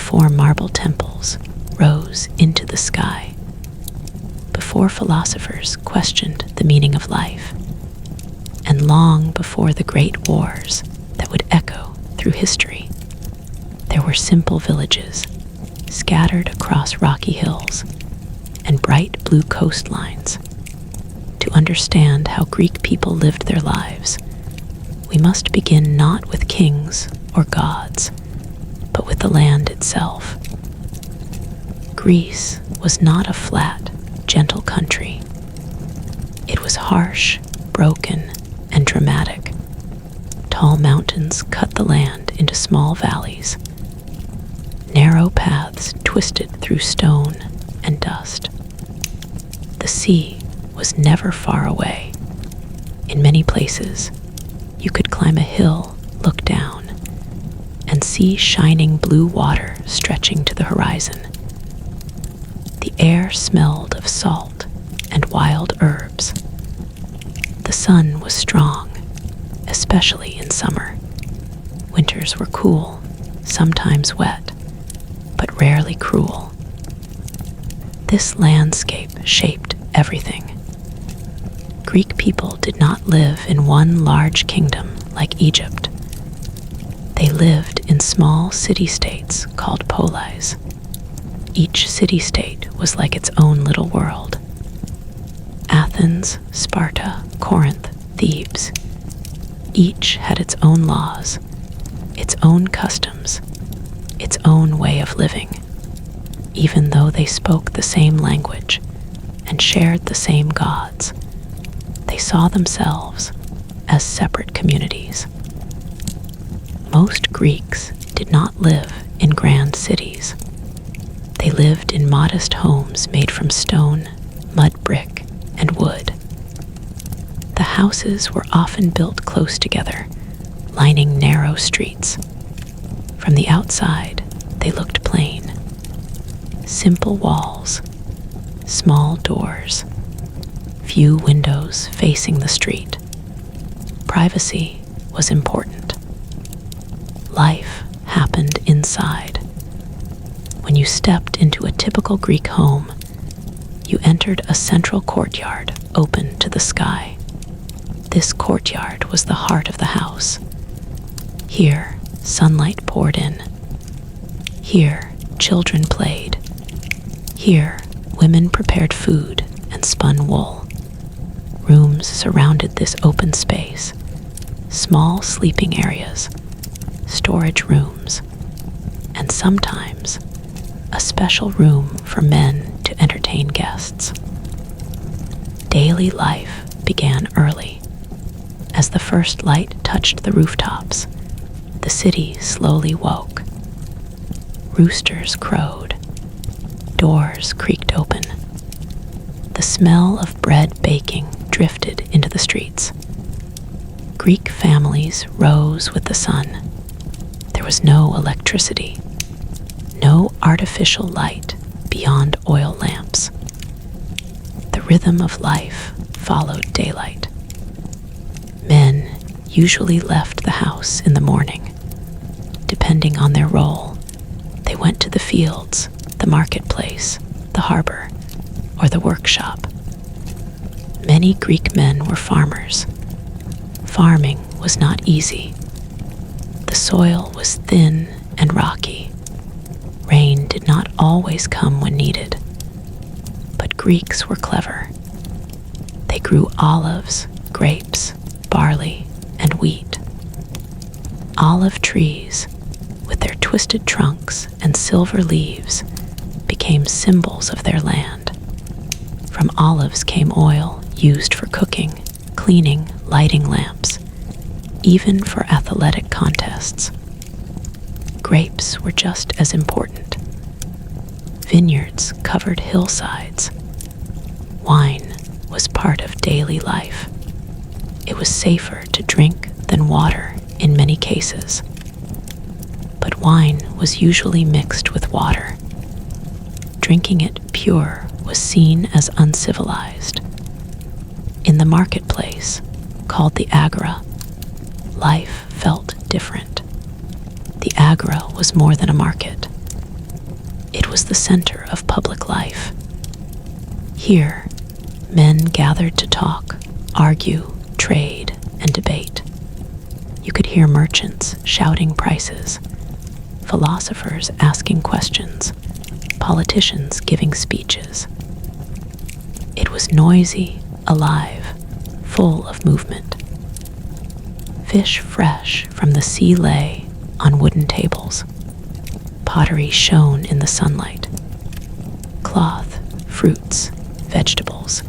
before marble temples rose into the sky, before philosophers questioned the meaning of life, and long before the great wars that would echo through history, there were simple villages scattered across rocky hills and bright blue coastlines. To understand how Greek people lived their lives, we must begin not with kings or gods, but with the land itself. Greece was not a flat, gentle country. It was harsh, broken, and dramatic. Tall mountains cut the land into small valleys. Narrow paths twisted through stone and dust. The sea was never far away. In many places, you could climb a hill, look down, and see shining blue water stretching to the horizon. The air smelled of salt and wild herbs. The sun was strong, especially in summer. Winters were cool, sometimes wet, but rarely cruel. This landscape shaped everything. Greek people did not live in one large kingdom like Egypt. They lived in small city-states called polis. Each city-state was like its own little world. Athens, Sparta, Corinth, Thebes. Each had its own laws, its own customs, its own way of living, even though they spoke the same language and shared the same gods. They saw themselves as separate communities. Most Greeks did not live in grand cities. They lived in modest homes made from stone, mud brick, and wood. The houses were often built close together, lining narrow streets. From the outside, they looked plain. Simple walls, small doors, few windows facing the street. Privacy was important. Life happened inside. When you stepped into a typical Greek home, you entered a central courtyard open to the sky. This courtyard was the heart of the house. Here, sunlight poured in. Here, children played. Here, women prepared food and spun wool. Rooms surrounded this open space, small sleeping areas, storage rooms, and sometimes a special room for men to entertain guests. Daily life began early. As the first light touched the rooftops, the city slowly woke. Roosters crowed. Doors creaked open. The smell of bread baking drifted into the streets. Greek families rose with the sun. There was no electricity, no artificial light beyond oil lamps. The rhythm of life followed daylight. Men usually left the house in the morning. Depending on their role, they went to the fields, the marketplace, the harbor, or the workshop. Many Greek men were farmers. Farming was not easy. The soil was thin and rocky. Rain did not always come when needed. But Greeks were clever. They grew olives, grapes, barley, and wheat. Olive trees, with their twisted trunks and silver leaves, became symbols of their land. From olives came oil used for cooking, cleaning, lighting lamps, even for athletic contests. Grapes were just as important. Vineyards covered hillsides. Wine was part of daily life. It was safer to drink than water in many cases. But wine was usually mixed with water. Drinking it pure was seen as uncivilized. In the marketplace, called the agora, life felt different. The agora was more than a market. was the center of public life. Here, men gathered to talk, argue, trade, and debate. You could hear merchants shouting prices, philosophers asking questions, politicians giving speeches. It was noisy, alive, full of movement. Fish fresh from the sea lay on wooden tables. Pottery shone in the sunlight. Cloth, fruits, vegetables,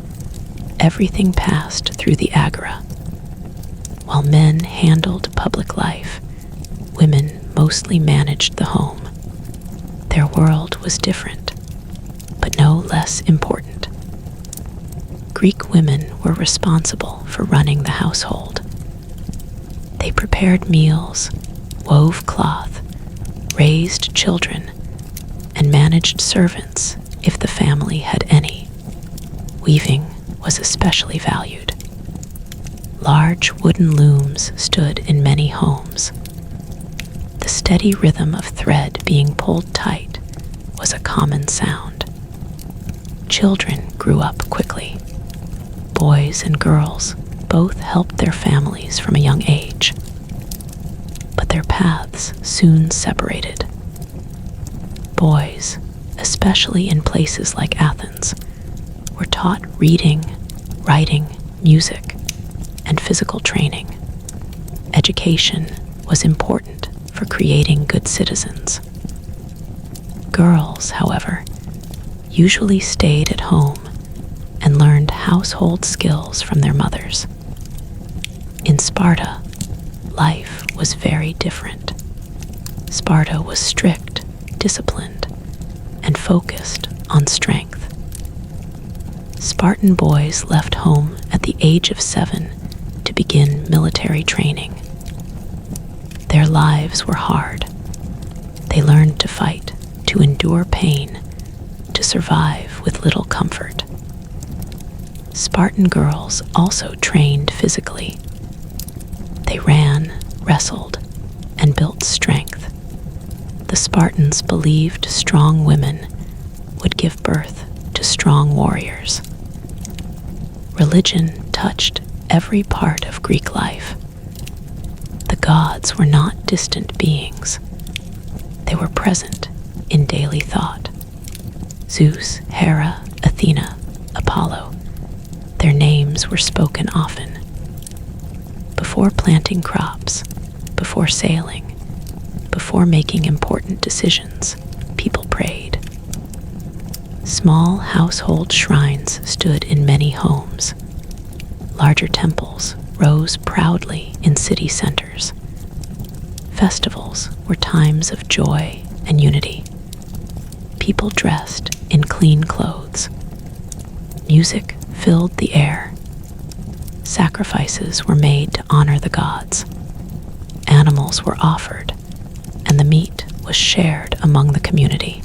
everything passed through the agora. While men handled public life, women mostly managed the home. Their world was different, but no less important. Greek women were responsible for running the household. They prepared meals, wove cloth, raised children, and managed servants if the family had any. Weaving was especially valued. Large wooden looms stood in many homes. The steady rhythm of thread being pulled tight was a common sound. Children grew up quickly. Boys and girls both helped their families from a young age. But their paths soon separated. Boys, especially in places like Athens, were taught reading, writing, music, and physical training. Education was important for creating good citizens. Girls, however, usually stayed at home and learned household skills from their mothers. In Sparta, life was very different. Sparta was strict, disciplined, and focused on strength. Spartan boys left home at the age of 7 to begin military training. Their lives were hard. They learned to fight, to endure pain, to survive with little comfort. Spartan girls also trained physically. They ran, wrestled, and built strength. The Spartans believed strong women would give birth to strong warriors. Religion touched every part of Greek life. The gods were not distant beings. They were present in daily thought. Zeus, Hera, Athena, Apollo. Their names were spoken often. Before planting crops, before sailing, before making important decisions, people prayed. Small household shrines stood in many homes. Larger temples rose proudly in city centers. Festivals were times of joy and unity. People dressed in clean clothes. Music filled the air. Sacrifices were made to honor the gods. Animals were offered, and the meat was shared among the community.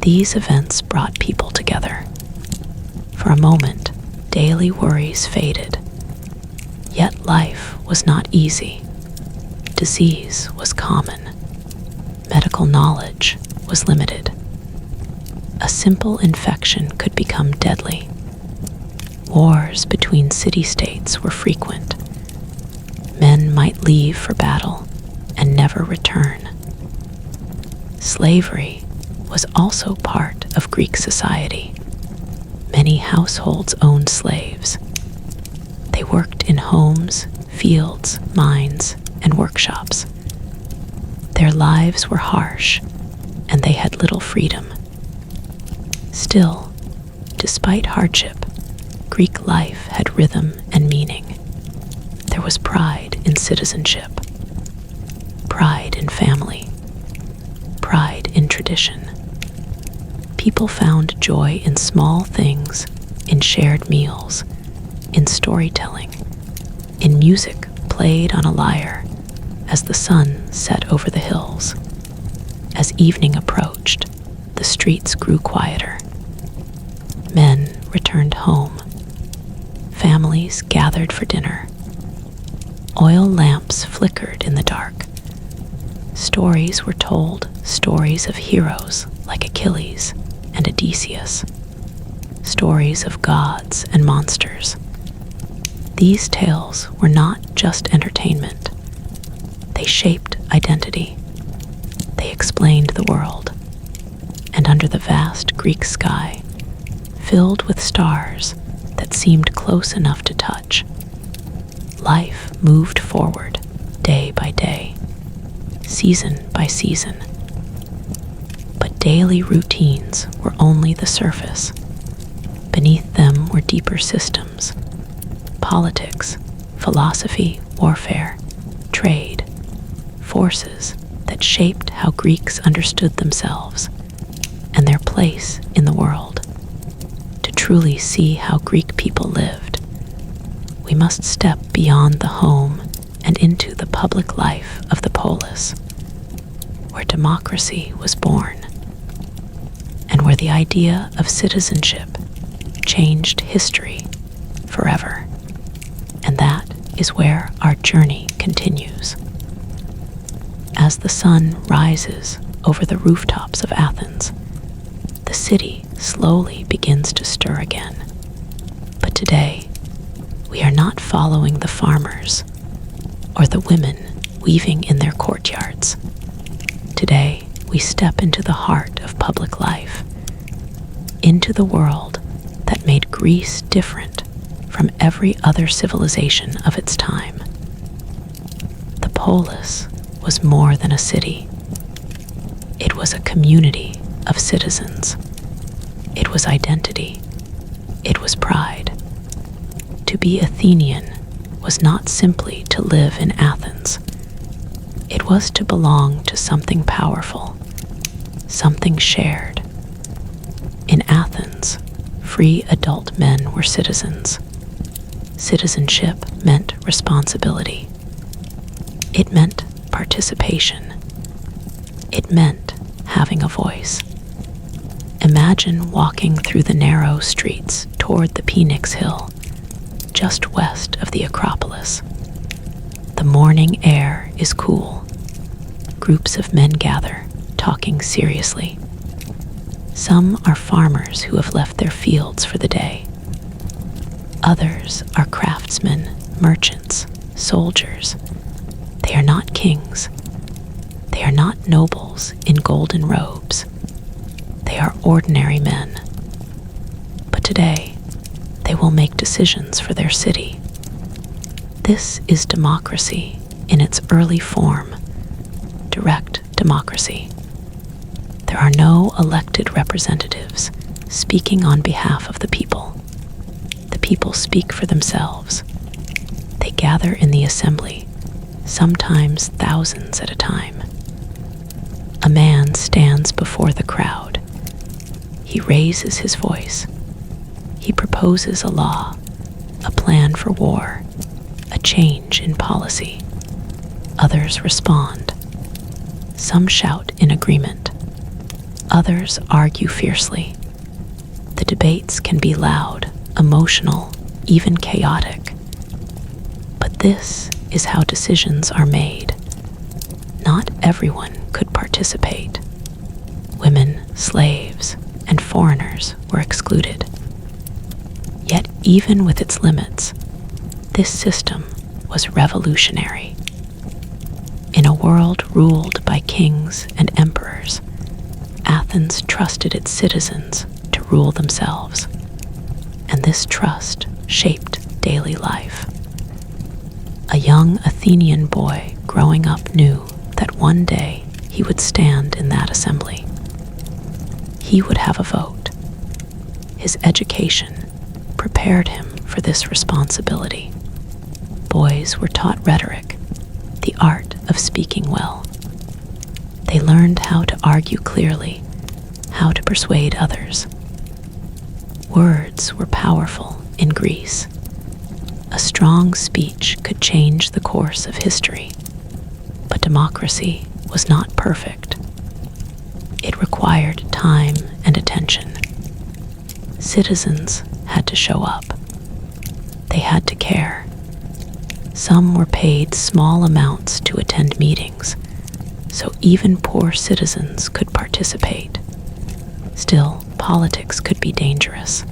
These events brought people together. For a moment, daily worries faded. Yet life was not easy. Disease was common. Medical knowledge was limited. A simple infection could become deadly. Wars between city-states were frequent. Men might leave for battle and never return. Slavery was also part of Greek society. Many households owned slaves. They worked in homes, fields, mines, and workshops. Their lives were harsh, and they had little freedom. Still, despite hardship, Greek life had rhythm and meaning. There was pride in citizenship, pride in family, pride in tradition. People found joy in small things, in shared meals, in storytelling, in music played on a lyre as the sun set over the hills. As evening approached, the streets grew quieter. Men returned home. Families gathered for dinner. Oil lamps flickered in the dark. Stories were told stories of heroes like Achilles and Odysseus, stories of gods and monsters. These tales were not just entertainment. They shaped identity. They explained the world. And under the vast Greek sky, filled with stars that seemed close enough to touch, life moved forward day by day, season by season. But daily routines were only the surface. Beneath them were deeper systems: politics, philosophy, warfare, trade, forces that shaped how Greeks understood themselves and their place in the world. To truly see how Greek people lived, we must step beyond the home and into the public life of the polis, where democracy was born, and where the idea of citizenship changed history forever. And that is where our journey continues. As the sun rises over the rooftops of Athens, the city slowly begins to stir again. But today, we are not following the farmers or the women weaving in their courtyards. Today, we step into the heart of public life, into the world that made Greece different from every other civilization of its time. The polis was more than a city. It was a community of citizens. It was identity. It was pride. To be Athenian was not simply to live in Athens. It was to belong to something powerful, something shared. In Athens, free adult men were citizens. Citizenship meant responsibility. It meant participation. It meant having a voice. Imagine walking through the narrow streets toward the Phoenix Hill, just west of the Acropolis. The morning air is cool. Groups of men gather, talking seriously. Some are farmers who have left their fields for the day. Others are craftsmen, merchants, soldiers. They are not kings. They are not nobles in golden robes. They are ordinary men. But today, they will make decisions for their city. This is democracy in its early form, direct democracy. There are no elected representatives speaking on behalf of the people. The people speak for themselves. They gather in the assembly, sometimes thousands at a time. A man stands before the crowd. He raises his voice. He proposes a law, a plan for war, a change in policy. Others respond. Some shout in agreement. Others argue fiercely. The debates can be loud, emotional, even chaotic. But this is how decisions are made. Not everyone could participate. Women, slaves, and foreigners were excluded. Yet even with its limits, this system was revolutionary. In a world ruled by kings and emperors, Athens trusted its citizens to rule themselves, and this trust shaped daily life. A young Athenian boy growing up knew that one day he would stand in that assembly. He would have a vote. His education prepared him for this responsibility. Boys were taught rhetoric, the art of speaking well. They learned how to argue clearly, how to persuade others. Words were powerful in Greece. A strong speech could change the course of history, but democracy was not perfect. It required time and attention. Citizens had to show up. They had to care. Some were paid small amounts to attend meetings. so even poor citizens could participate. Still, politics could be dangerous.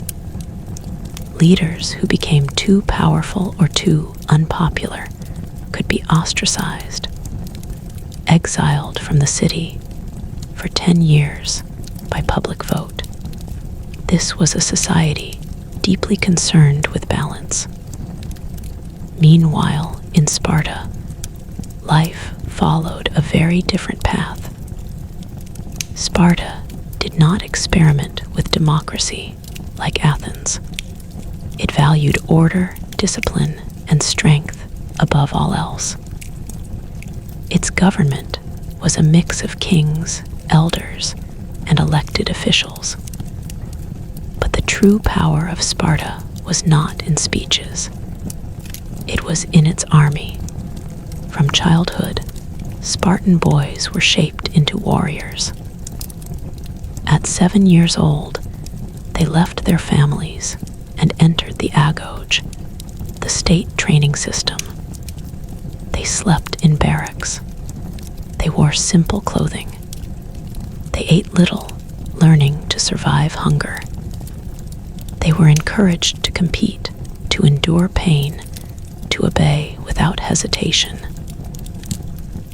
Leaders who became too powerful or too unpopular could be ostracized, exiled from the city for 10 years by public vote. This was a society deeply concerned with balance. Meanwhile, in Sparta, life followed a very different path. Sparta did not experiment with democracy like Athens. It valued order, discipline, and strength above all else. Its government was a mix of kings, elders, and elected officials. But the true power of Sparta was not in speeches. It was in its army. From childhood, Spartan boys were shaped into warriors. At 7 years old, they left their families and entered the agoge, the state training system. They slept in barracks. They wore simple clothing. They ate little, learning to survive hunger. They were encouraged to compete, to endure pain, to obey without hesitation.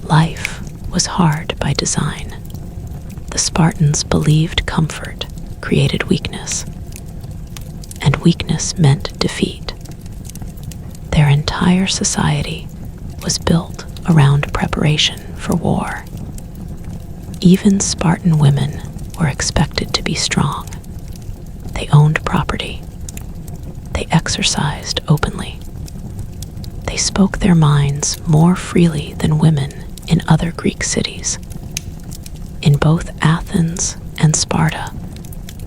Life was hard by design. The Spartans believed comfort created weakness, and weakness meant defeat. Their entire society was built around preparation for war. Even Spartan women were expected to be strong. They owned property. They exercised openly. They spoke their minds more freely than women in other Greek cities. In both Athens and Sparta,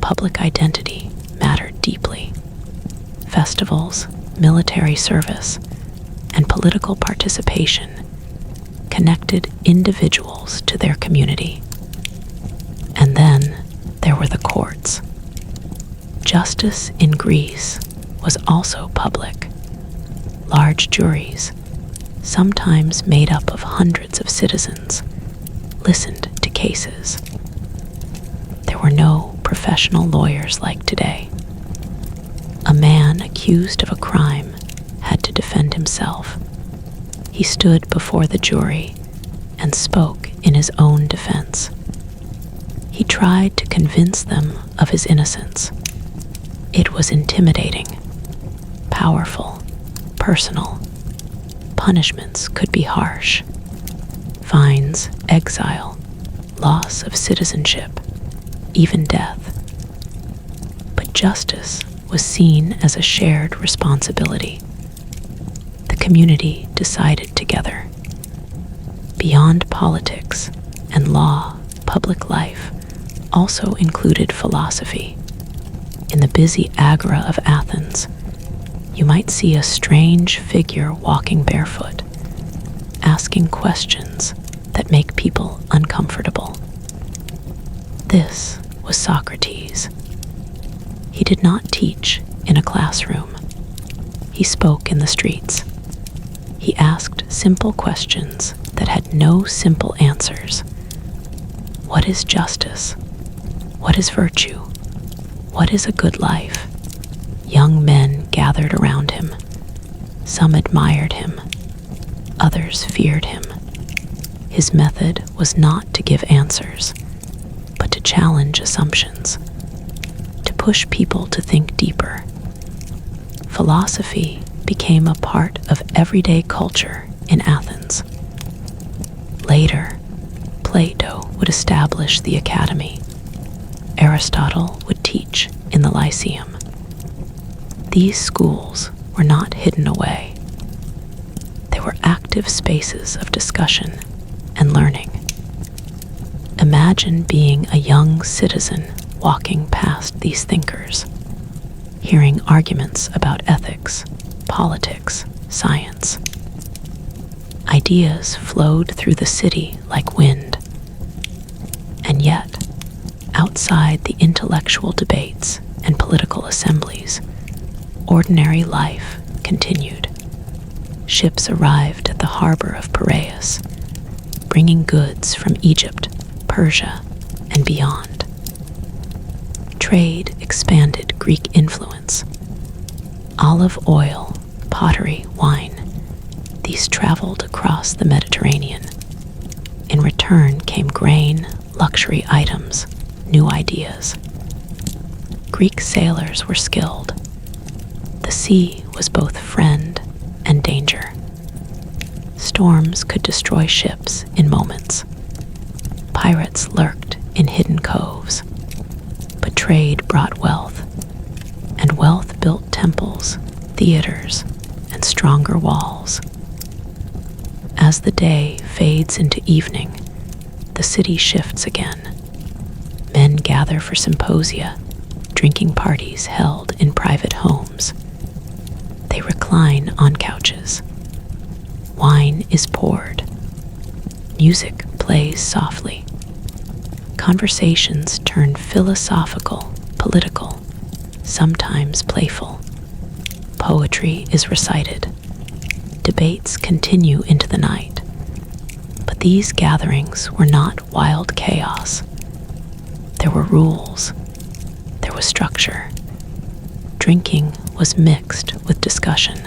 public identity mattered deeply. Festivals, military service, and political participation connected individuals to their community. And then there were the courts. Justice in Greece was also public. Large juries, sometimes made up of hundreds of citizens, listened to cases. There were no professional lawyers like today. A man accused of a crime had to defend himself. He stood before the jury and spoke in his own defense. He tried to convince them of his innocence. It was intimidating, powerful, personal. Punishments could be harsh. Fines, exile, loss of citizenship, even death. But justice was seen as a shared responsibility. The community decided together. Beyond politics and law, public life also included philosophy. In the busy agora of Athens, you might see a strange figure walking barefoot, asking questions that make people uncomfortable. This was Socrates. He did not teach in a classroom. He spoke in the streets. He asked simple questions that had no simple answers. What is justice? What is virtue? What is a good life? Young men gathered around him. Some admired him. Others feared him. His method was not to give answers, but to challenge assumptions, to push people to think deeper. Philosophy became a part of everyday culture in Athens. Later, Plato would establish the academy. Aristotle would teach in the Lyceum. These schools were not hidden away. They were active spaces of discussion and learning. Imagine being a young citizen walking past these thinkers, hearing arguments about ethics, politics, science. Ideas flowed through the city like wind. And yet, outside the intellectual debates and political assemblies, ordinary life continued. Ships arrived at the harbor of Piraeus. bringing goods from Egypt, Persia, and beyond. Trade expanded Greek influence. Olive oil, pottery, wine, these traveled across the Mediterranean. In return came grain, luxury items, new ideas. Greek sailors were skilled. The sea was both friend and danger. Storms could destroy ships in moments. Pirates lurked in hidden coves. But trade brought wealth, and wealth built temples, theaters, and stronger walls. As the day fades into evening, the city shifts again. Men gather for symposia, drinking parties held in private homes. They recline on couches. Wine is poured. Music plays softly. Conversations turn philosophical, political, sometimes playful. Poetry is recited. Debates continue into the night. But these gatherings were not wild chaos. There were rules. There was structure. Drinking was mixed with discussion.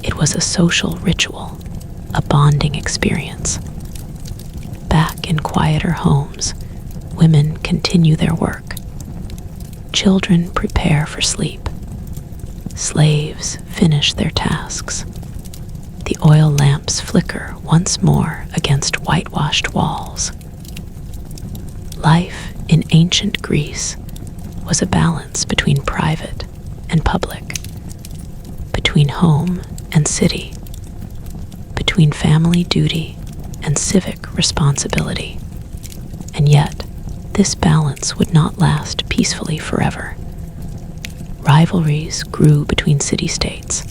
It was a social ritual, a bonding experience. Back in quieter homes, women continue their work. Children prepare for sleep. Slaves finish their tasks. The oil lamps flicker once more against whitewashed walls. Life in ancient Greece was a balance between private and public, between home and city, between family duty and civic responsibility. And yet, this balance would not last peacefully forever. Rivalries grew between city-states.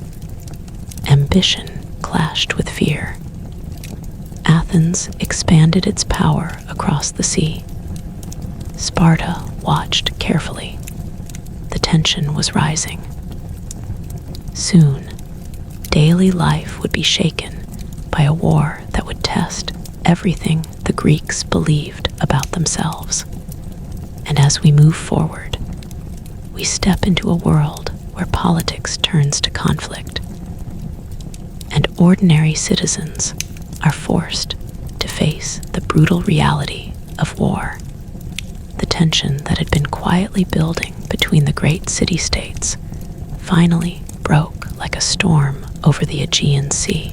Ambition clashed with fear. Athens expanded its power across the sea. Sparta watched carefully. The tension was rising. Soon, daily life would be shaken by a war that would test everything the Greeks believed about themselves. And as we move forward, we step into a world where politics turns to conflict, and ordinary citizens are forced to face the brutal reality of war. The tension that had been quietly building between the great city-states finally broke like a storm over the Aegean Sea.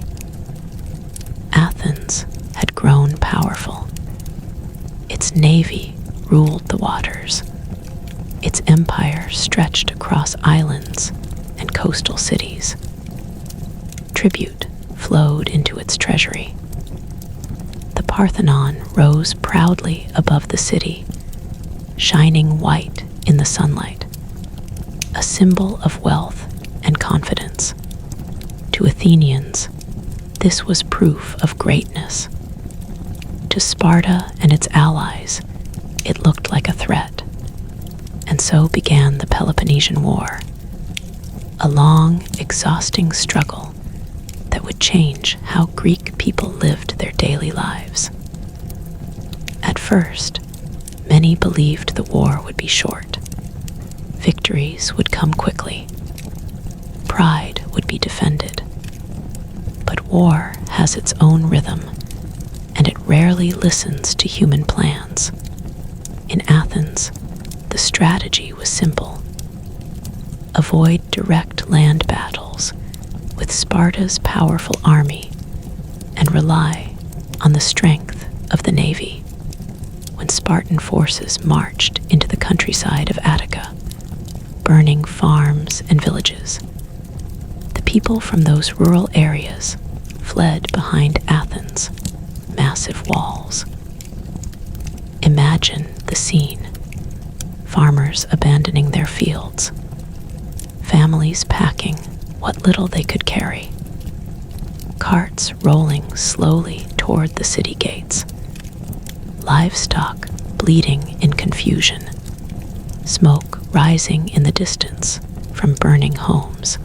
Athens had grown powerful. Its navy ruled the waters. Its empire stretched across islands and coastal cities. Tribute flowed into its treasury. The Parthenon rose proudly above the city, shining white in the sunlight, a symbol of wealth and confidence. To Athenians, this was proof of greatness. To Sparta and its allies, it looked like a threat. And so began the Peloponnesian War, a long, exhausting struggle that would change how Greek people lived their daily lives. At first, many believed the war would be short. Victories would come quickly. Pride would be defended. But war has its own rhythm, and it rarely listens to human plans. In Athens, the strategy was simple. Avoid direct land battles with Sparta's powerful army and rely on the strength of the navy. When Spartan forces marched into the countryside of Attica, burning farms and villages, the people from those rural areas fled behind Athens' massive walls. Imagine the scene. Farmers abandoning their fields, families packing what little they could carry, carts rolling slowly toward the city gates, livestock bleeding in confusion, smoke rising in the distance from burning homes.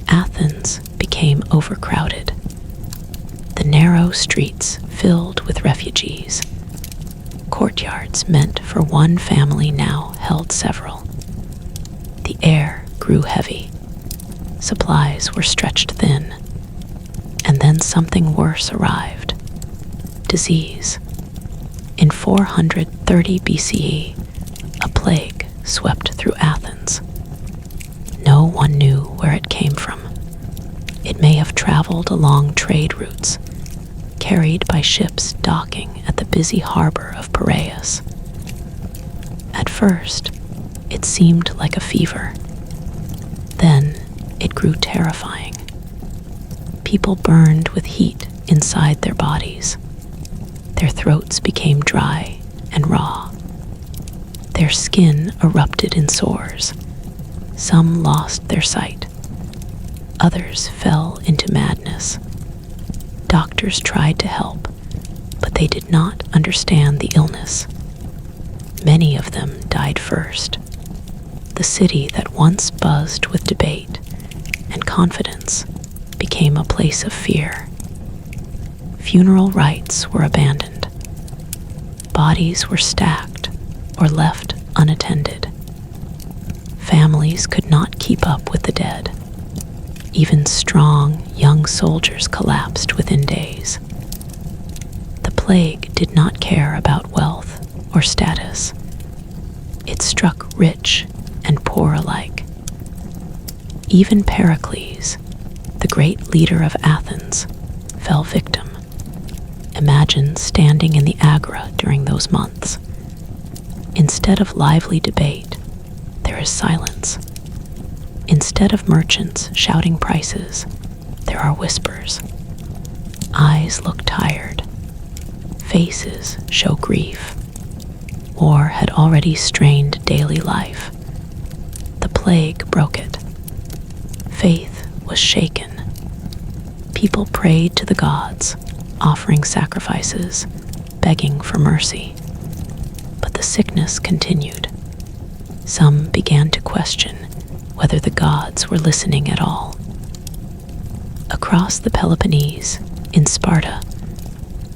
Athens became overcrowded. The narrow streets filled with refugees. Courtyards meant for one family now held several. The air grew heavy. Supplies were stretched thin. And then something worse arrived. Disease. In 430 BCE, a plague swept through Athens. No one knew where it came from. It may have traveled along trade routes, carried by ships docking at the busy harbor of Piraeus. At first, it seemed like a fever. Then it grew terrifying. People burned with heat inside their bodies. Their throats became dry and raw. Their skin erupted in sores. Some lost their sight. Others fell into madness. Doctors tried to help, but they did not understand the illness. Many of them died first. The city that once buzzed with debate and confidence became a place of fear. Funeral rites were abandoned. Bodies were stacked or left unattended. Families could not keep up with the dead. Even strong, young soldiers collapsed within days. The plague did not care about wealth or status. It struck rich and poor alike. Even Pericles, the great leader of Athens, fell victim. Imagine standing in the agora during those months. Instead of lively debate, there is silence. Instead of merchants shouting prices, there are whispers. Eyes look tired. Faces show grief. War had already strained daily life. The plague broke it. Faith was shaken. People prayed to the gods, offering sacrifices, begging for mercy. But the sickness continued. Some began to question whether the gods were listening at all. Across the Peloponnese, in Sparta,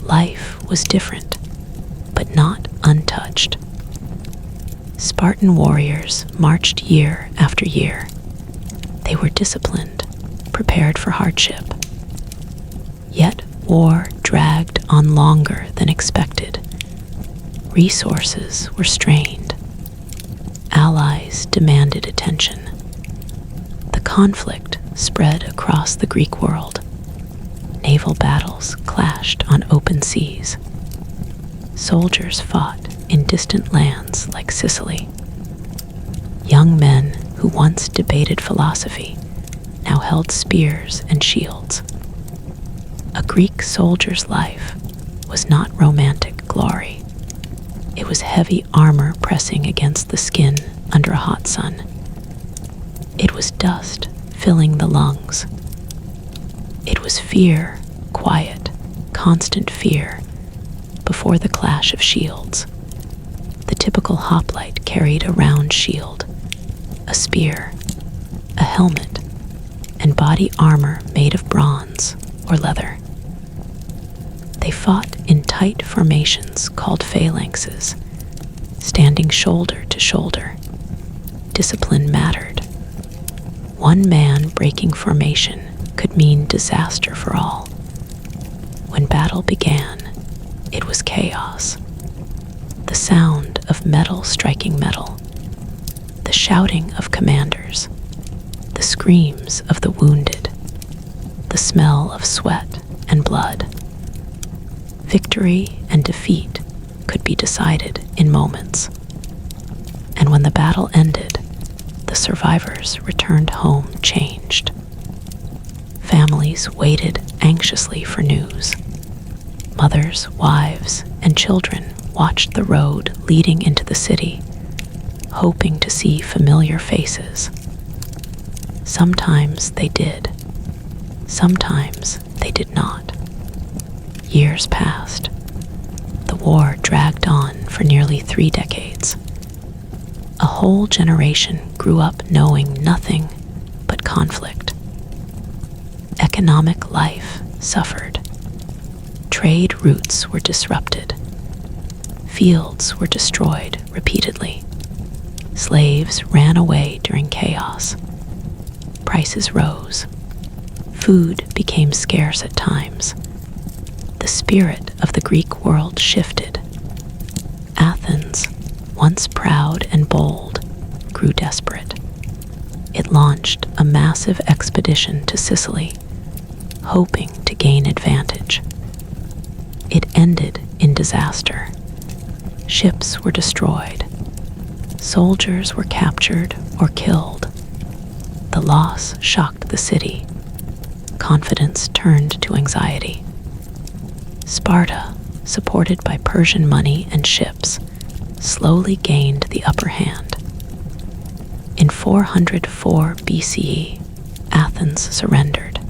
life was different, but not untouched. Spartan warriors marched year after year. They were disciplined, prepared for hardship. Yet war dragged on longer than expected. Resources were strained. Allies demanded attention. The conflict spread across the Greek world. Naval battles clashed on open seas. Soldiers fought in distant lands like Sicily. Young men who once debated philosophy now held spears and shields. A Greek soldier's life was not romantic glory. It was heavy armor pressing against the skin under a hot sun. It was dust filling the lungs. It was fear, quiet, constant fear, before the clash of shields. The typical hoplite carried a round shield, a spear, a helmet, and body armor made of bronze or leather. They fought in tight formations called phalanxes, standing shoulder to shoulder. Discipline mattered. One man breaking formation could mean disaster for all. When battle began, it was chaos. The sound of metal striking metal, the shouting of commanders, the screams of the wounded, the smell of sweat and blood. Victory and defeat could be decided in moments. And when the battle ended, the survivors returned home changed. Families waited anxiously for news. Mothers, wives, and children watched the road leading into the city, hoping to see familiar faces. Sometimes they did. Sometimes they did not. Years passed. The war dragged on for nearly 3 decades. A whole generation grew up knowing nothing but conflict. Economic life suffered. Trade routes were disrupted. Fields were destroyed repeatedly. Slaves ran away during chaos. Prices rose. Food became scarce at times. The spirit of the Greek world shifted. Athens, once proud and bold, grew desperate. It launched a massive expedition to Sicily, hoping to gain advantage. It ended in disaster. Ships were destroyed. Soldiers were captured or killed. The loss shocked the city. Confidence turned to anxiety. Sparta, supported by Persian money and ships, slowly gained the upper hand. In 404 BCE, Athens surrendered.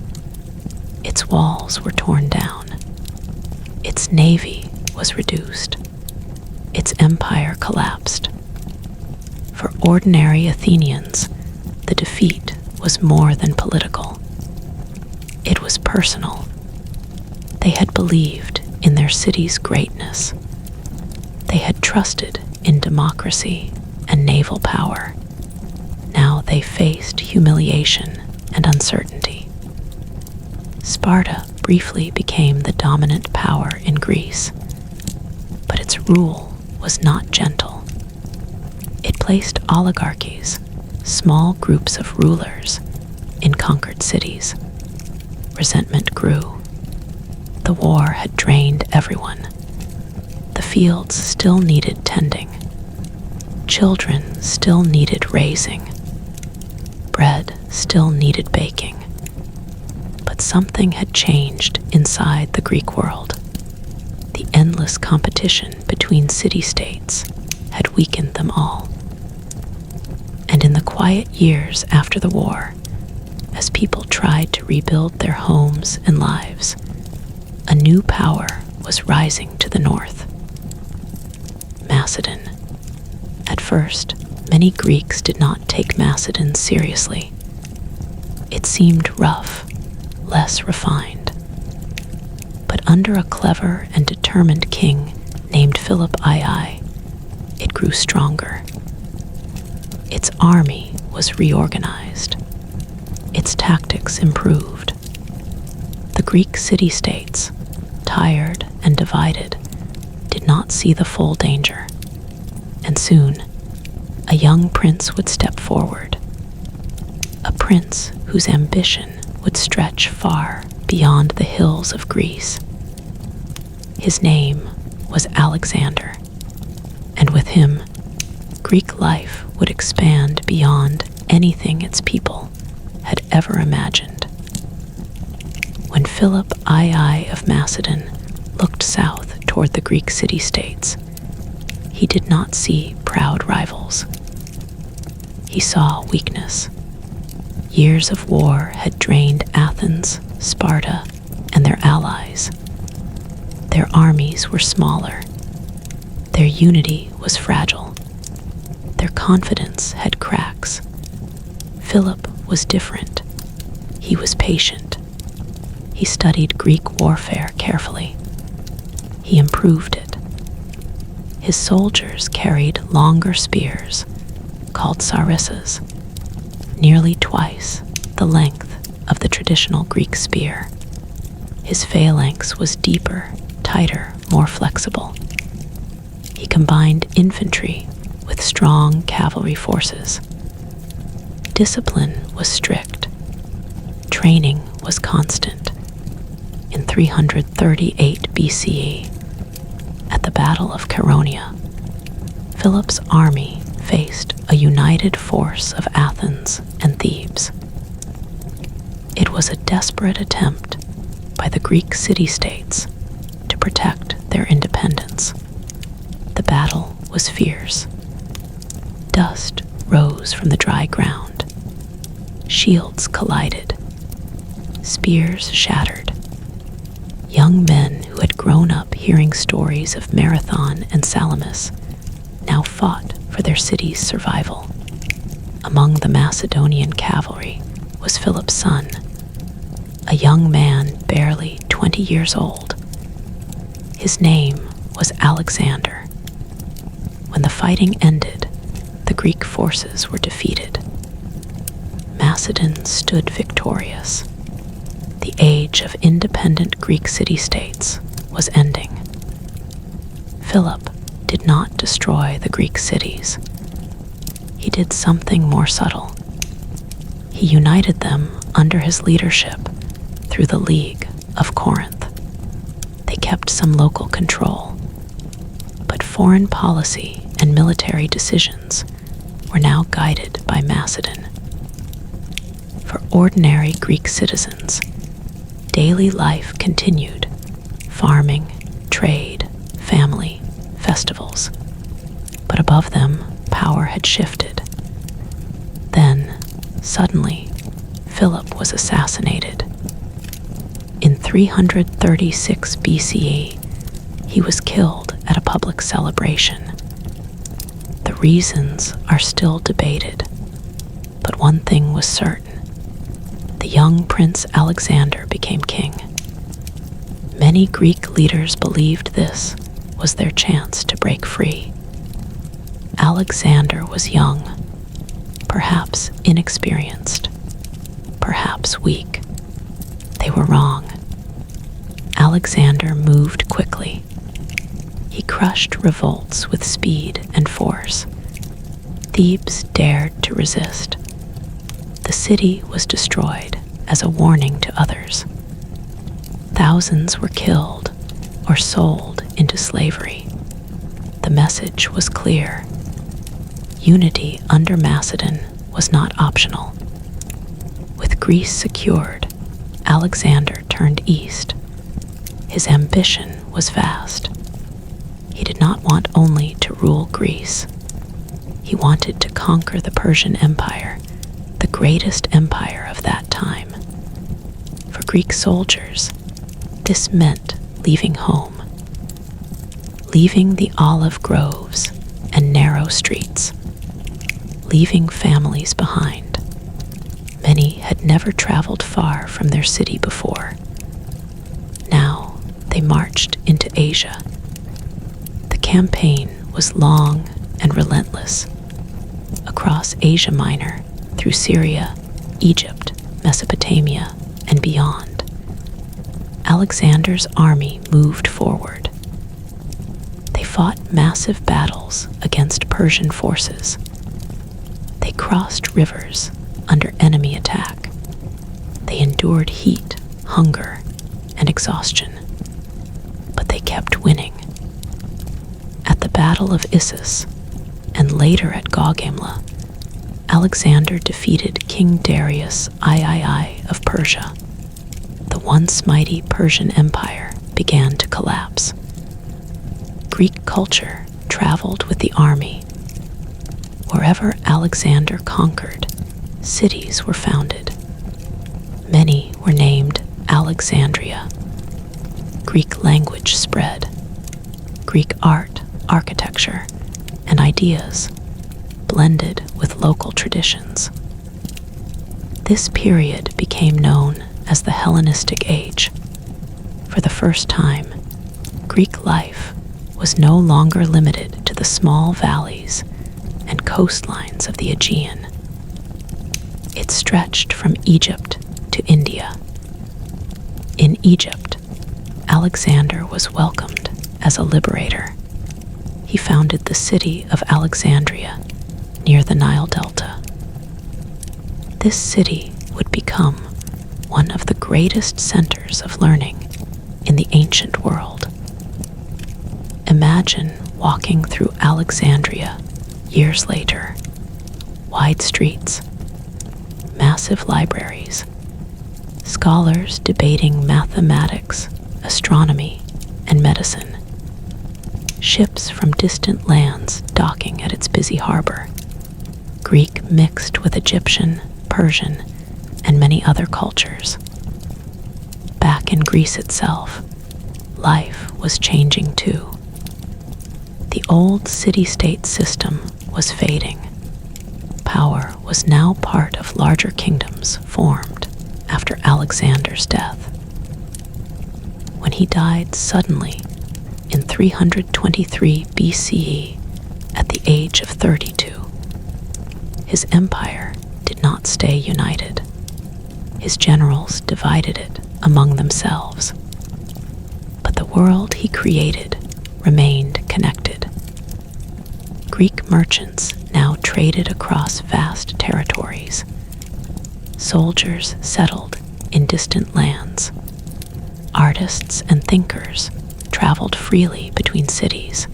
Its walls were torn down. Its navy was reduced. Its empire collapsed. For ordinary Athenians, the defeat was more than political. It was personal. They had believed in their city's greatness. They had trusted in democracy and naval power. Now they faced humiliation and uncertainty. Sparta briefly became the dominant power in Greece, but its rule was not gentle. It placed oligarchies, small groups of rulers, in conquered cities. Resentment grew. The war had drained everyone. The fields still needed tending. Children still needed raising. Bread still needed baking. But something had changed inside the Greek world. The endless competition between city-states had weakened them all. And in the quiet years after the war, as people tried to rebuild their homes and lives, a new power was rising to the north. Macedon. At first, many Greeks did not take Macedon seriously. It seemed rough, less refined. But under a clever and determined king named Philip II, it grew stronger. Its army was reorganized. Its tactics improved. The Greek city-states, tired and divided, did not see the full danger. And soon, a young prince would step forward. A prince whose ambition would stretch far beyond the hills of Greece. His name was Alexander, and with him, Greek life would expand beyond anything its people had ever imagined. When Philip II of Macedon looked south toward the Greek city-states, he did not see proud rivals. He saw weakness. Years of war had drained Athens, Sparta, and their allies. Their armies were smaller. Their unity was fragile. Their confidence had cracks. Philip was different. He was patient. He studied Greek warfare carefully. He improved it. His soldiers carried longer spears, called sarissas, nearly twice the length of the traditional Greek spear. His phalanx was deeper, tighter, more flexible. He combined infantry with strong cavalry forces. Discipline was strict. Training was constant. In 338 BCE, at the Battle of Chaeronea, Philip's army faced a united force of Athens and Thebes. It was a desperate attempt by the Greek city-states to protect their independence. The battle was fierce. Dust rose from the dry ground. Shields collided. Spears shattered. Young men who had grown up hearing stories of Marathon and Salamis now fought for their city's survival. Among the Macedonian cavalry was Philip's son, a young man barely 20 years old. His name was Alexander. When the fighting ended, the Greek forces were defeated. Macedon stood victorious. The age of independent Greek city-states was ending. Philip did not destroy the Greek cities. He did something more subtle. He united them under his leadership through the League of Corinth. They kept some local control, but foreign policy and military decisions were now guided by Macedon. For ordinary Greek citizens, daily life continued: farming, trade, family, festivals. But above them, power had shifted. Then, suddenly, Philip was assassinated. In 336 BCE, he was killed at a public celebration. The reasons are still debated, but one thing was certain: the young Prince Alexander became king. Many Greek leaders believed this was their chance to break free. Alexander was young, perhaps inexperienced, perhaps weak. They were wrong. Alexander moved quickly. He crushed revolts with speed and force. Thebes dared to resist. The city was destroyed as a warning to others. Thousands were killed or sold into slavery. The message was clear. Unity under Macedon was not optional. With Greece secured, Alexander turned east. His ambition was vast. He did not want only to rule Greece. He wanted to conquer the Persian Empire, the greatest empire of that time. For Greek soldiers, this meant leaving home, leaving the olive groves and narrow streets, leaving families behind. Many had never traveled far from their city before. Now they marched into Asia. The campaign was long and relentless. Across Asia Minor, through Syria, Egypt, Mesopotamia, and beyond, Alexander's army moved forward. They fought massive battles against Persian forces. They crossed rivers under enemy attack. They endured heat, hunger, and exhaustion. But they kept winning. At the Battle of Issus, and later at Gaugamela, Alexander defeated King Darius III of Persia. The once mighty Persian Empire began to collapse. Greek culture traveled with the army. Wherever Alexander conquered, cities were founded. Many were named Alexandria. Greek language spread. Greek art, architecture, and ideas blended with local traditions. This period became known as the Hellenistic Age. For the first time, Greek life was no longer limited to the small valleys and coastlines of the Aegean. It stretched from Egypt to India. In Egypt, Alexander was welcomed as a liberator. He founded the city of Alexandria near the Nile Delta. This city would become one of the greatest centers of learning in the ancient world. Imagine walking through Alexandria years later. Wide streets, massive libraries, scholars debating mathematics, astronomy, and medicine, ships from distant lands docking at its busy harbor, Greek mixed with Egyptian, Persian, and many other cultures. Back in Greece itself, life was changing too. The old city-state system was fading. Power was now part of larger kingdoms formed after Alexander's death. When he died suddenly, 323 BCE at the age of 32. His empire did not stay united. His generals divided it among themselves. But the world he created remained connected. Greek merchants now traded across vast territories. Soldiers settled in distant lands. Artists and thinkers traveled freely between cities.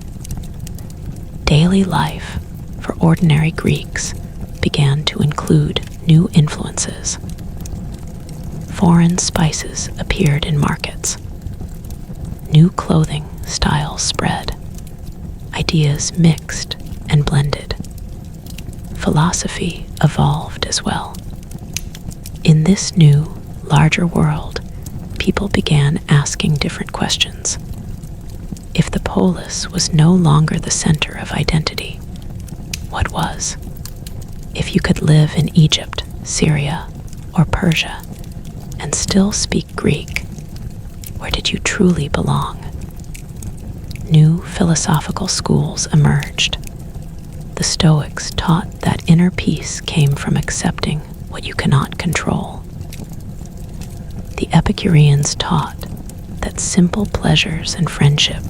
Daily life for ordinary Greeks began to include new influences. Foreign spices appeared in markets. New clothing styles spread. Ideas mixed and blended. Philosophy evolved as well. In this new, larger world, people began asking different questions. If the polis was no longer the center of identity, what was? If you could live in Egypt, Syria, or Persia and still speak Greek, where did you truly belong? New philosophical schools emerged. The Stoics taught that inner peace came from accepting what you cannot control. The Epicureans taught that simple pleasures and friendship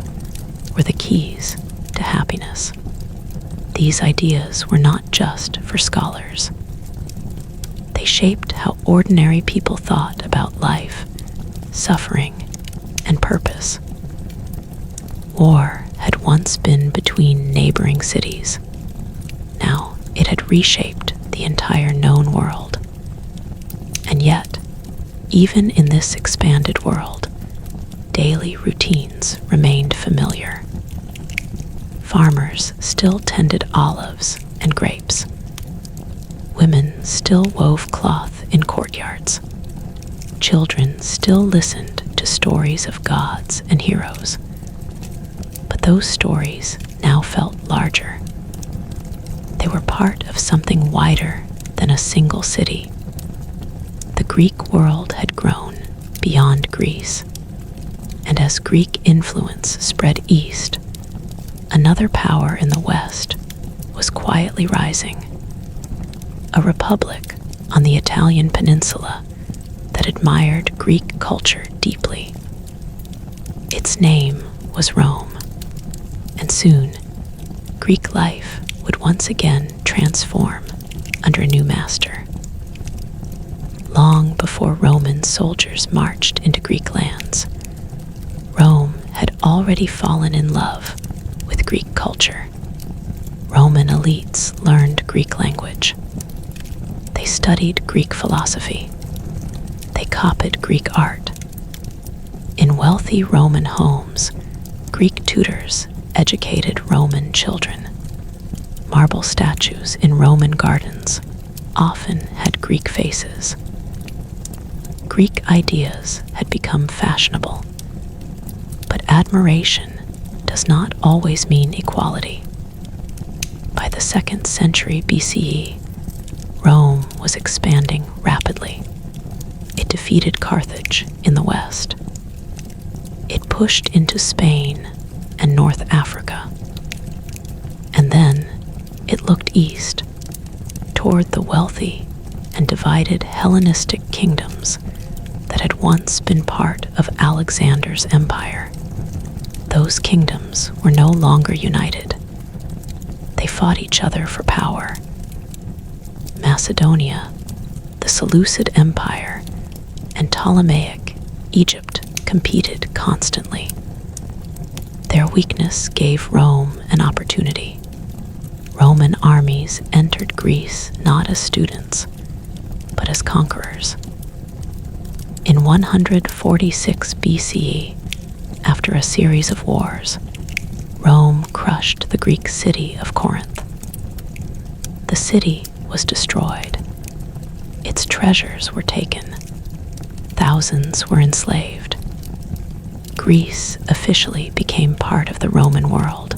were the keys to happiness. These ideas were not just for scholars. They shaped how ordinary people thought about life, suffering, and purpose. War had once been between neighboring cities. Now it had reshaped the entire known world. And yet, even in this expanded world, daily routines remained familiar. Farmers still tended olives and grapes. Women still wove cloth in courtyards. Children still listened to stories of gods and heroes. But those stories now felt larger. They were part of something wider than a single city. The Greek world had grown beyond Greece, and as Greek influence spread east, another power in the west was quietly rising. A republic on the Italian peninsula that admired Greek culture deeply. Its name was Rome, and soon Greek life would once again transform under a new master. Long before Roman soldiers marched into Greek lands, Rome had already fallen in love with Greek culture. Roman elites learned Greek language. They studied Greek philosophy. They copied Greek art. In wealthy Roman homes, Greek tutors educated Roman children. Marble statues in Roman gardens often had Greek faces. Greek ideas had become fashionable. But admiration does not always mean equality. By the 2nd century BCE, Rome was expanding rapidly. It defeated Carthage in the west. It pushed into Spain and North Africa. And then it looked east, toward the wealthy and divided Hellenistic kingdoms that had once been part of Alexander's empire. Those kingdoms were no longer united. They fought each other for power. Macedonia, the Seleucid Empire, and Ptolemaic Egypt competed constantly. Their weakness gave Rome an opportunity. Roman armies entered Greece not as students, but as conquerors. In 146 BCE, after a series of wars, Rome crushed the Greek city of Corinth. The city was destroyed. Its treasures were taken. Thousands were enslaved. Greece officially became part of the Roman world.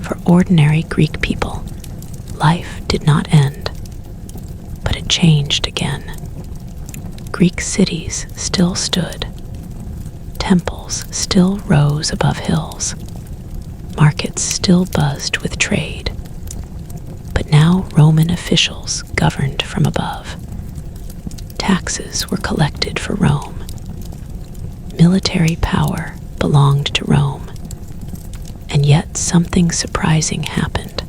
For ordinary Greek people, life did not end, but it changed again. Greek cities still stood. Temples cathedrals still rose above hills. Markets still buzzed with trade. But now Roman officials governed from above. Taxes were collected for Rome. Military power belonged to Rome. And yet something surprising happened.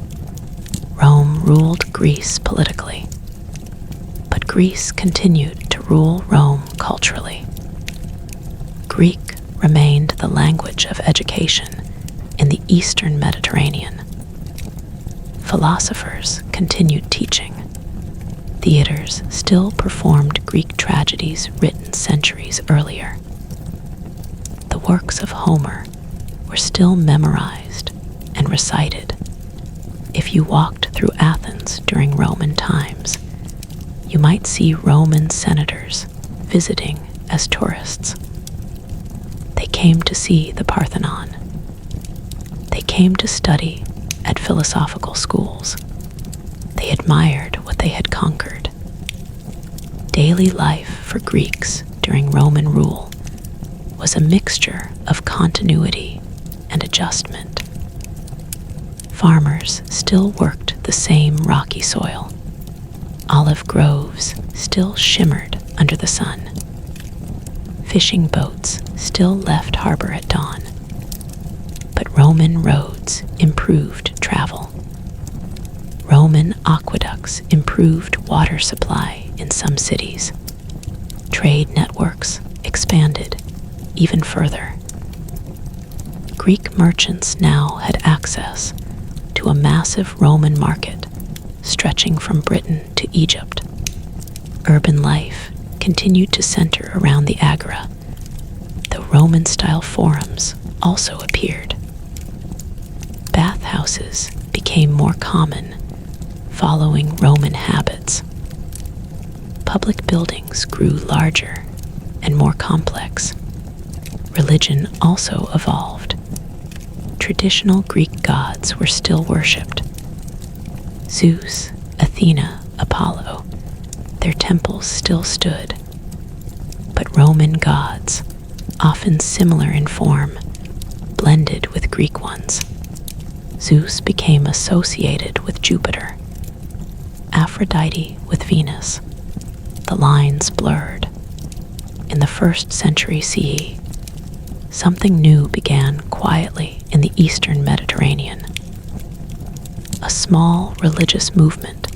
Rome ruled Greece politically, but Greece continued to rule Rome culturally. Greek remained the language of education in the Eastern Mediterranean. Philosophers continued teaching. Theaters still performed Greek tragedies written centuries earlier. The works of Homer were still memorized and recited. If you walked through Athens during Roman times, you might see Roman senators visiting as tourists. They came to see the Parthenon. They came to study at philosophical schools. They admired what they had conquered. Daily life for Greeks during Roman rule was a mixture of continuity and adjustment. Farmers still worked the same rocky soil. Olive groves still shimmered under the sun. Fishing boats still left harbor at dawn. But Roman roads improved travel. Roman aqueducts improved water supply in some cities. Trade networks expanded even further. Greek merchants now had access to a massive Roman market stretching from Britain to Egypt. Urban life continued to center around the agora, though Roman-style forums also appeared. Bathhouses became more common, following Roman habits. Public buildings grew larger and more complex. Religion also evolved. Traditional Greek gods were still worshipped. Zeus, Athena, Apollo, their temples still stood. But Roman gods, often similar in form, blended with Greek ones. Zeus became associated with Jupiter, Aphrodite with Venus. The lines blurred. In the 1st century CE, something new began quietly in the Eastern Mediterranean. A small religious movement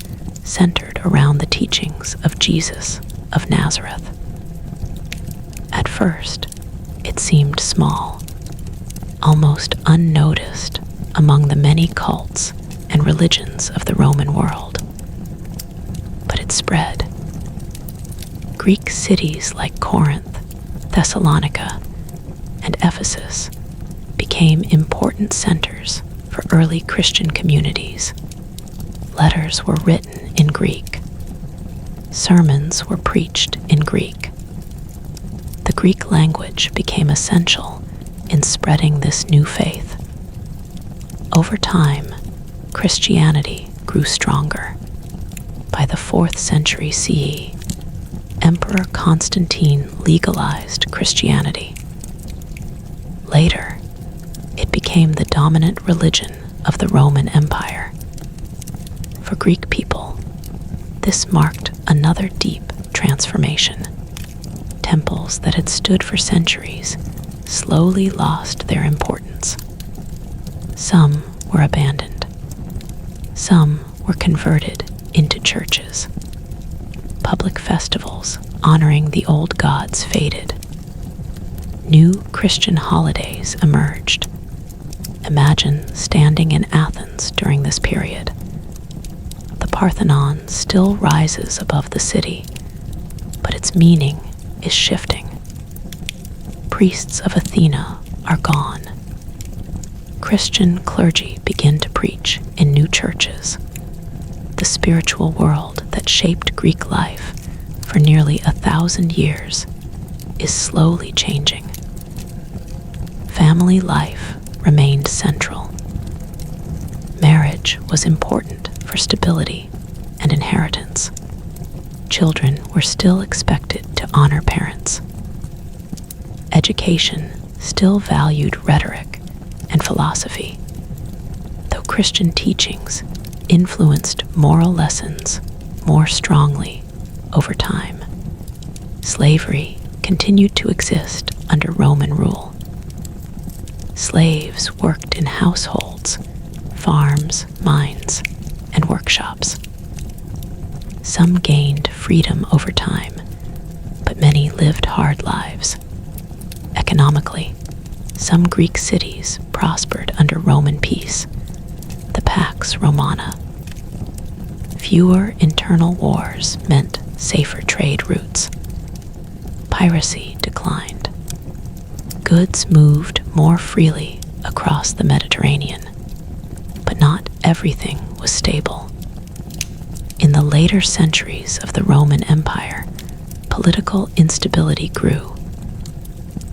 centered around the teachings of Jesus of Nazareth. At first, it seemed small, almost unnoticed among the many cults and religions of the Roman world. But it spread. Greek cities like Corinth, Thessalonica, and Ephesus became important centers for early Christian communities. Letters were written in Greek. Sermons were preached in Greek. The Greek language became essential in spreading this new faith. Over time, Christianity grew stronger. By the 4th century CE, Emperor Constantine legalized Christianity. Later, it became the dominant religion of the Roman Empire. For Greek people, this marked another deep transformation. Temples that had stood for centuries slowly lost their importance. Some were abandoned. Some were converted into churches. Public festivals honoring the old gods faded. New Christian holidays emerged. Imagine standing in Athens during this period. The Parthenon still rises above the city, but its meaning is shifting. Priests of Athena are gone. Christian clergy begin to preach in new churches. The spiritual world that shaped Greek life for nearly 1,000 years is slowly changing. Family life remained central. Marriage was important for stability and inheritance. Children were still expected to honor parents. Education still valued rhetoric and philosophy, though Christian teachings influenced moral lessons more strongly over time. Slavery continued to exist under Roman rule. Slaves worked in households, farms, mines, and workshops. Some gained freedom over time, but many lived hard lives. Economically, some Greek cities prospered under Roman peace, the Pax Romana. Fewer internal wars meant safer trade routes. Piracy declined. Goods moved more freely across the Mediterranean, but not everything was stable. In the later centuries of the Roman Empire, political instability grew.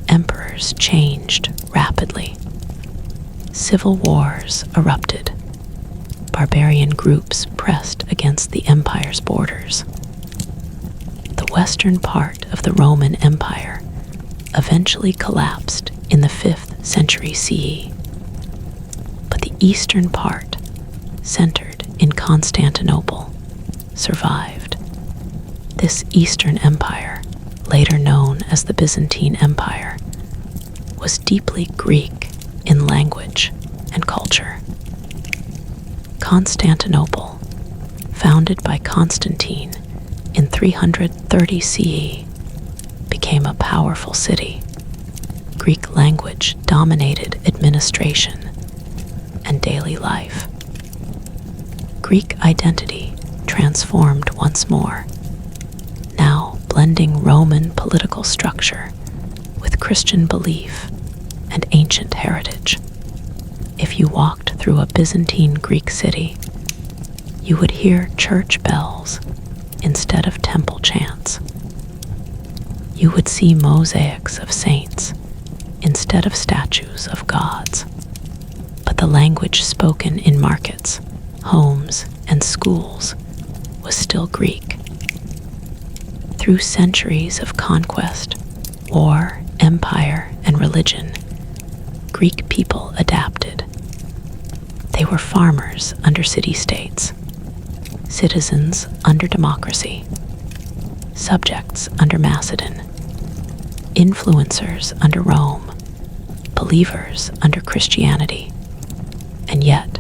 Emperors changed rapidly. Civil wars erupted. Barbarian groups pressed against the empire's borders. The western part of the Roman Empire eventually collapsed in the 5th century CE. But the eastern part, centered in Constantinople, survived. This Eastern Empire, later known as the Byzantine Empire, was deeply Greek in language and culture. Constantinople, founded by Constantine in 330 CE, became a powerful city. Greek language dominated administration and daily life. Greek identity transformed once more, now blending Roman political structure with Christian belief and ancient heritage. If you walked through a Byzantine Greek city, you would hear church bells instead of temple chants. You would see mosaics of saints instead of statues of gods. But the language spoken in markets, homes, and schools was still Greek. Through centuries of conquest, war, empire, and religion, Greek people adapted. They were farmers under city-states, citizens under democracy, subjects under Macedon, influencers under Rome, believers under Christianity. And yet,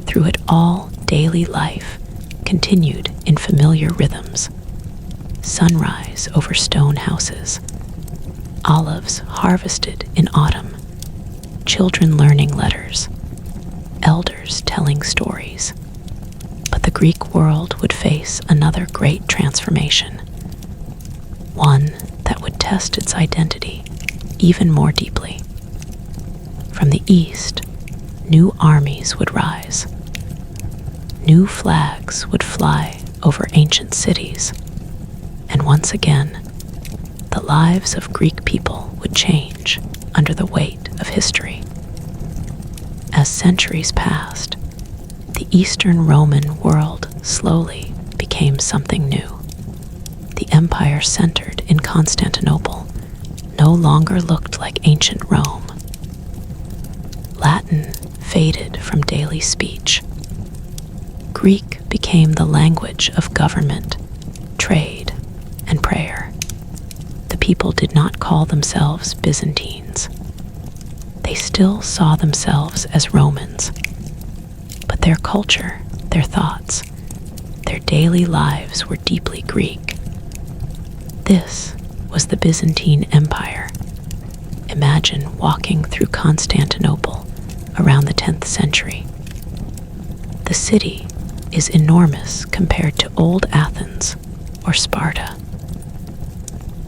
through it all, daily life continued in familiar rhythms. Sunrise over stone houses, olives harvested in autumn, children learning letters, elders telling stories. But the Greek world would face another great transformation, one that would test its identity even more deeply. From the east, new armies would rise. New flags would fly over ancient cities. And once again, the lives of Greek people would change under the weight of history. As centuries passed, the Eastern Roman world slowly became something new. The empire centered in Constantinople no longer looked like ancient Rome. Latin faded from daily speech. Greek became the language of government, trade, and prayer. The people did not call themselves Byzantines. They still saw themselves as Romans, but their culture, their thoughts, their daily lives were deeply Greek. This was the Byzantine Empire. Imagine walking through Constantinople around the 10th century. The city is enormous compared to old Athens or Sparta.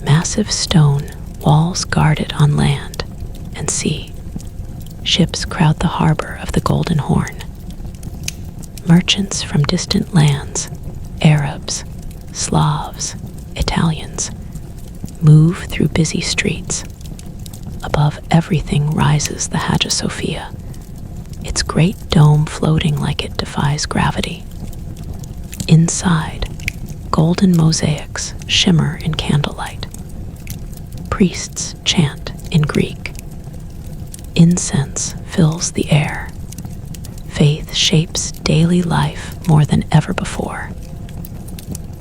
Massive stone walls guard it on land and sea. Ships crowd the harbor of the Golden Horn. Merchants from distant lands, Arabs, Slavs, Italians, move through busy streets. Above everything rises the Hagia Sophia, its great dome floating like it defies gravity. Inside, golden mosaics shimmer in candlelight. Priests chant in Greek, Incense fills the air. Faith shapes daily life more than ever before.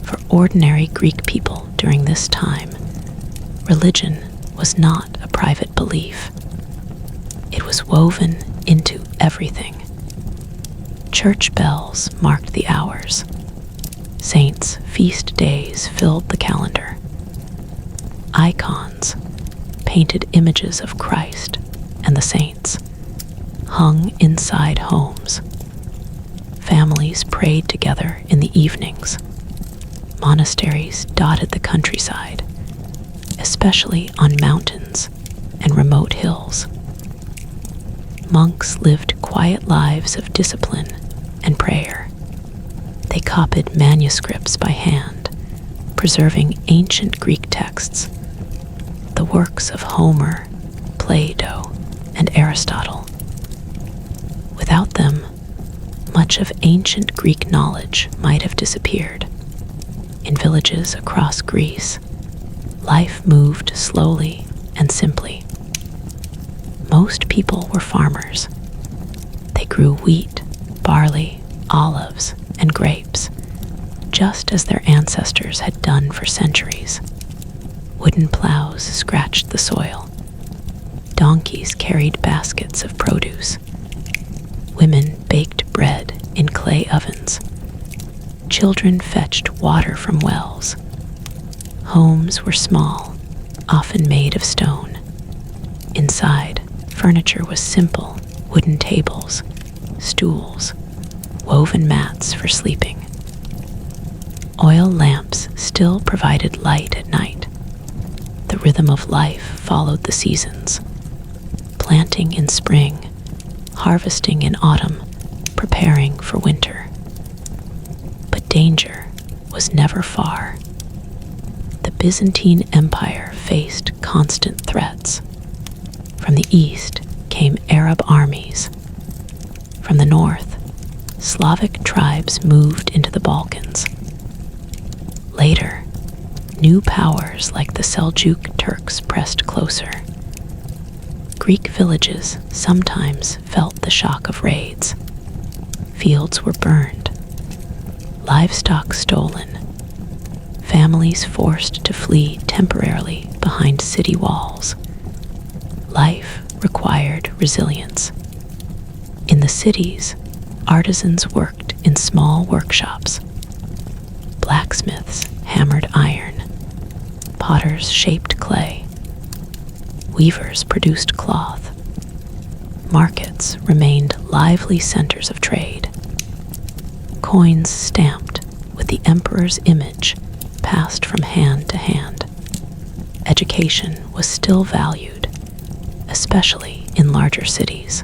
For ordinary Greek people during this time, religion was not a private belief. It was woven into everything. Church bells marked the hours. Saints' feast days filled the calendar. Icons, painted images of Christ and the saints, hung inside homes. Families prayed together in the evenings. Monasteries dotted the countryside, especially on mountains and remote hills. Monks lived quiet lives of discipline and prayer. They copied manuscripts by hand, preserving ancient Greek texts, the works of Homer, Plato, and Aristotle. Without them, much of ancient Greek knowledge might have disappeared. In villages across Greece, life moved slowly and simply. Most people were farmers. They grew wheat, barley, olives, and grapes, just as their ancestors had done for centuries. Wooden plows scratched the soil. Donkeys carried baskets of produce. Women baked bread in clay ovens. Children fetched water from wells. Homes were small, often made of stone. Inside, furniture was simple: wooden tables, stools, woven mats for sleeping. Oil lamps still provided light at night. The rhythm of life followed the seasons. Planting in spring, harvesting in autumn, preparing for winter. But danger was never far. The Byzantine Empire faced constant threats. From the east came Arab armies. From the north, Slavic tribes moved into the Balkans. Later, new powers like the Seljuk Turks pressed closer. Greek villages sometimes felt the shock of raids. Fields were burned, livestock stolen, families forced to flee temporarily behind city walls. Life required resilience. In the cities, artisans worked in small workshops. Blacksmiths hammered iron. Potters shaped clay. Weavers produced cloth. Markets remained lively centers of trade. Coins stamped with the emperor's image passed from hand to hand. Education was still valued, especially in larger cities.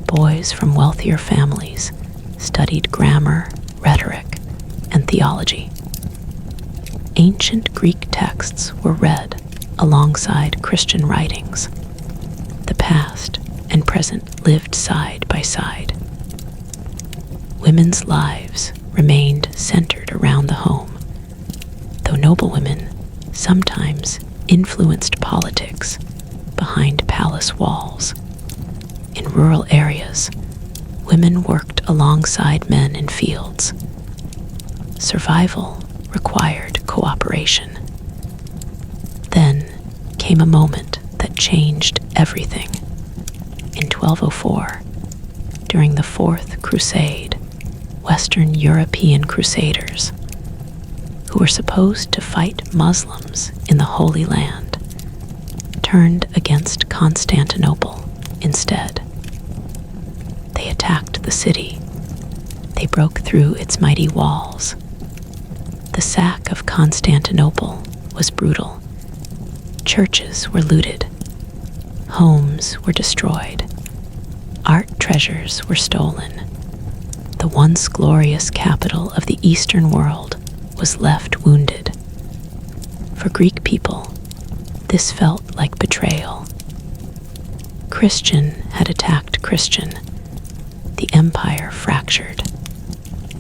Boys from wealthier families studied grammar, rhetoric, and theology. Ancient Greek texts were read alongside Christian writings. The past and present lived side by side. Women's lives remained centered around the home, though noblewomen sometimes influenced politics behind palace walls. In rural areas, women worked alongside men in fields. Survival required cooperation. Then came a moment that changed everything. In 1204, during the Fourth Crusade, Western European crusaders, who were supposed to fight Muslims in the Holy Land, turned against Constantinople instead. They attacked the city. They broke through its mighty walls. The sack of Constantinople was brutal. Churches were looted. Homes were destroyed. Art treasures were stolen. The once glorious capital of the Eastern world was left wounded. For Greek people, this felt like betrayal. Christian had attacked Christian. The empire fractured.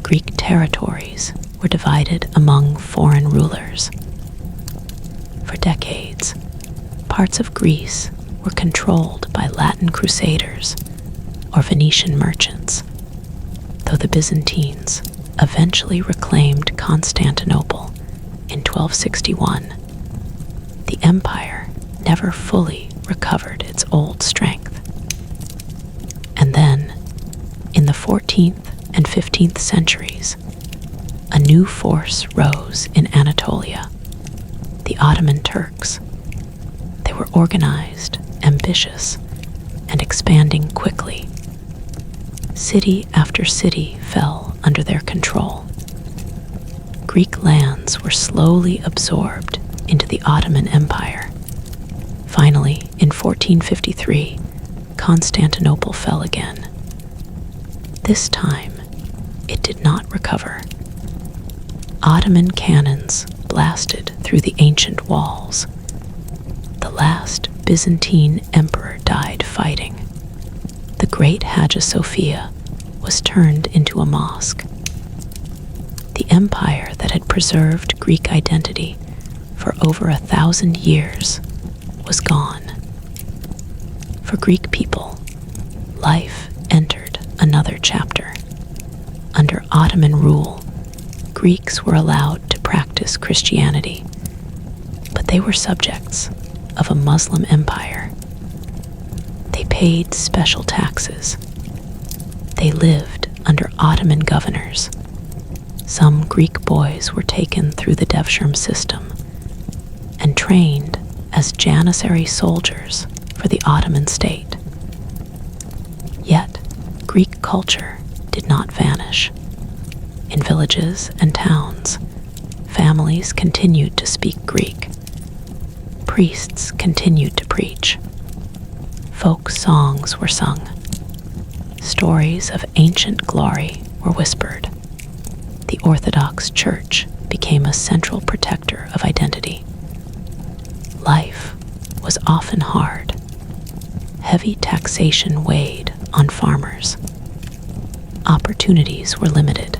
Greek territories were divided among foreign rulers. For decades, parts of Greece were controlled by Latin crusaders or Venetian merchants, though the Byzantines eventually reclaimed Constantinople in 1261. The empire never fully recovered its old strength. And then, in the 14th and 15th centuries, a new force rose in Anatolia, the Ottoman Turks. They were organized, ambitious, and expanding quickly. City after city fell under their control. Greek lands were slowly absorbed into the Ottoman Empire. Finally, in 1453, Constantinople fell again. This time, it did not recover. Ottoman cannons blasted through the ancient walls. The last Byzantine emperor died fighting. The great Hagia Sophia was turned into a mosque. The empire that had preserved Greek identity for over 1,000 years was gone. For Greek people, life entered another chapter. Under Ottoman rule, Greeks were allowed to practice Christianity, but they were subjects of a Muslim empire. They paid special taxes. They lived under Ottoman governors. Some Greek boys were taken through the Devshirme system and trained as Janissary soldiers for the Ottoman state. Yet, Greek culture did not vanish. In villages and towns, families continued to speak Greek. Priests continued to preach. Folk songs were sung. Stories of ancient glory were whispered. The Orthodox Church became a central protector of identity. Life was often hard. Heavy taxation weighed on farmers. Opportunities were limited,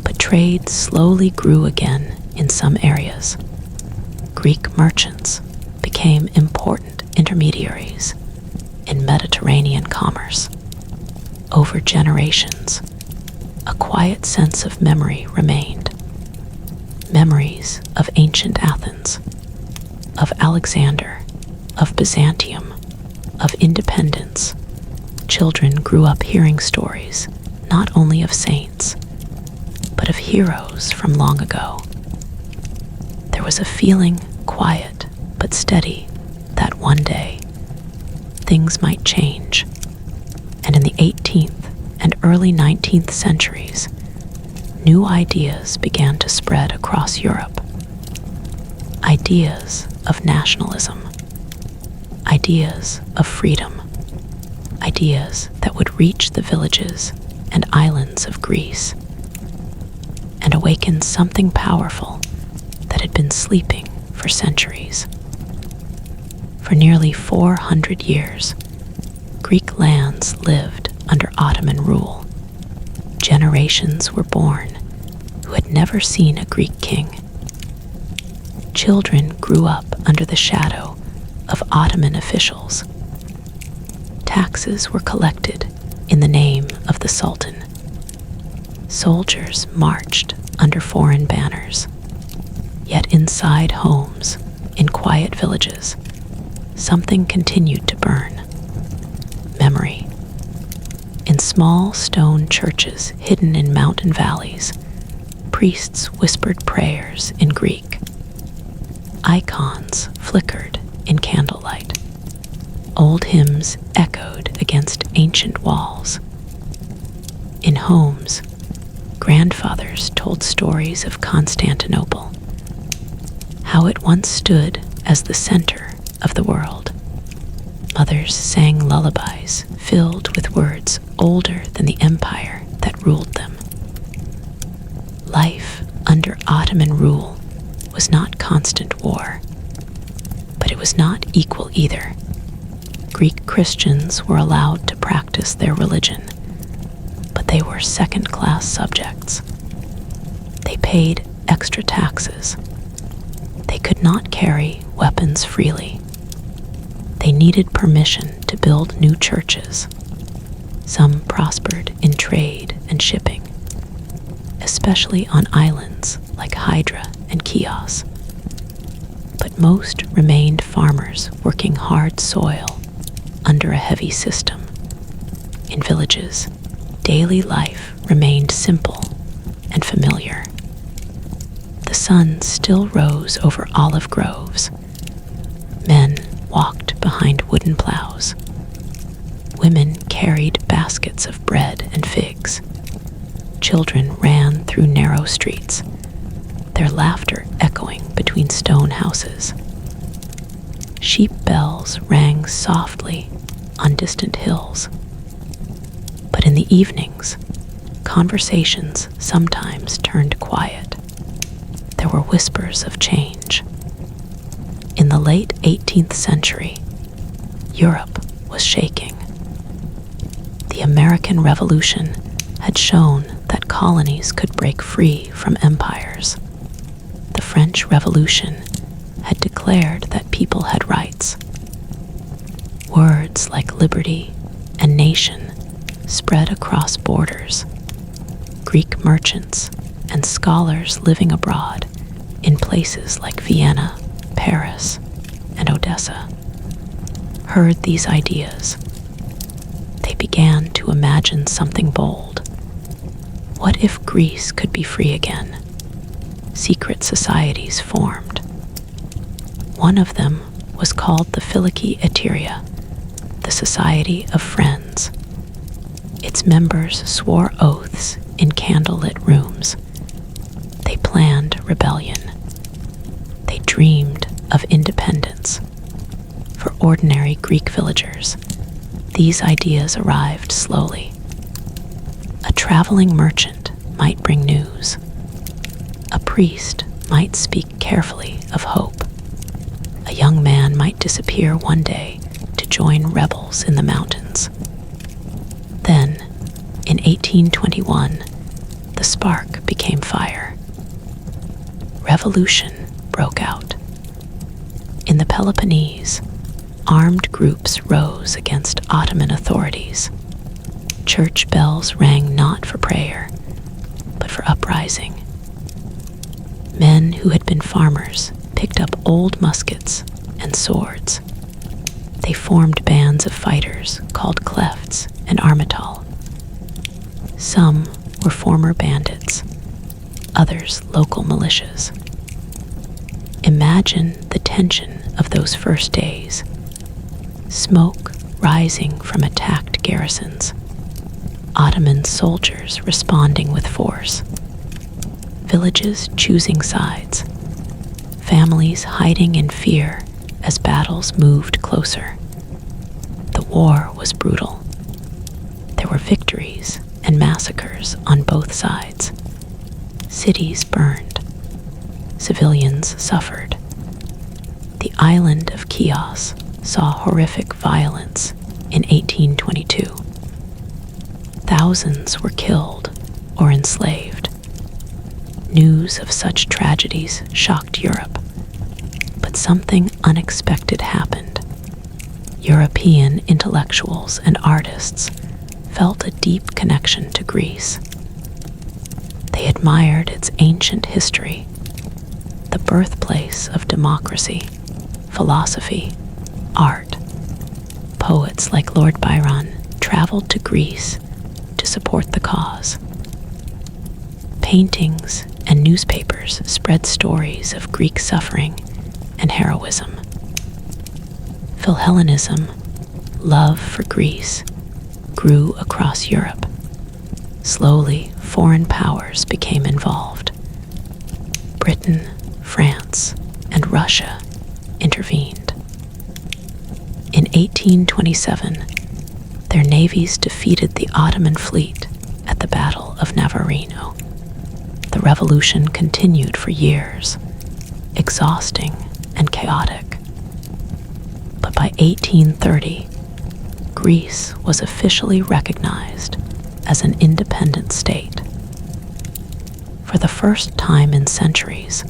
but trade slowly grew again in some areas. Greek merchants became important intermediaries in Mediterranean commerce. Over generations, a quiet sense of memory remained. Memories of ancient Athens, of Alexander, of Byzantium, of independence. Children grew up hearing stories not only of saints, but of heroes from long ago. There was a feeling, quiet but steady, that one day things might change. And in the 18th and early 19th centuries, new ideas began to spread across Europe. Ideas of nationalism, ideas of freedom, ideas that would reach the villages and islands of Greece and awaken something powerful that had been sleeping for centuries. For nearly 400 years, Greek lands lived under Ottoman rule. Generations were born who had never seen a Greek king. Children grew up under the shadow of Ottoman officials. Taxes were collected in the name of the Sultan. Soldiers marched under foreign banners. Yet inside homes, in quiet villages, something continued to burn. Memory. In small stone churches hidden in mountain valleys, priests whispered prayers in Greek. Icons flickered in candlelight. Old hymns echoed against ancient walls. In homes, grandfathers told stories of Constantinople, how it once stood as the center of the world. Mothers sang lullabies filled with words older than the empire that ruled them. Life under Ottoman rule was not constant war, but it was not equal either. Greek Christians were allowed to practice their religion, but they were second-class subjects. They paid extra taxes. They could not carry weapons freely. They They needed permission to build new churches. Some prospered in trade and shipping, especially on islands like Hydra and Chios. But most remained farmers working hard soil under a heavy system. In villages, daily life remained simple and familiar. The sun still rose over olive groves. Men walked behind wooden plows. Women carried baskets of bread and figs. Children ran through narrow streets, their laughter echoing between stone houses. Sheep bells rang softly on distant hills. But in the evenings, conversations sometimes turned quiet. There were whispers of change. In the late 18th century, Europe was shaking. The American Revolution had shown that colonies could break free from empires. The French Revolution had declared that people had rights. Words like liberty and nation spread across borders. Greek merchants and scholars living abroad in places like Vienna, Paris, and Odessa heard these ideas. They began to imagine something bold. What if Greece could be free again? Secret societies formed. One of them was called the Philiki Eteria, the Society of Friends. Its members swore oaths in candlelit rooms. They planned rebellion. They dreamed of independence. For ordinary Greek villagers, these ideas arrived slowly. A traveling merchant might bring news. A priest might speak carefully of hope. A young man might disappear one day to join rebels in the mountains. Then, in 1821, the spark became fire. Revolution broke out. In the Peloponnese, armed groups rose against Ottoman authorities. Church bells rang not for prayer, but for uprising. Men who had been farmers picked up old muskets and swords. They formed bands of fighters called klefts and armatal. Some were former bandits, others local militias. Imagine the tension of those first days. Smoke rising from attacked garrisons. Ottoman soldiers responding with force. Villages choosing sides. Families hiding in fear as battles moved closer. The war was brutal. There were victories and massacres on both sides. Cities burned. Civilians suffered. The island of Chios saw horrific violence in 1822. Thousands were killed or enslaved. News of such tragedies shocked Europe, but something unexpected happened. European intellectuals and artists felt a deep connection to Greece. They admired its ancient history, the birthplace of democracy, philosophy, art. Poets like Lord Byron traveled to Greece to support the cause. Paintings and newspapers spread stories of Greek suffering and heroism. Philhellenism, love for Greece, grew across Europe. Slowly, foreign powers became involved. Britain, France, and Russia intervened. In 1827, their navies defeated the Ottoman fleet at the Battle of Navarino. The revolution continued for years, exhausting and chaotic. But by 1830, Greece was officially recognized as an independent state. For the first time in centuries,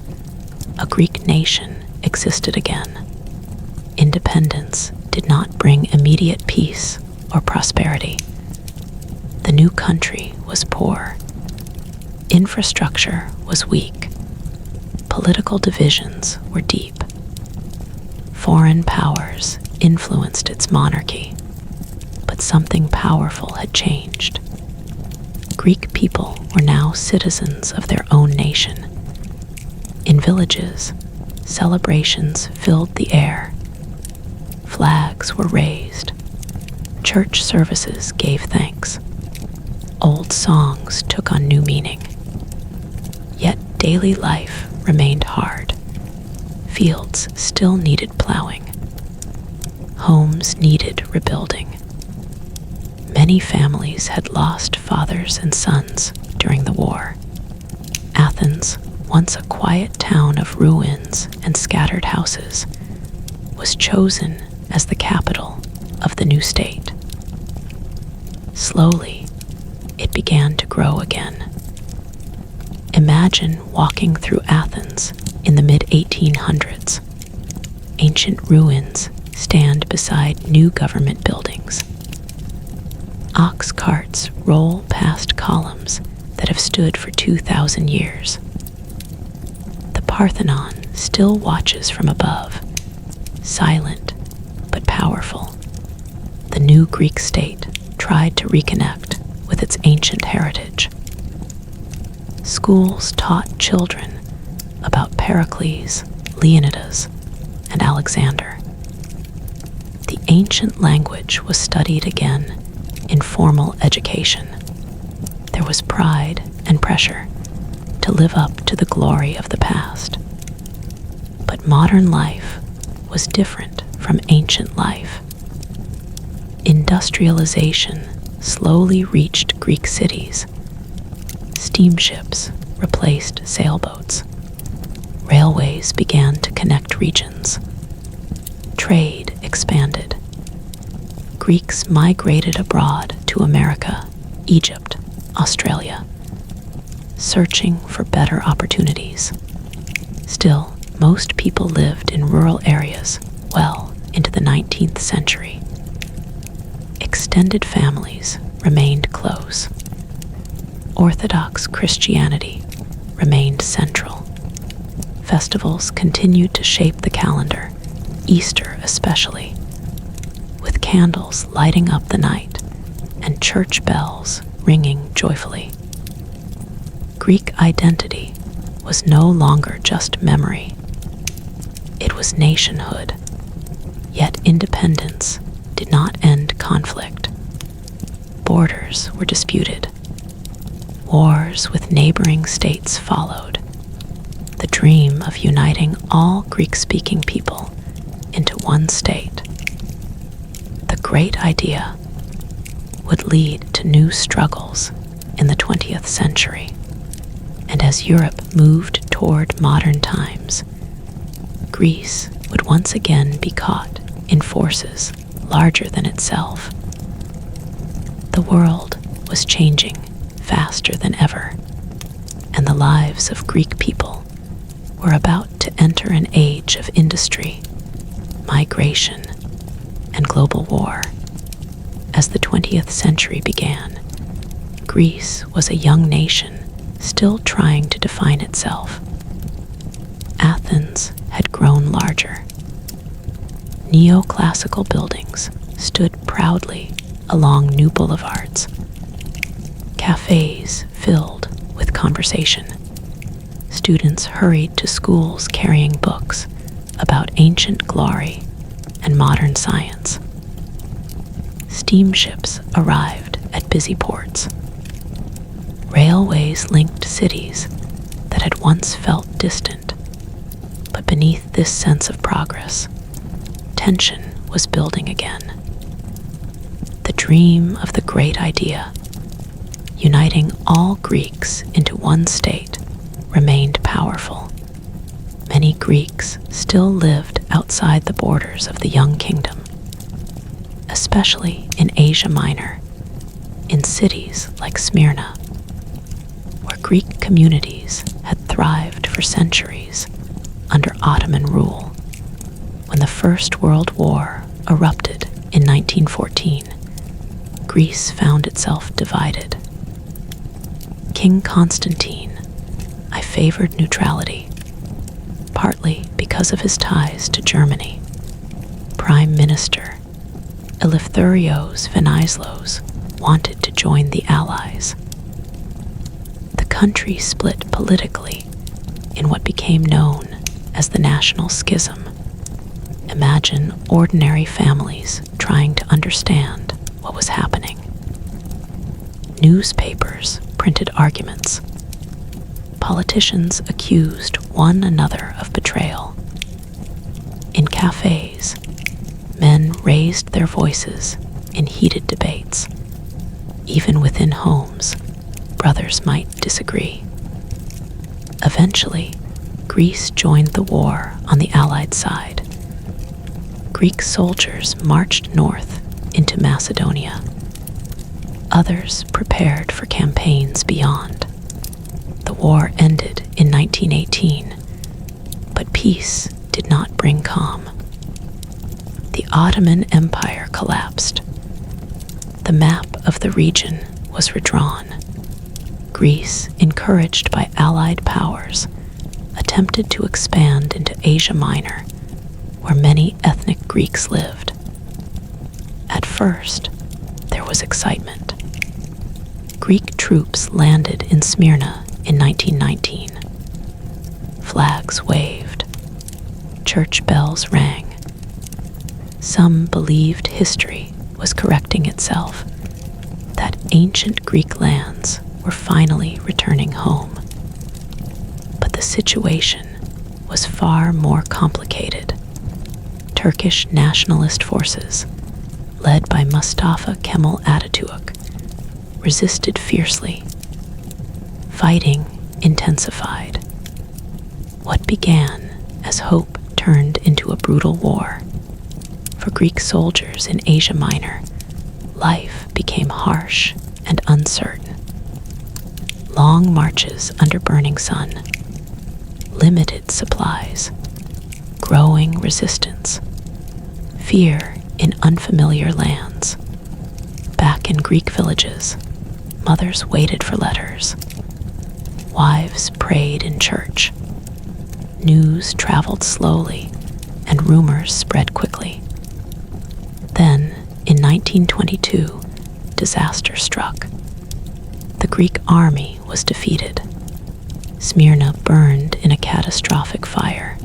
a Greek nation existed again. Independence did did not bring immediate peace or prosperity. The new country was poor. Infrastructure was weak. Political divisions were deep. Foreign powers influenced its monarchy, but something powerful had changed. Greek people were now citizens of their own nation. In villages, celebrations filled the air. Flags were raised. Church services gave thanks. Old songs took on new meaning. Yet daily life remained hard. Fields still needed plowing. Homes needed rebuilding. Many families had lost fathers and sons during the war. Athens, once a quiet town of ruins and scattered houses, was chosen as the capital of the new state. Slowly, it began to grow again. Imagine walking through Athens in the mid-1800s. Ancient ruins stand beside new government buildings. Ox carts roll past columns that have stood for 2,000 years. The Parthenon still watches from above, silent but powerful. The new Greek state tried to reconnect with its ancient heritage. Schools taught children about Pericles, Leonidas, and Alexander. The ancient language was studied again in formal education. There was pride and pressure to live up to the glory of the past. But modern life was different from ancient life. Industrialization slowly reached Greek cities. Steamships replaced sailboats. Railways began to connect regions. Trade expanded. Greeks migrated abroad to America, Egypt, Australia, searching for better opportunities. Still, most people lived in rural areas well into the 19th century. Extended families remained close. Orthodox Christianity remained central. Festivals continued to shape the calendar, Easter especially, with candles lighting up the night and church bells ringing joyfully. Greek identity was no longer just memory. It was nationhood. Yet independence did not end conflict. Borders were disputed. Wars with neighboring states followed. The dream of uniting all Greek-speaking people into one state, the great idea, would lead to new struggles in the 20th century. And as Europe moved toward modern times, Greece would once again be caught in forces larger than itself. The world was changing faster than ever, and the lives of Greek people were about to enter an age of industry, migration, and global war. As the 20th century began, Greece was a young nation still trying to define itself. Athens had grown larger. Neoclassical buildings stood proudly along new boulevards. Cafes filled with conversation. Students hurried to schools carrying books about ancient glory and modern science. Steamships arrived at busy ports. Railways linked cities that had once felt distant. But beneath this sense of progress, tension was building again. The dream of the great idea, uniting all Greeks into one state, remained powerful. Many Greeks still lived outside the borders of the young kingdom, especially in Asia Minor, in cities like Smyrna, where Greek communities had thrived for centuries under Ottoman rule. When the First World War erupted in 1914, Greece found itself divided. King Constantine, I favored neutrality, partly because of his ties to Germany. Prime Minister Eleftherios Venizelos wanted to join the Allies. The country split politically in what became known as the National Schism. Imagine ordinary families trying to understand what was happening. Newspapers printed arguments. Politicians accused one another of betrayal. In cafes, men raised their voices in heated debates. Even within homes, brothers might disagree. Eventually, Greece joined the war on the Allied side. Greek soldiers marched north into Macedonia. Others prepared for campaigns beyond. The war ended in 1918, but peace did not bring calm. The Ottoman Empire collapsed. The map of the region was redrawn. Greece, encouraged by Allied powers, attempted to expand into Asia Minor, where many ethnic Greeks lived. At first, there was excitement. Greek troops landed in Smyrna in 1919. Flags waved. Church bells rang. Some believed history was correcting itself, that ancient Greek lands were finally returning home. But the situation was far more complicated. Turkish nationalist forces, led by Mustafa Kemal Atatürk, resisted fiercely. Fighting intensified. What began as hope turned into a brutal war. For Greek soldiers in Asia Minor, life became harsh and uncertain. Long marches under burning sun, limited supplies, growing resistance, fear in unfamiliar lands. Back in Greek villages, mothers waited for letters. Wives prayed in church. News traveled slowly, and rumors spread quickly. Then, in 1922, disaster struck. The Greek army was defeated. Smyrna burned in a catastrophic fire.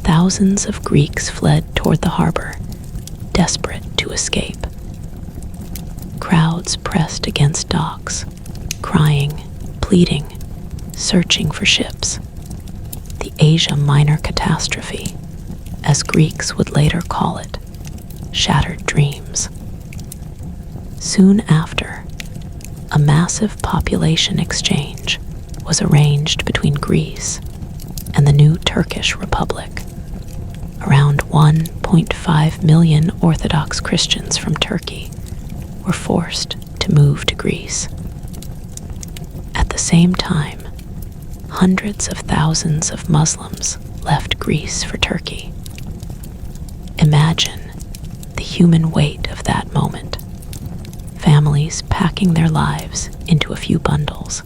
Thousands of Greeks fled toward the harbor, desperate to escape. Crowds pressed against docks, crying, pleading, searching for ships. The Asia Minor catastrophe, as Greeks would later call it, shattered dreams. Soon after, a massive population exchange was arranged between Greece and the new Turkish Republic. Around 1.5 million Orthodox Christians from Turkey were forced to move to Greece. At the same time, hundreds of thousands of Muslims left Greece for Turkey. Imagine the human weight of that moment. Families packing their lives into a few bundles,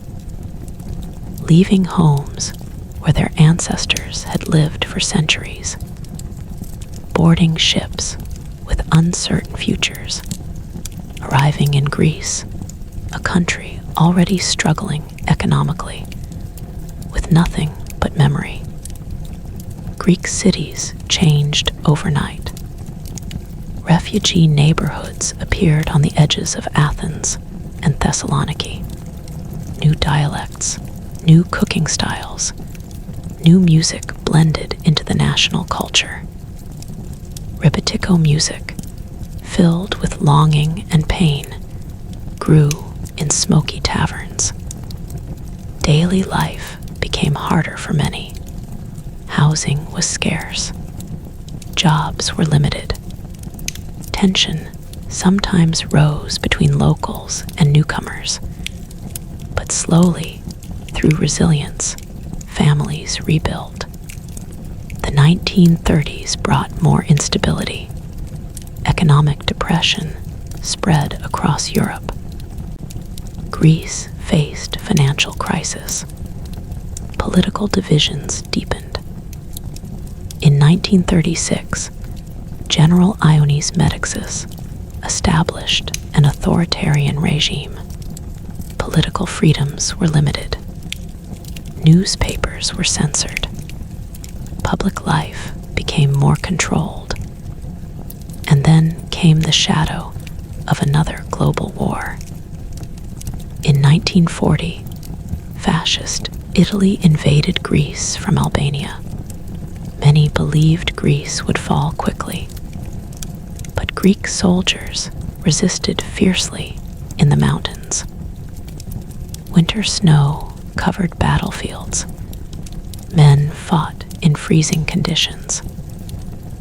leaving homes where their ancestors had lived for centuries, boarding ships with uncertain futures, arriving in Greece, a country already struggling economically, with nothing but memory. Greek cities changed overnight. Refugee neighborhoods appeared on the edges of Athens and Thessaloniki. New dialects, new cooking styles, new music blended into the national culture. Rebetiko music, filled with longing and pain, grew in smoky taverns. Daily life became harder for many. Housing was scarce. Jobs were limited. Tension sometimes rose between locals and newcomers. But slowly, through resilience, families rebuilt. The 1930s brought more instability. economic depression spread across Europe. Greece faced financial crisis. Political divisions deepened. In 1936, General Ioannis Metexis established an authoritarian regime. Political freedoms were limited. Newspapers were censored. Public life became more controlled. And then came the shadow of another global war. In 1940, fascist Italy invaded Greece from Albania. Many believed Greece would fall quickly, but Greek soldiers resisted fiercely in the mountains. Winter snow covered battlefields. Men fought in freezing conditions.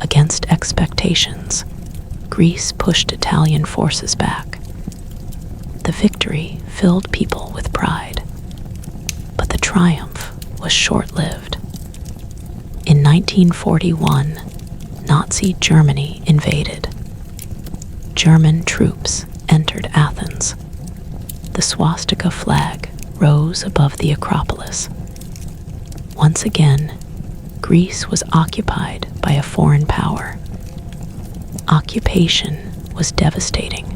Against expectations, Greece pushed Italian forces back. The victory filled people with pride, but the triumph was short-lived. In 1941, Nazi Germany invaded. German troops entered Athens. The swastika flag rose above the Acropolis. Once again, Greece was occupied by a foreign power. Occupation was devastating.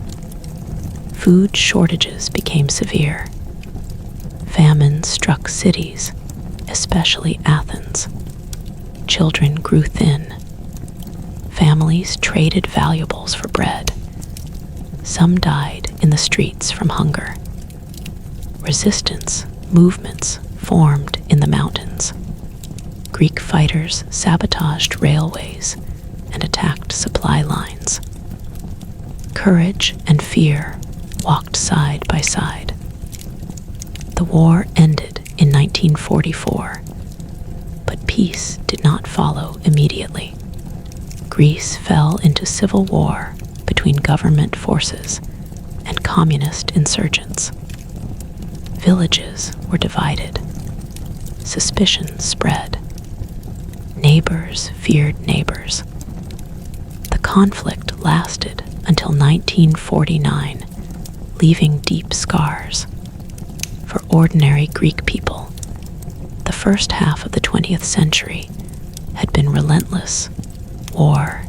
Food shortages became severe. Famine struck cities, especially Athens. Children grew thin. Families traded valuables for bread. Some died in the streets from hunger. Resistance movements formed in the mountains. Greek fighters sabotaged railways and attacked supply lines. Courage and fear walked side by side. The war ended in 1944, but peace did not follow immediately. Greece fell into civil war between government forces and communist insurgents. Villages were divided. Suspicion spread. Neighbors feared neighbors. The conflict lasted until 1949, leaving deep scars. For ordinary Greek people, the first half of the 20th century had been relentless: war,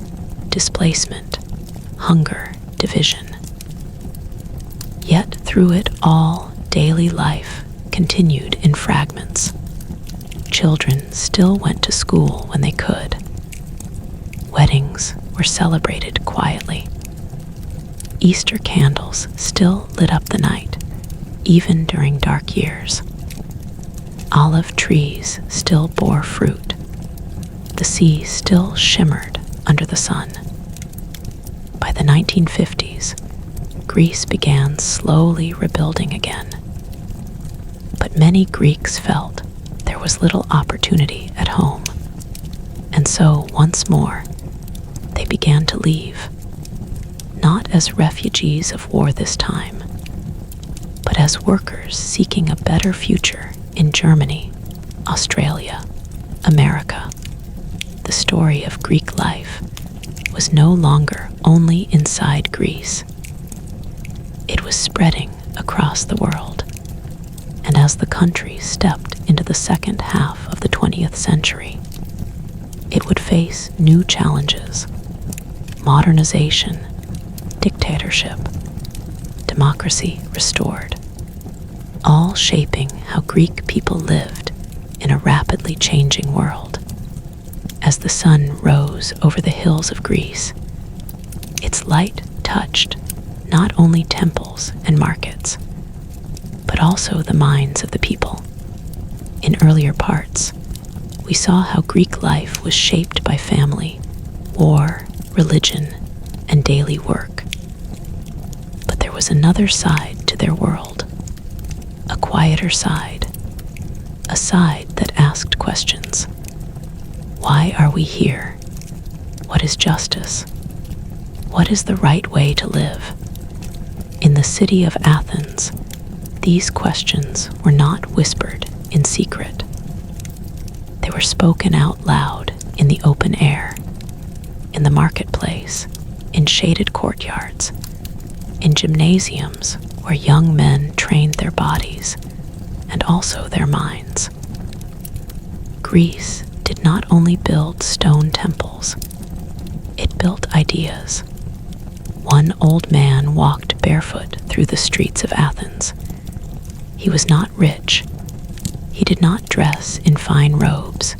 displacement, hunger, division. Yet through it all, daily life continued in fragments. Children still went to school when they could. Weddings were celebrated quietly. Easter candles still lit up the night, even during dark years. Olive trees still bore fruit. The sea still shimmered under the sun. By the 1950s, Greece began slowly rebuilding again. But many Greeks felt there was little opportunity at home, and so once more they began to leave, not as refugees of war this time, but as workers seeking a better future in Germany, Australia, America. The story of Greek life was no longer only inside Greece. It was spreading across the world, and as the country stepped into the second half of the 20th century, it would face new challenges: modernization, dictatorship, democracy restored, all shaping how Greek people lived in a rapidly changing world. As the sun rose over the hills of Greece, its light touched not only temples and markets, but also the minds of the people. In earlier parts, we saw how Greek life was shaped by family, war, religion, and daily work. But there was another side to their world, a quieter side, a side that asked questions. Why are we here? What is justice? What is the right way to live? In the city of Athens, these questions were not whispered in secret. They were spoken out loud in the open air, in the marketplace, in shaded courtyards, in gymnasiums where young men trained their bodies and also their minds. Greece did not only build stone temples, it built ideas. One old man walked barefoot through the streets of Athens. He was not rich. He did not dress in fine robes.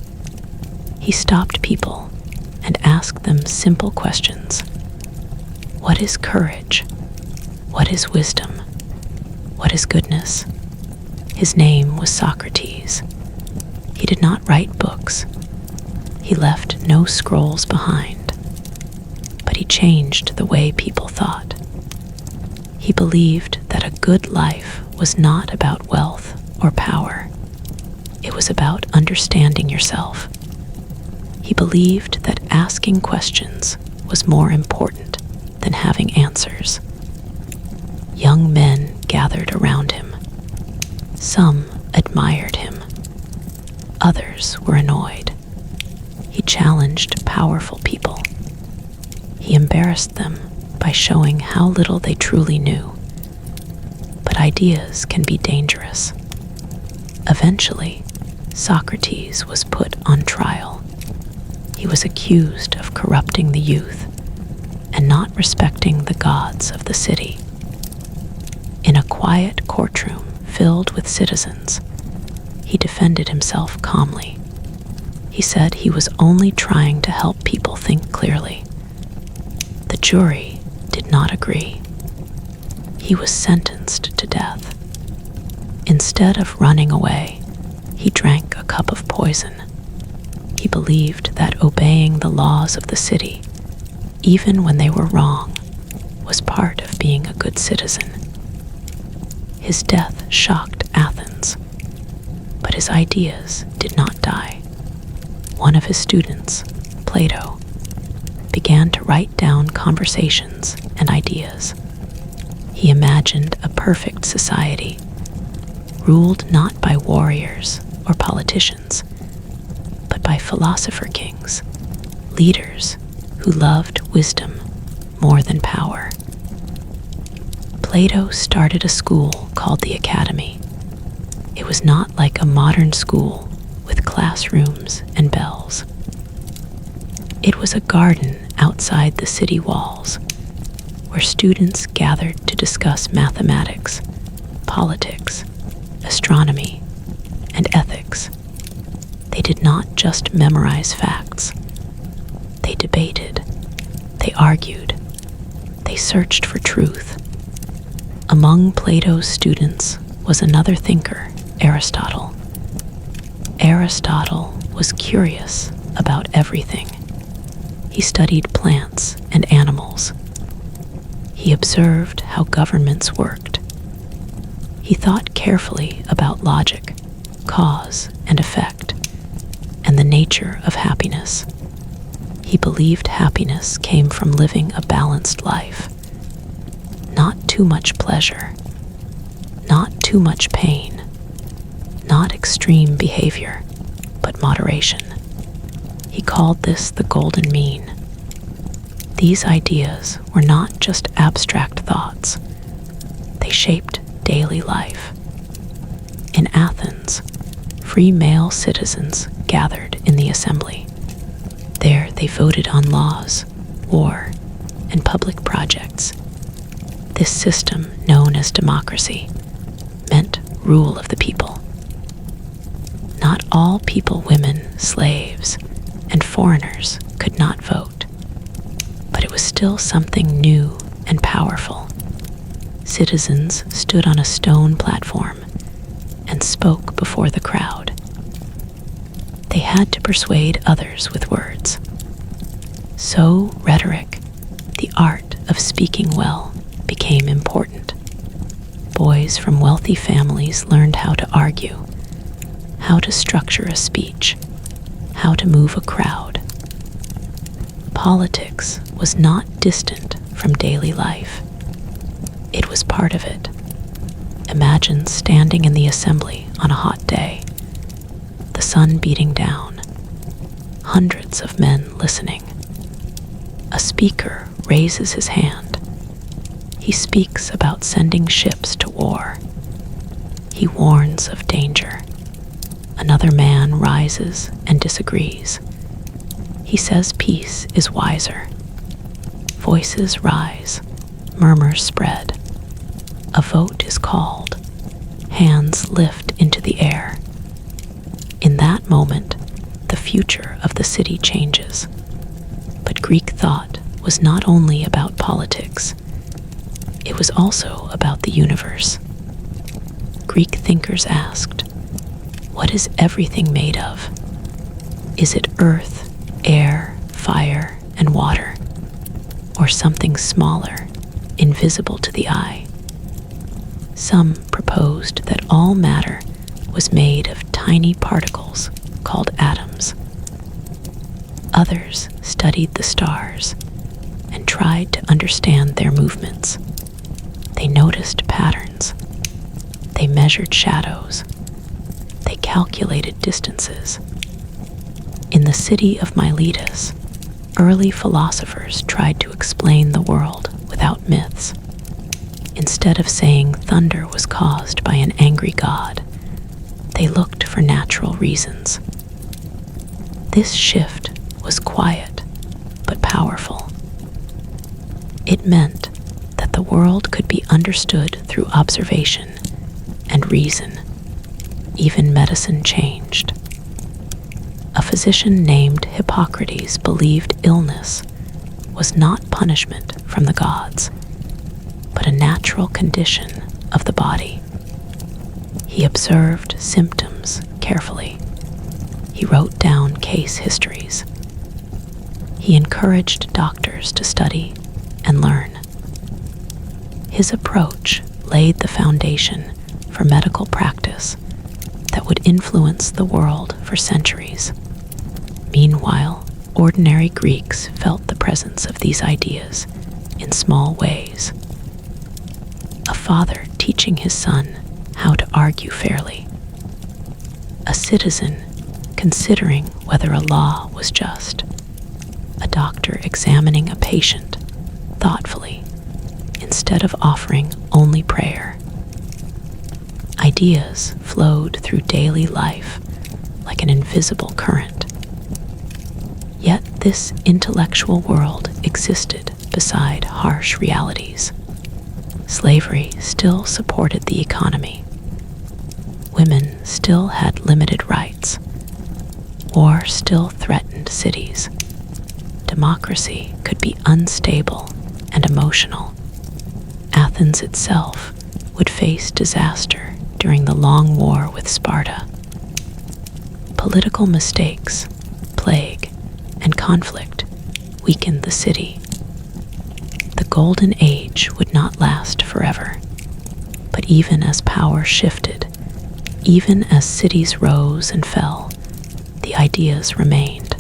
He stopped people and asked them simple questions. What is courage? What is wisdom? What is goodness? His name was Socrates. He did not write books. He left no scrolls behind, but he changed the way people thought. He believed that a good life was not about wealth or power. It was about understanding yourself. He believed that asking questions was more important than having answers. Young men gathered around him. Some admired him. Others were annoyed. He challenged powerful people. He embarrassed them by showing how little they truly knew. But ideas can be dangerous. Eventually, Socrates was put on trial. He was accused of corrupting the youth and not respecting the gods of the city. In a quiet courtroom filled with citizens, he defended himself calmly. He said he was only trying to help people think clearly. The jury did not agree. He was sentenced to death. Instead of running away, he drank a cup of poison. He believed that obeying the laws of the city, even when they were wrong, was part of being a good citizen. His death shocked Athens, but his ideas did not die. One of his students, Plato, began to write down conversations and ideas. He imagined a perfect society, ruled not by warriors or politicians, but by philosopher kings, leaders who loved wisdom more than power. Plato started a school called the Academy. It was not like a modern school with classrooms and bells. It was a garden outside the city walls, where students gathered to discuss mathematics, politics, astronomy, and ethics. They did not just memorize facts. They debated, they argued, they searched for truth. Among Plato's students was another thinker, Aristotle. Aristotle was curious about everything. He studied plants and animals. He observed how governments worked. He thought carefully about logic, cause and effect, and the nature of happiness. He believed happiness came from living a balanced life. Not too much pleasure, not too much pain, not extreme behavior, but moderation. He called this the golden mean. These ideas were not just abstract thoughts. They shaped daily life. In Athens, free male citizens gathered in the assembly. There they voted on laws, war, and public projects. This system, known as democracy, meant rule of the people. Not all people, women, slaves, and foreigners could not vote, but it was still something new and powerful. Citizens stood on a stone platform and spoke before the crowd. They had to persuade others with words. So rhetoric, the art of speaking well, became important. Boys from wealthy families learned how to argue, how to structure a speech, how to move a crowd. Politics was not distant from daily life. It was part of it. Imagine standing in the assembly on a hot day, the sun beating down, hundreds of men listening. A speaker raises his hand. He speaks about sending ships to war. He warns of danger. Another man rises and disagrees. He says peace is wiser. Voices rise, murmurs spread. A vote is called. Hands lift into the air. In that moment, the future of the city changes. But Greek thought was not only about politics, it was also about the universe. Greek thinkers asked, what is everything made of? Is it earth, air, fire, and water? Or something smaller, invisible to the eye? Some proposed that all matter was made of tiny particles called atoms. Others studied the stars and tried to understand their movements. They noticed patterns. They measured shadows. They calculated distances. In the city of Miletus, early philosophers tried to explain the world without myths. Instead of saying thunder was caused by an angry god, they looked for natural reasons. This shift was quiet but powerful. It meant that the world could be understood through observation and reason. Even medicine changed. A physician named Hippocrates believed illness was not punishment from the gods, but a natural condition of the body. He observed symptoms carefully. He wrote down case histories. He encouraged doctors to study and learn. His approach laid the foundation for medical practice that would influence the world for centuries. Meanwhile, ordinary Greeks felt the presence of these ideas in small ways. A father teaching his son how to argue fairly. A citizen considering whether a law was just. A doctor examining a patient thoughtfully instead of offering only prayer. Ideas flowed through daily life like an invisible current. Yet this intellectual world existed beside harsh realities. Slavery still supported the economy. Women still had limited rights. War still threatened cities. Democracy could be unstable and emotional. Athens itself would face disaster during the long war with Sparta. Political mistakes, plague, and conflict weakened the city. The Golden Age would not last forever, but even as power shifted, even as cities rose and fell, the ideas remained.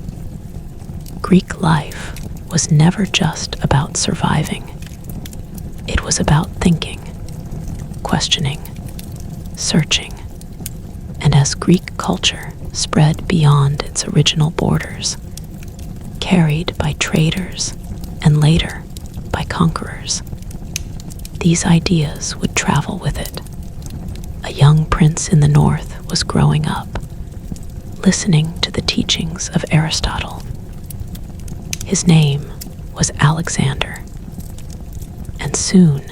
Greek life was never just about surviving. It was about thinking, questioning, searching, and as Greek culture spread beyond its original borders, carried by traders and later by conquerors, these ideas would travel with it. A young prince in the north was growing up, listening to the teachings of Aristotle. His name was Alexander, and soon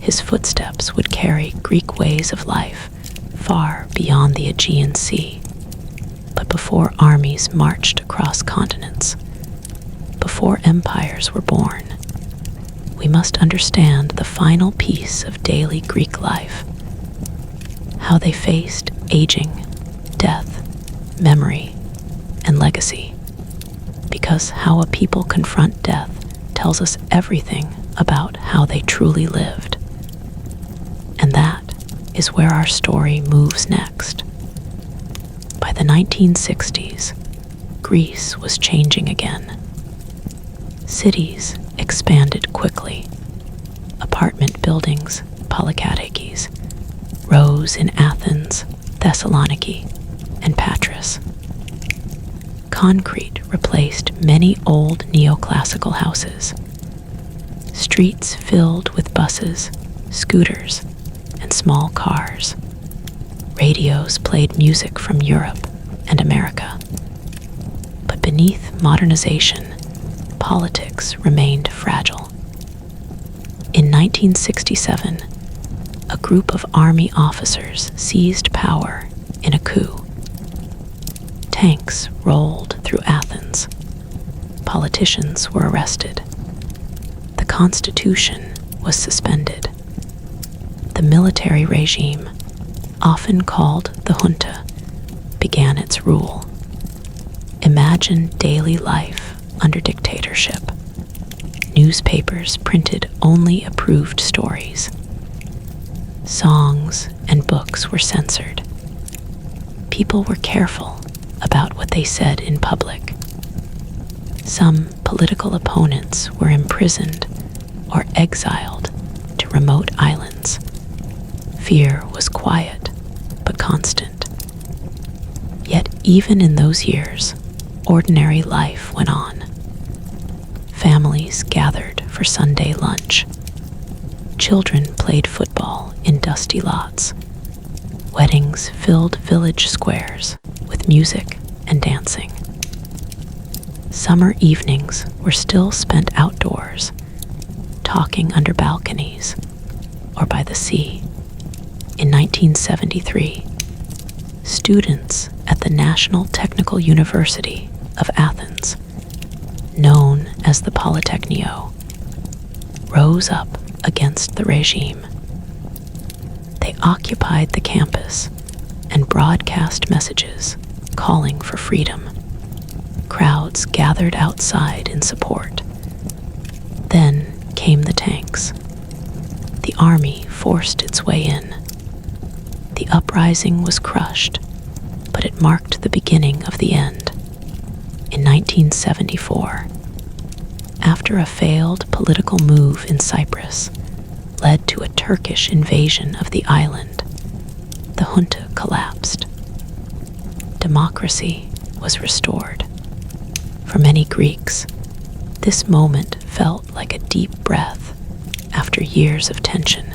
his footsteps would carry Greek ways of life far beyond the Aegean Sea. But before armies marched across continents, before empires were born, we must understand the final piece of daily Greek life, how they faced aging, death, memory, and legacy. Because how a people confront death tells us everything about how they truly lived. And that is where our story moves next. By the 1960s, Greece was changing again. Cities expanded quickly. Apartment buildings, polykatekes, rose in Athens, Thessaloniki, and Patras. Concrete replaced many old neoclassical houses. Streets filled with buses, scooters, and small cars. Radios played music from Europe and America. But beneath modernization, politics remained fragile. In 1967, a group of army officers seized power in a coup. Tanks rolled through Athens. Politicians were arrested. The Constitution was suspended. The military regime, often called the junta, began its rule. Imagine daily life under dictatorship. Newspapers printed only approved stories. Songs and books were censored. People were careful about what they said in public. Some political opponents were imprisoned or exiled to remote islands. Fear was quiet but constant. Yet even in those years, ordinary life went on. Families gathered for Sunday lunch. Children played football in dusty lots. Weddings filled village squares with music and dancing. Summer evenings were still spent outdoors, talking under balconies or by the sea. In 1973, students at the National Technical University of Athens, known as the Polytechnio, rose up against the regime. They occupied the campus and broadcast messages calling for freedom. Crowds gathered outside in support. Then came the tanks. The army forced its way in. The uprising was crushed, but it marked the beginning of the end. In 1974, after a failed political move in Cyprus led to a Turkish invasion of the island, the junta collapsed. Democracy was restored. For many Greeks, this moment felt like a deep breath after years of tension.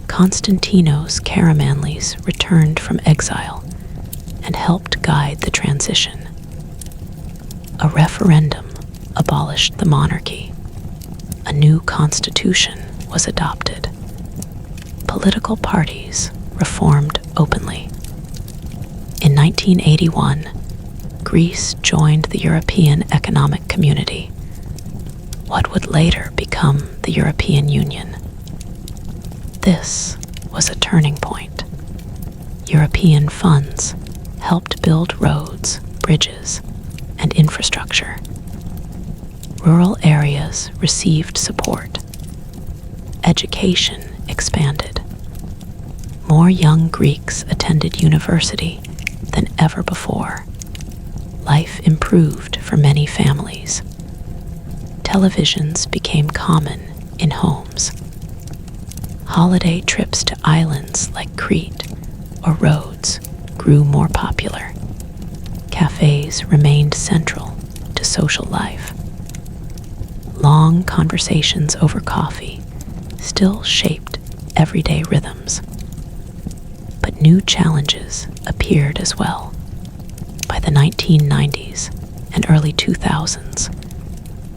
Konstantinos Karamanlis returned from exile and helped guide the transition. A referendum abolished the monarchy. A new constitution was adopted. Political parties reformed openly. In 1981, Greece joined the European Economic Community, what would later become the European Union. This was a turning point. European funds helped build roads, bridges, and infrastructure. Rural areas received support. Education expanded. More young Greeks attended university than ever before. Life improved for many families. Televisions became common in homes. Holiday trips to islands like Crete or Rhodes grew more popular. Cafes remained central to social life. Long conversations over coffee still shaped everyday rhythms. But new challenges appeared as well. By the 1990s and early 2000s,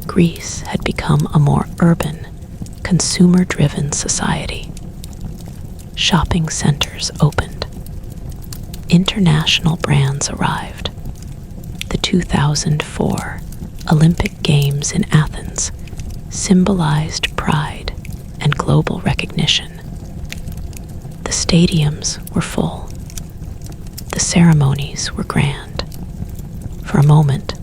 Greece had become a more urban, consumer-driven society. Shopping centers opened. International brands arrived. The 2004 Olympic Games in Athens symbolized pride and global recognition. The stadiums were full. The ceremonies were grand. For a moment,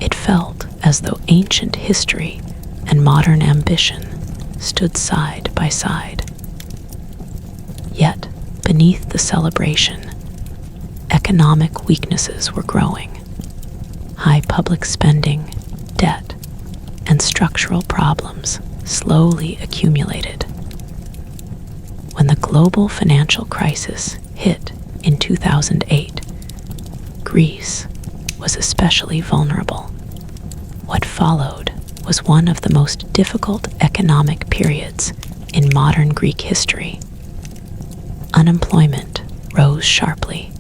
it felt as though ancient history and modern ambition stood side by side. Yet, beneath the celebration, economic weaknesses were growing. High public spending, debt, and structural problems slowly accumulated. When the global financial crisis hit in 2008, Greece was especially vulnerable. What followed was one of the most difficult economic periods in modern Greek history. Unemployment rose sharply.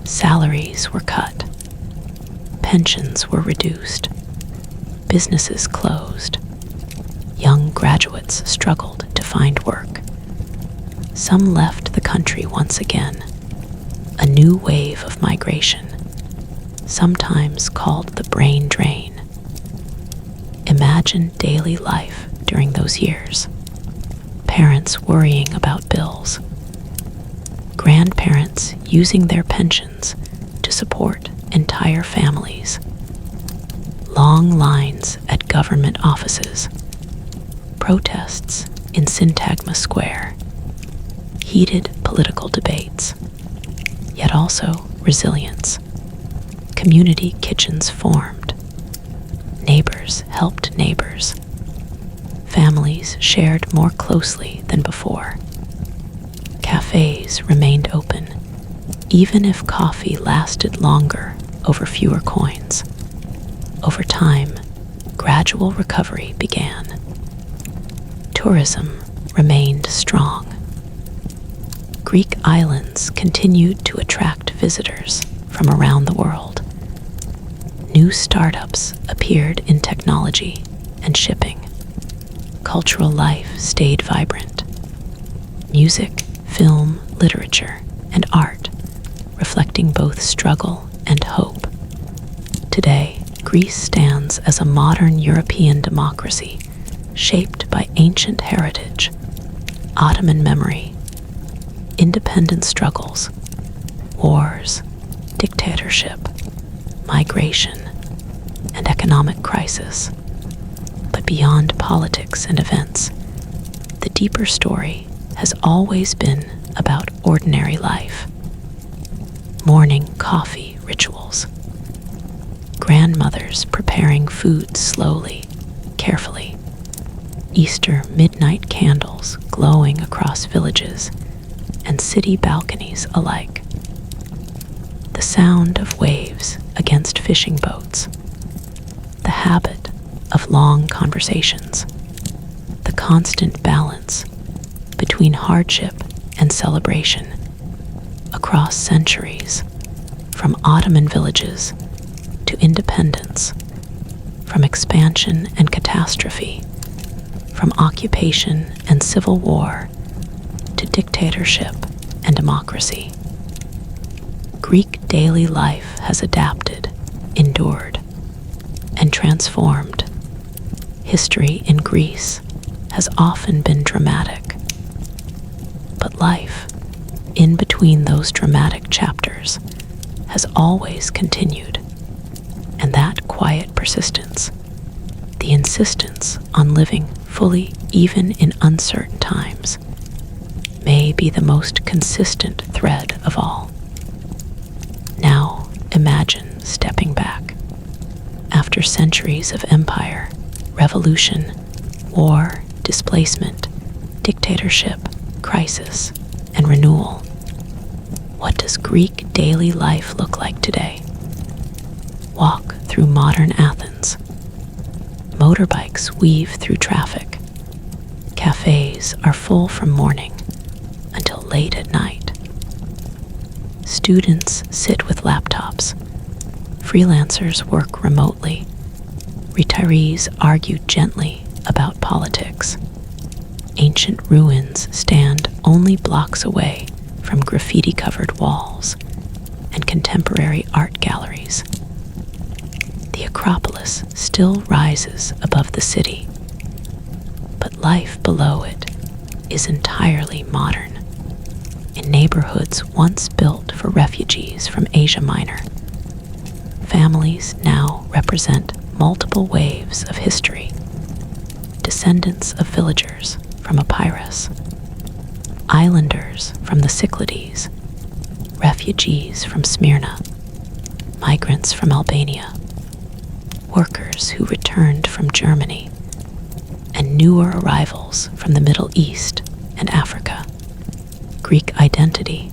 Salaries were cut. Pensions were reduced. Businesses closed. Young graduates struggled to find work. Some left the country once again, a new wave of migration, sometimes called the brain drain. Imagine daily life during those years. Parents worrying about bills. Grandparents using their pensions to support entire families. Long lines at government offices. Protests in Syntagma Square. Heated political debates, yet also resilience. Community kitchens formed. Neighbors helped neighbors. Families shared more closely than before. Cafes remained open, even if coffee lasted longer over fewer coins. Over time, gradual recovery began. Tourism remained strong. Greek islands continued to attract visitors from around the world. New startups appeared in technology and shipping. Cultural life stayed vibrant. Music, film, literature, and art, reflecting both struggle and hope. Today, Greece stands as a modern European democracy, shaped by ancient heritage, Ottoman memory, independence struggles, wars, dictatorship, migration, and economic crisis. But beyond politics and events, the deeper story has always been about ordinary life. Morning coffee rituals. Grandmothers preparing food slowly, carefully. Easter midnight candles glowing across villages and city balconies alike. The sound of waves against fishing boats. The habit of long conversations. The constant balance between hardship and celebration across centuries, from Ottoman villages to independence, from expansion and catastrophe, from occupation and civil war to dictatorship and democracy. Greek daily life has adapted, endured, and transformed. History in Greece has often been dramatic, but life, in between those dramatic chapters, has always continued, and that quiet persistence, the insistence on living fully even in uncertain times, may be the most consistent thread of all. Now imagine stepping back. After centuries of empire, revolution, war, displacement, dictatorship, crisis, and renewal, what does Greek daily life look like today? Walk through modern Athens. Motorbikes weave through traffic. Cafes are full from morning until late at night. Students sit with laptops. Freelancers work remotely. Retirees argue gently about politics. Ancient ruins stand only blocks away from graffiti-covered walls and contemporary art galleries. The Acropolis still rises above the city, but life below it is entirely modern. In neighborhoods once built for refugees from Asia Minor, families now represent multiple waves of history, descendants of villagers from Epirus, islanders from the Cyclades, refugees from Smyrna, migrants from Albania, workers who returned from Germany, and newer arrivals from the Middle East and Africa. Greek identity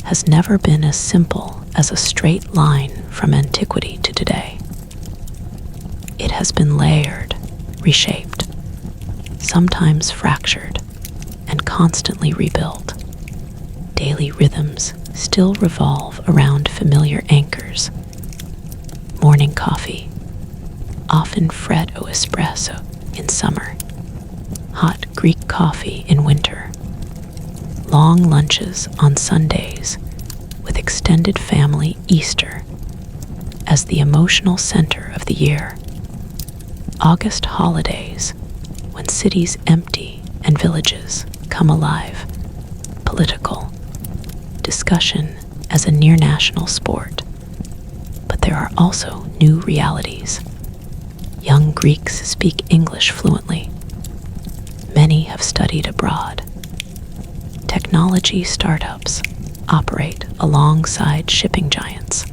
has never been as simple as a straight line from antiquity to today. It has been layered reshaped, sometimes fractured, and constantly rebuilt. Daily rhythms still revolve around familiar anchors. Morning coffee, often freddo espresso in summer, hot Greek coffee in winter, long lunches on Sundays with extended family Easter as the emotional center of the year, August holidays when cities empty and villages come alive, political discussion as a near-national sport. But there are also new realities. Young Greeks speak English fluently. Many have studied abroad. Technology startups operate alongside shipping giants.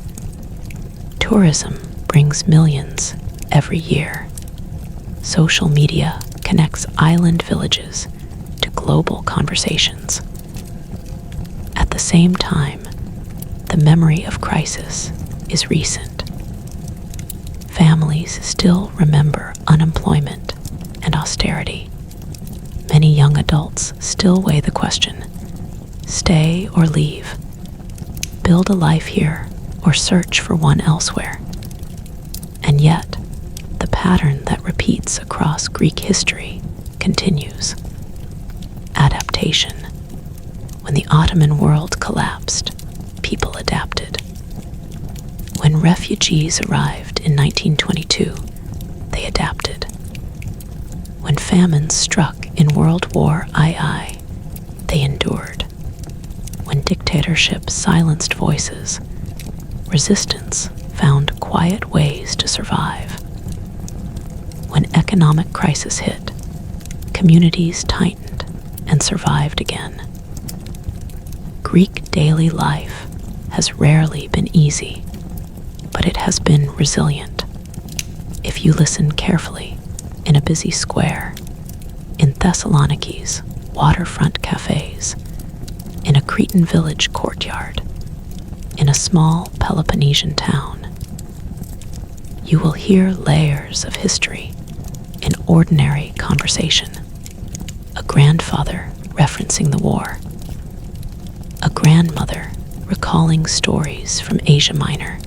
Tourism brings millions every year. Social media connects island villages to global conversations. At the same time, the memory of crisis is recent. Families still remember unemployment and austerity. Many young adults still weigh the question, stay or leave, build a life here or search for one elsewhere. And yet, the pattern that repeats across Greek history continues. Adaptation. When the Ottoman world collapsed, people adapted. When refugees arrived in 1922, they adapted. When famines struck in World War II, they endured. When dictatorship silenced voices, resistance found quiet ways to survive. When economic crisis hit, communities tightened and survived again. Greek daily life has rarely been easy, but it has been resilient. If you listen carefully, in a busy square, in Thessaloniki's waterfront cafes, in a Cretan village courtyard, in a small Peloponnesian town, you will hear layers of history in ordinary conversation. A grandfather referencing the war, a grandmother recalling stories from Asia Minor,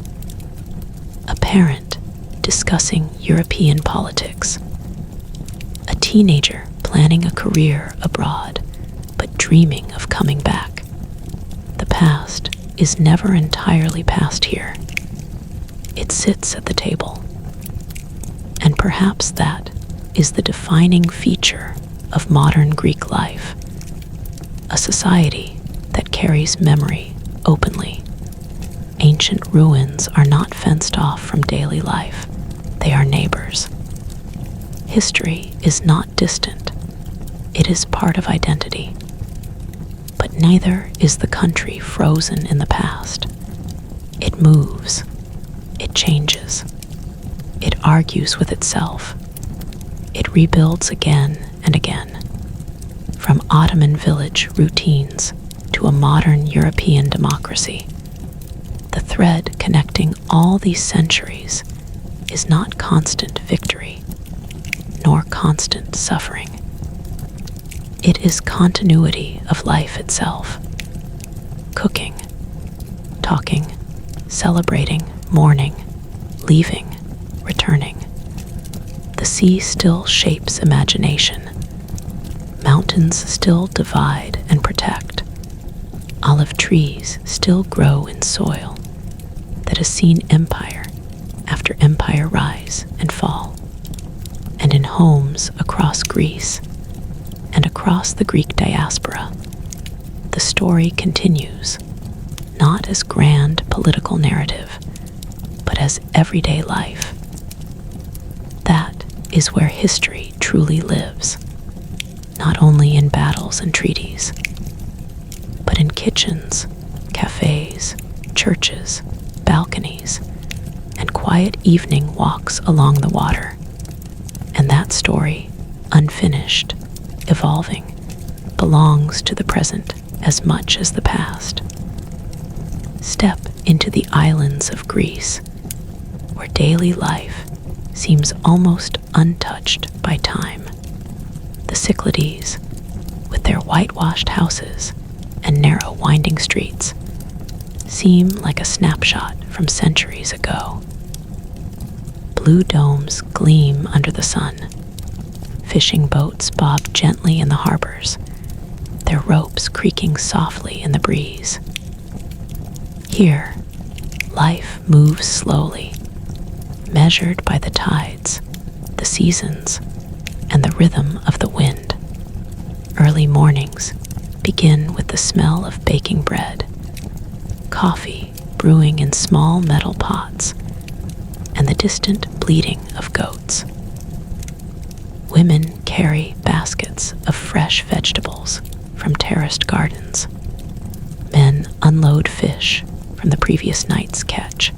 a parent discussing European politics, a teenager planning a career abroad but dreaming of coming back. The past is never entirely past here. It sits at the table. And perhaps that is the defining feature of modern Greek life, a society that carries memory openly. Ancient ruins are not fenced off from daily life, they are neighbors. History is not distant, it is part of identity. But neither is the country frozen in the past. It moves, it changes, it argues with itself, it rebuilds again and again. From Ottoman village routines to a modern European democracy, the thread connecting all these centuries is not constant victory, nor constant suffering. It is continuity of life itself. Cooking, talking, celebrating, mourning, leaving, returning. The sea still shapes imagination. Mountains still divide and protect. Olive trees still grow in soil that has seen empire after empire rise and fall. And in homes across Greece and across the Greek diaspora, the story continues, not as grand political narrative, but as everyday life. That is where history truly lives, not only in battles and treaties, but in kitchens, cafes, churches, balconies, and quiet evening walks along the water. And that story, unfinished, evolving, belongs to the present as much as the past. Step into the islands of Greece, where daily life seems almost untouched by time. The Cyclades, with their whitewashed houses and narrow winding streets, seem like a snapshot from centuries ago. Blue domes gleam under the sun. Fishing boats bob gently in the harbors, their ropes creaking softly in the breeze. Here, life moves slowly, measured by the tides, the seasons, and the rhythm of the wind. Early mornings begin with the smell of baking bread, coffee brewing in small metal pots, and the distant bleating of goats. Women carry baskets of fresh vegetables from terraced gardens. Men unload fish from the previous night's catch.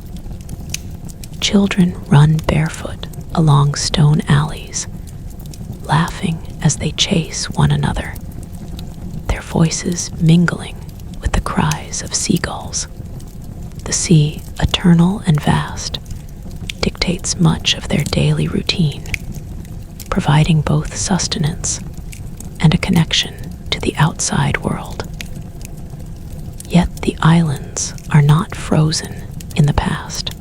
Children run barefoot along stone alleys, laughing as they chase one another, their voices mingling with the cries of seagulls. The sea, eternal and vast, dictates much of their daily routine, providing both sustenance and a connection to the outside world. Yet the islands are not frozen in the past.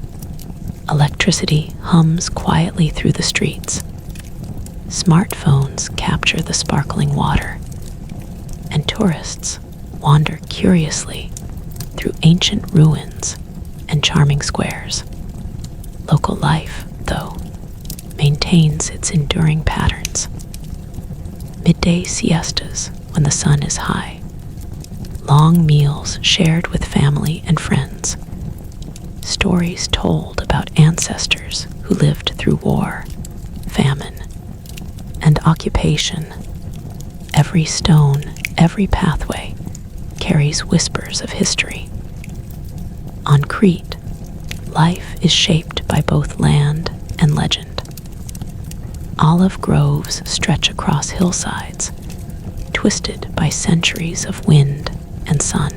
Electricity hums quietly through the streets. Smartphones capture the sparkling water, and tourists wander curiously through ancient ruins and charming squares. Local life, though, maintains its enduring patterns. Midday siestas when the sun is high, long meals shared with family and friends, stories told about ancestors who lived through war, famine, and occupation. Every stone, every pathway carries whispers of history. On Crete, life is shaped by both land and legend. Olive groves stretch across hillsides, twisted by centuries of wind and sun.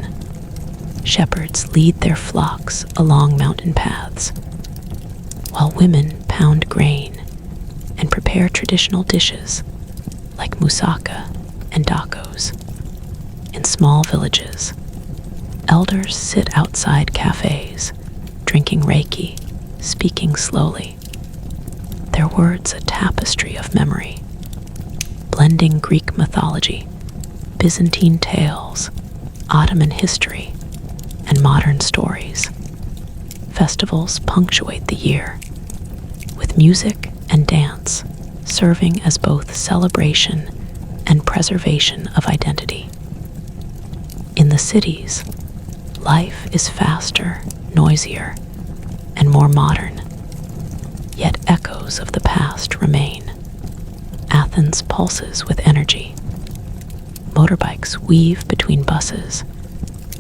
Shepherds lead their flocks along mountain paths, while women pound grain and prepare traditional dishes like moussaka and dakos. In small villages, elders sit outside cafes, drinking reiki, speaking slowly, their words a tapestry of memory, blending Greek mythology, Byzantine tales, Ottoman history, and modern stories. Festivals punctuate the year, with music and dance serving as both celebration and preservation of identity. In the cities, life is faster, noisier, and more modern, yet echoes of the past remain. Athens pulses with energy. Motorbikes weave between buses,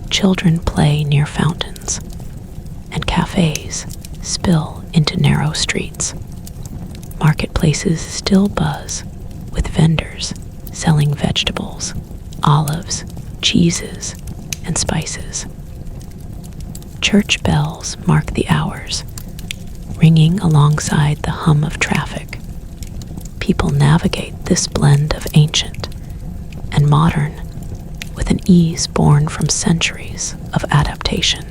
children play near fountains, and cafes spill into narrow streets. Marketplaces still buzz with vendors selling vegetables, olives, cheeses, and spices. Church bells mark the hours, ringing alongside the hum of traffic. People navigate this blend of ancient and modern with an ease born from centuries of adaptation.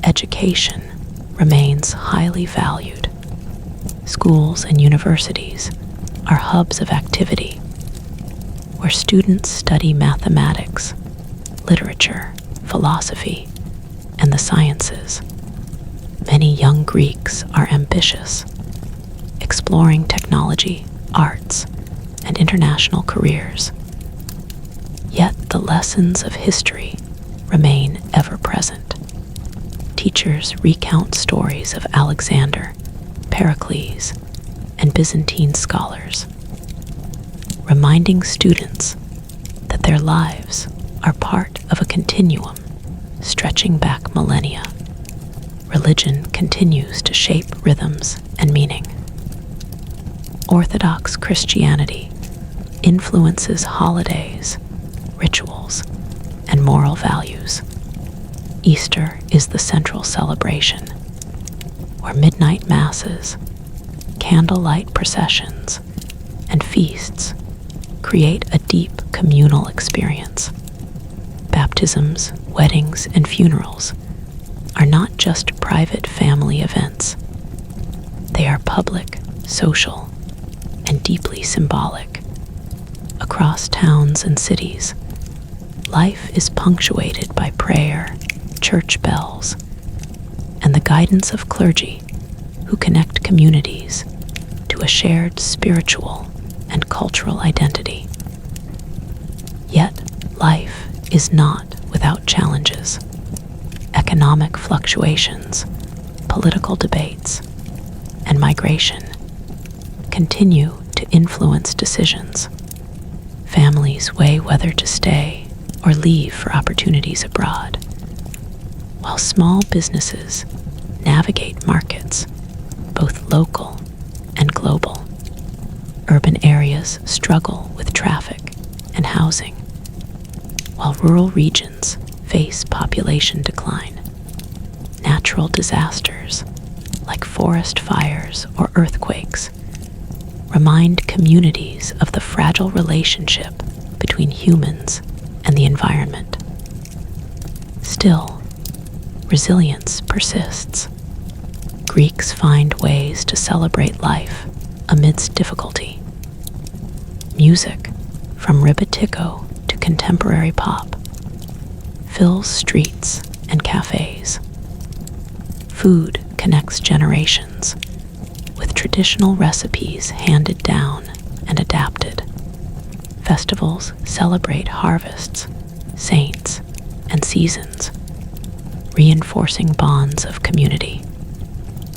Education remains highly valued. Schools and universities are hubs of activity where students study mathematics, literature, philosophy, and the sciences. Many young Greeks are ambitious, exploring technology, arts, and international careers. Yet the lessons of history remain ever present. Teachers recount stories of Alexander, Pericles, and Byzantine scholars, reminding students that their lives are part of a continuum stretching back millennia. Religion continues to shape rhythms and meaning. Orthodox Christianity influences holidays, rituals, and moral values. Easter is the central celebration, where midnight masses candlelight processions, and feasts create a deep communal experience. Baptisms, weddings, and funerals are not just private family events. They are public, social, and deeply symbolic. Across towns and cities, life is punctuated by prayer, church bells, and the guidance of clergy who connect communities to a shared spiritual and cultural identity. Yet, life is not without challenges. Economic fluctuations, political debates, and migration continue to influence decisions. Families weigh whether to stay or leave for opportunities abroad, while small businesses navigate markets, both local and global. Urban areas struggle with traffic and housing, while rural regions face population decline. Natural disasters, like forest fires or earthquakes, remind communities of the fragile relationship between humans and the environment. Still, resilience persists. Greeks find ways to celebrate life amidst difficulty. Music, from ribitiko to contemporary pop, fills streets and cafes. Food connects generations, with traditional recipes handed down and adapted. Festivals celebrate harvests, saints, and seasons, reinforcing bonds of community.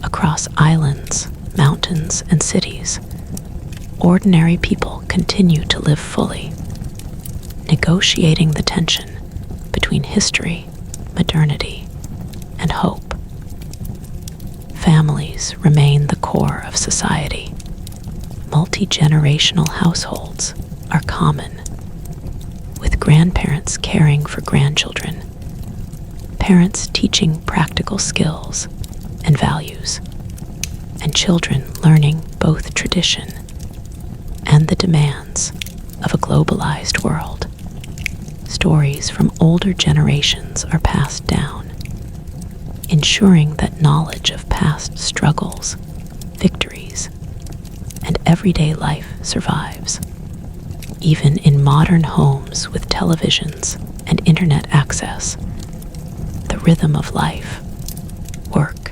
Across islands, mountains, and cities, ordinary people continue to live fully, negotiating the tension between history, modernity, and hope. Families remain the core of society. Multi-generational households are common, with grandparents caring for grandchildren, parents teaching practical skills and values, and children learning both tradition and the demands of a globalized world. Stories from older generations are passed down, ensuring that knowledge of past struggles, victories, and everyday life survives. Even in modern homes with televisions and internet access, the rhythm of life, work,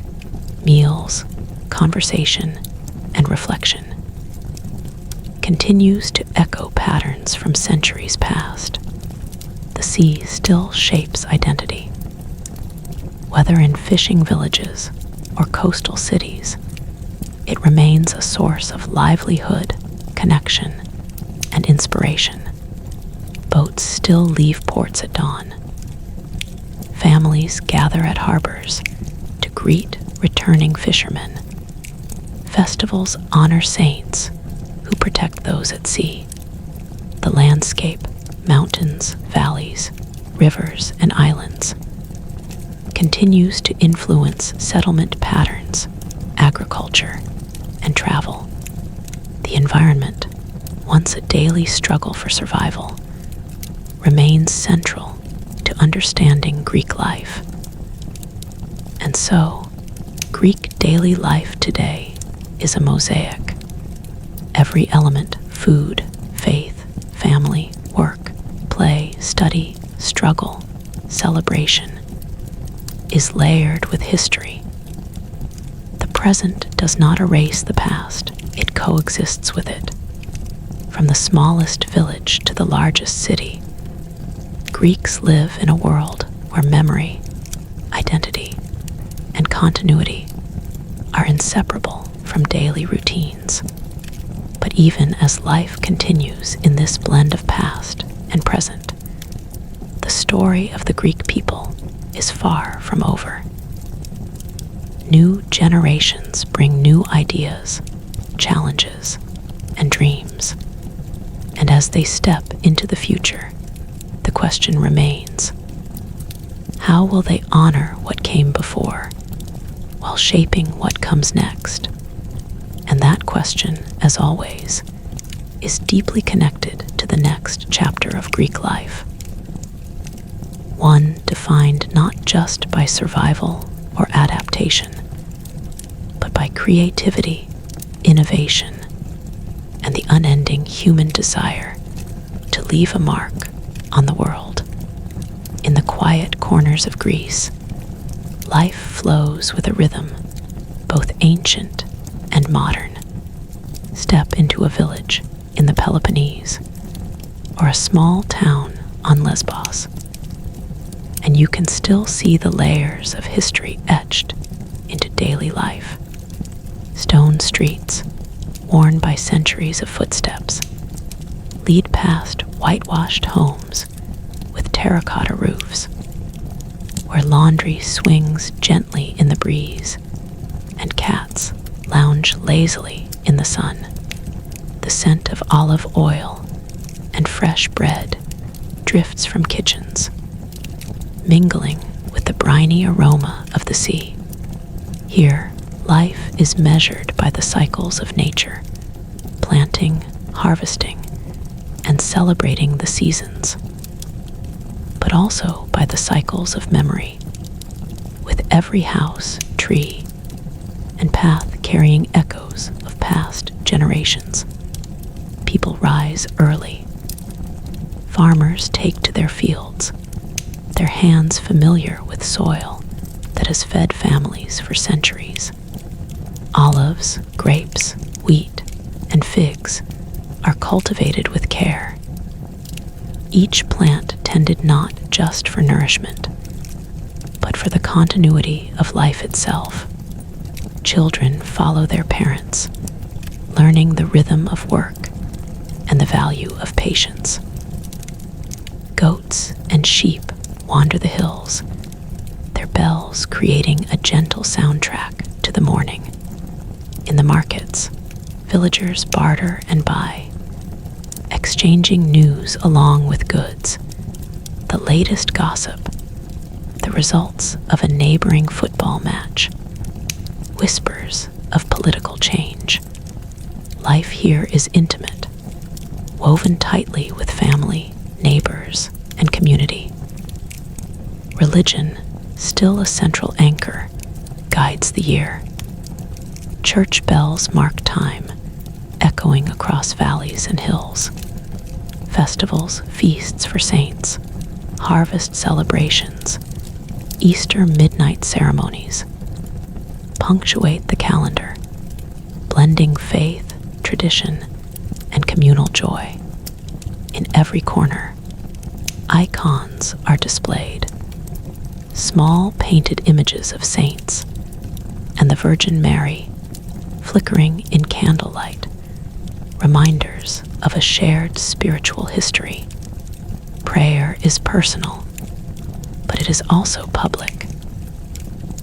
meals, conversation, and reflection continues to echo patterns from centuries past. The sea still shapes identity. Whether in fishing villages or coastal cities, it remains a source of livelihood, connection, and inspiration. Boats still leave ports at dawn. Families gather at harbors to greet returning fishermen. Festivals honor saints who protect those at sea. The landscape, mountains, valleys, rivers, and islands continues to influence settlement patterns, agriculture, and travel. The environment, once a daily struggle for survival, remains central to understanding Greek life. And so, Greek daily life today is a mosaic. Every element, food, faith, family, work, play, study, struggle, celebration, is layered with history. The present does not erase the past, it coexists with it. From the smallest village to the largest city, Greeks live in a world where memory, identity, and continuity are inseparable from daily routines. But even as life continues in this blend of past and present, the story of the Greek people is far from over. New generations bring new ideas, challenges, and dreams. And as they step into the future, the question remains: how will they honor what came before while shaping what comes next? And that that question, as always, is deeply connected to the next chapter of Greek life. One defined not just by survival or adaptation, but by creativity, innovation, and the unending human desire to leave a mark on the world. In the quiet corners of Greece, life flows with a rhythm, both ancient and modern. Step into a village in the Peloponnese or a small town on Lesbos, and you can still see the layers of history etched into daily life. Stone streets, worn by centuries of footsteps, lead past whitewashed homes with terracotta roofs, where laundry swings gently in the breeze and cats lounge lazily in the sun. The scent of olive oil and fresh bread drifts from kitchens, mingling with the briny aroma of the sea. Here, life is measured by the cycles of nature, planting, harvesting, and celebrating the seasons, but also by the cycles of memory, with every house, tree, and path carrying echoes of past generations. People rise early. Farmers take to their fields, their hands familiar with soil that has fed families for centuries. Olives, grapes, wheat, and figs are cultivated with care. Each plant tended not just for nourishment, but for the continuity of life itself. Children follow their parents, learning the rhythm of work and the value of patience. Goats and sheep wander the hills, their bells creating a gentle soundtrack to the morning. In the markets, villagers barter and buy, exchanging news along with goods, the latest gossip, the results of a neighboring football match, whispers of political change. Life here is intimate, woven tightly with family, neighbors, and community. Religion, still a central anchor, guides the year. Church bells mark time, echoing across valleys and hills. Festivals, feasts for saints, harvest celebrations, Easter midnight ceremonies punctuate the calendar, blending faith, tradition, and communal joy. In every corner, icons are displayed, small painted images of saints and the Virgin Mary flickering in candlelight, reminders of a shared spiritual history. Prayer is personal, but it is also public.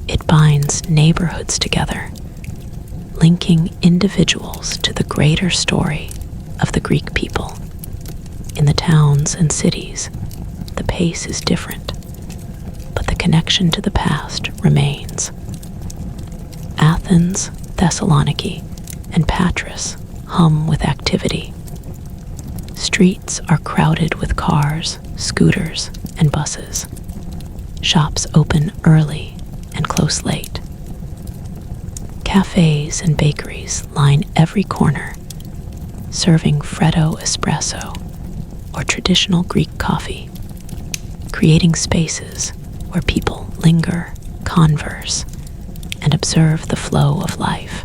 It binds neighborhoods together, linking individuals to the greater story of the Greek people. In the towns and cities, the pace is different, but the connection to the past remains. Athens, Thessaloniki, and Patras hum with activity. Streets are crowded with cars, scooters, and buses. Shops open early and close late. Cafes and bakeries line every corner, serving Freddo espresso or traditional Greek coffee, creating spaces where people linger, converse, and observe the flow of life.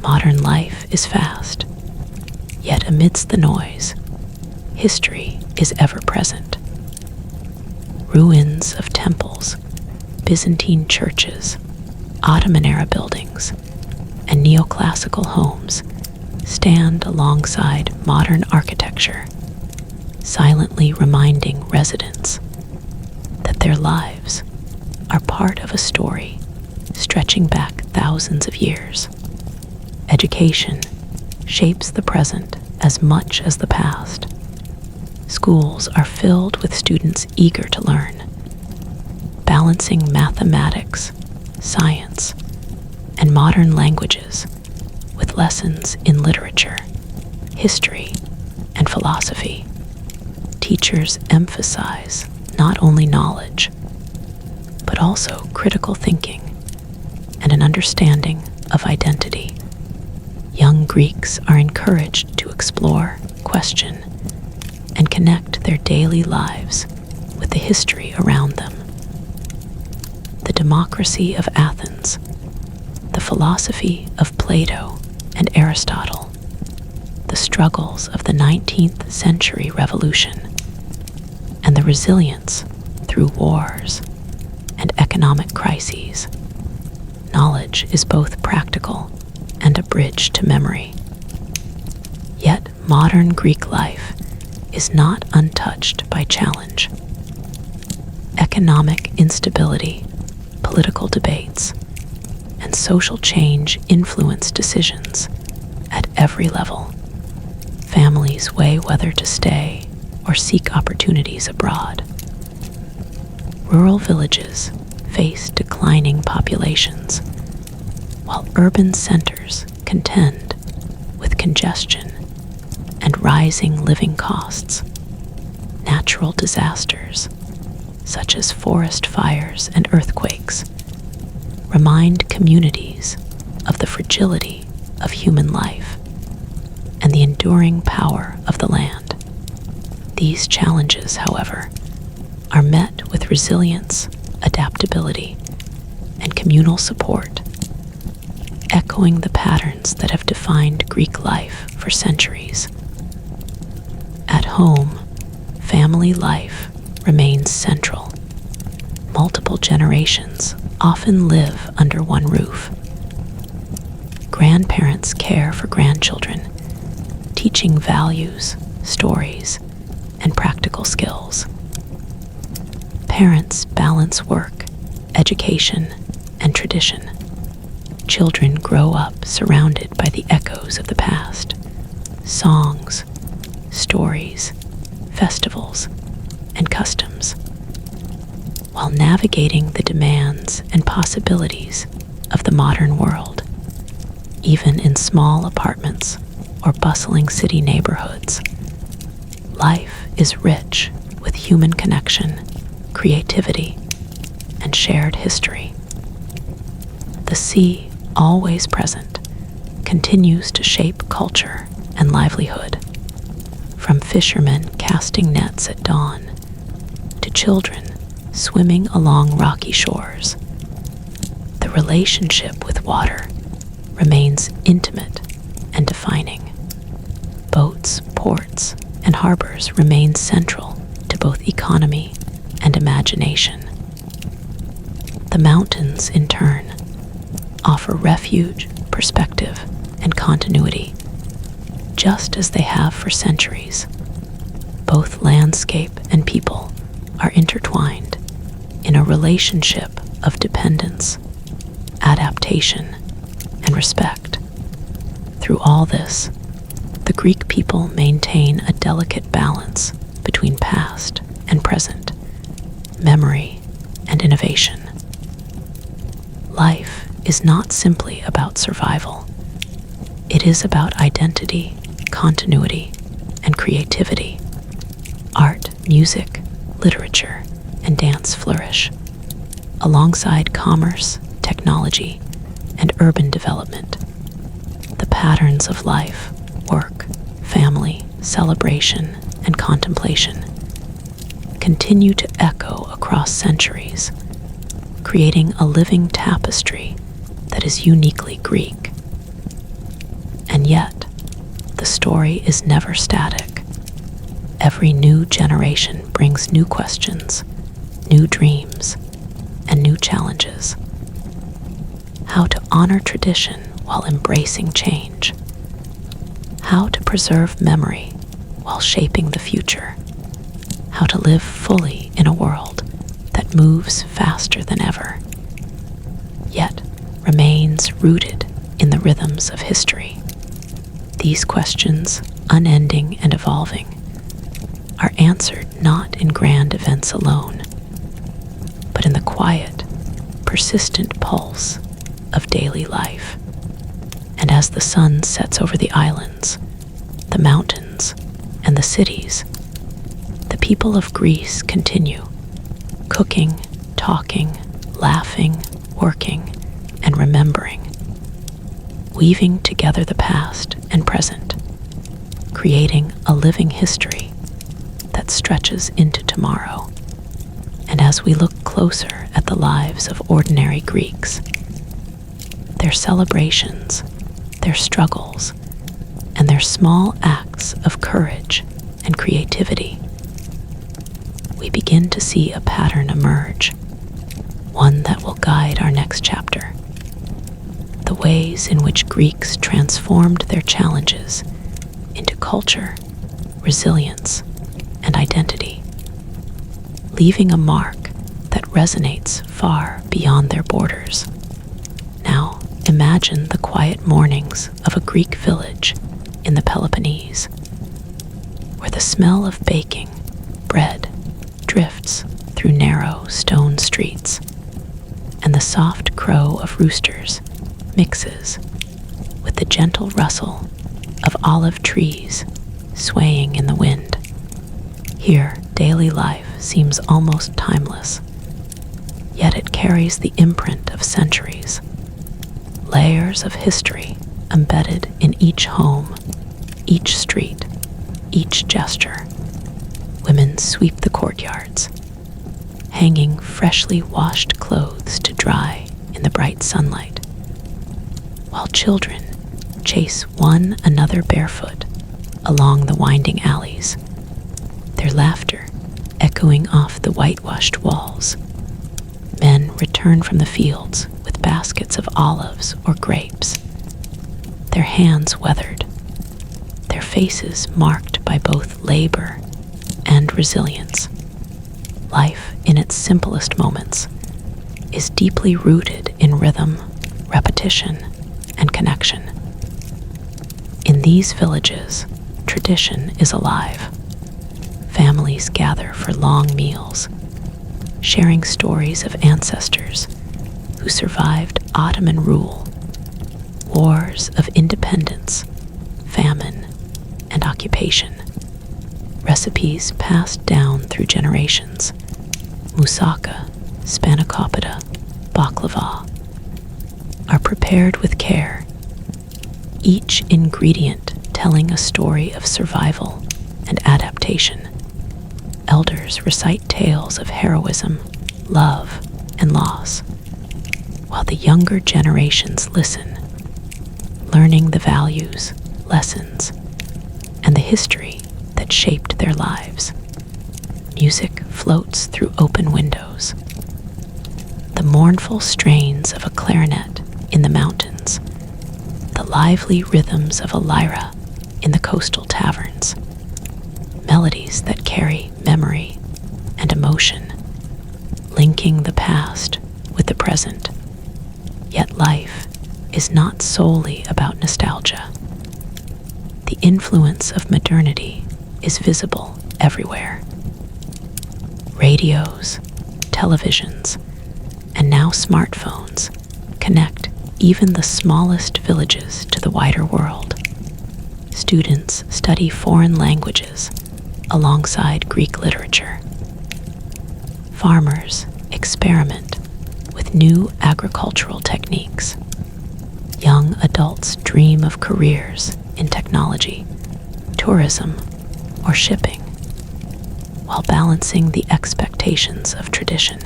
Modern life is fast, yet amidst the noise, history is ever present. Ruins of temples, Byzantine churches, Ottoman-era buildings, and neoclassical homes stand alongside modern architecture, silently reminding residents that their lives are part of a story stretching back thousands of years. Education shapes the present as much as the past. Schools are filled with students eager to learn, balancing mathematics, science, and modern languages with with lessons in literature, history, and philosophy. Teachers emphasize not only knowledge, but also critical thinking and an understanding of identity. Young Greeks are encouraged to explore, question, and connect their daily lives with the history around them. The democracy of Athens, the philosophy of Plato and Aristotle, the struggles of the 19th century revolution, and the resilience through wars and economic crises. Knowledge is both practical and a bridge to memory. Yet modern Greek life is not untouched by challenge. Economic instability, political debates, and social change influence decisions at every level. Families weigh whether to stay or seek opportunities abroad. Rural villages face declining populations, while urban centers contend with congestion and rising living costs. Natural disasters, such as forest fires and earthquakes, remind communities of the fragility of human life and the enduring power of the land. These challenges, however, are met with resilience, adaptability, and communal support, echoing the patterns that have defined Greek life for centuries. At home, family life remains central. Multiple generations often live under one roof. Grandparents care for grandchildren, teaching values, stories, and practical skills. Parents balance work, education, and tradition. Children grow up surrounded by the echoes of the past, songs, stories, festivals, and customs, while navigating the demands and possibilities of the modern world. Even in small apartments or bustling city neighborhoods, life is rich with human connection, creativity, and shared history. The sea, always present, continues to shape culture and livelihood. From fishermen casting nets at dawn to children swimming along rocky shores, the relationship with water remains intimate and defining. Boats, ports, and harbors remain central to both economy and imagination. The mountains, in turn, offer refuge, perspective, and continuity, just as they have for centuries. Both landscape and people are intertwined in a relationship of dependence, adaptation, and respect. Through all this, the Greek people maintain a delicate balance between past and present, memory and innovation. Life is not simply about survival. It is about identity, continuity, and creativity. Art, music, literature, and dance flourish, alongside commerce, technology, and urban development. The patterns of life, work, family, celebration, and contemplation continue to echo across centuries, creating a living tapestry that is uniquely Greek. And yet, the story is never static. Every new generation brings new questions, new dreams, and new challenges. How to honor tradition while embracing change. How to preserve memory while shaping the future. How to live fully in a world that moves faster than ever, yet remains rooted in the rhythms of history. These questions, unending and evolving, are answered not in grand events alone, but in the quiet, persistent pulse of daily life. And As the sun sets over the islands, the mountains, and the cities, the people of Greece continue cooking, talking, laughing, working, and remembering, weaving together the past and present, creating a living history that stretches into tomorrow. And as we look closer at the lives of ordinary Greeks, their celebrations, their struggles, and their small acts of courage and creativity, we begin to see a pattern emerge, one that will guide our next chapter. The ways in which Greeks transformed their challenges into culture, resilience, and identity, leaving a mark that resonates far beyond their borders. Now, imagine the quiet mornings of a Greek village in the Peloponnese, where the smell of baking bread drifts through narrow stone streets, and the soft crow of roosters mixes with the gentle rustle of olive trees swaying in the wind. Here, daily life seems almost timeless, yet it carries the imprint of centuries, layers of history embedded in each home, each street, each gesture. Women sweep the courtyards, hanging freshly washed clothes to dry in the bright sunlight, while children chase one another barefoot along the winding alleys, their laughter echoing off the whitewashed walls. Men return from the fields with baskets of olives or grapes, their hands weathered, their faces marked by both labor and resilience. Life, in its simplest moments, is deeply rooted in rhythm, repetition, and connection. In these villages, tradition is alive. Families gather for long meals, sharing stories of ancestors who survived Ottoman rule, wars of independence, famine, and occupation. Recipes passed down through generations: moussaka, spanakopita, baklava, are prepared with care, each ingredient telling a story of survival and adaptation. Elders recite tales of heroism, love, and loss, while the younger generations listen, learning the values, lessons, and the history that shaped their lives. Music floats through open windows. The mournful strains of a clarinet in the mountains, the lively rhythms of a lyra in the coastal taverns, melodies that carry memory and emotion, linking the past with the present. Yet life is not solely about nostalgia. The influence of modernity is visible everywhere. Radios, televisions, and now smartphones connect even the smallest villages to the wider world. Students study foreign languages alongside Greek literature. Farmers experiment with new agricultural techniques. Young adults dream of careers in technology, tourism, or shipping, while balancing the expectations of tradition.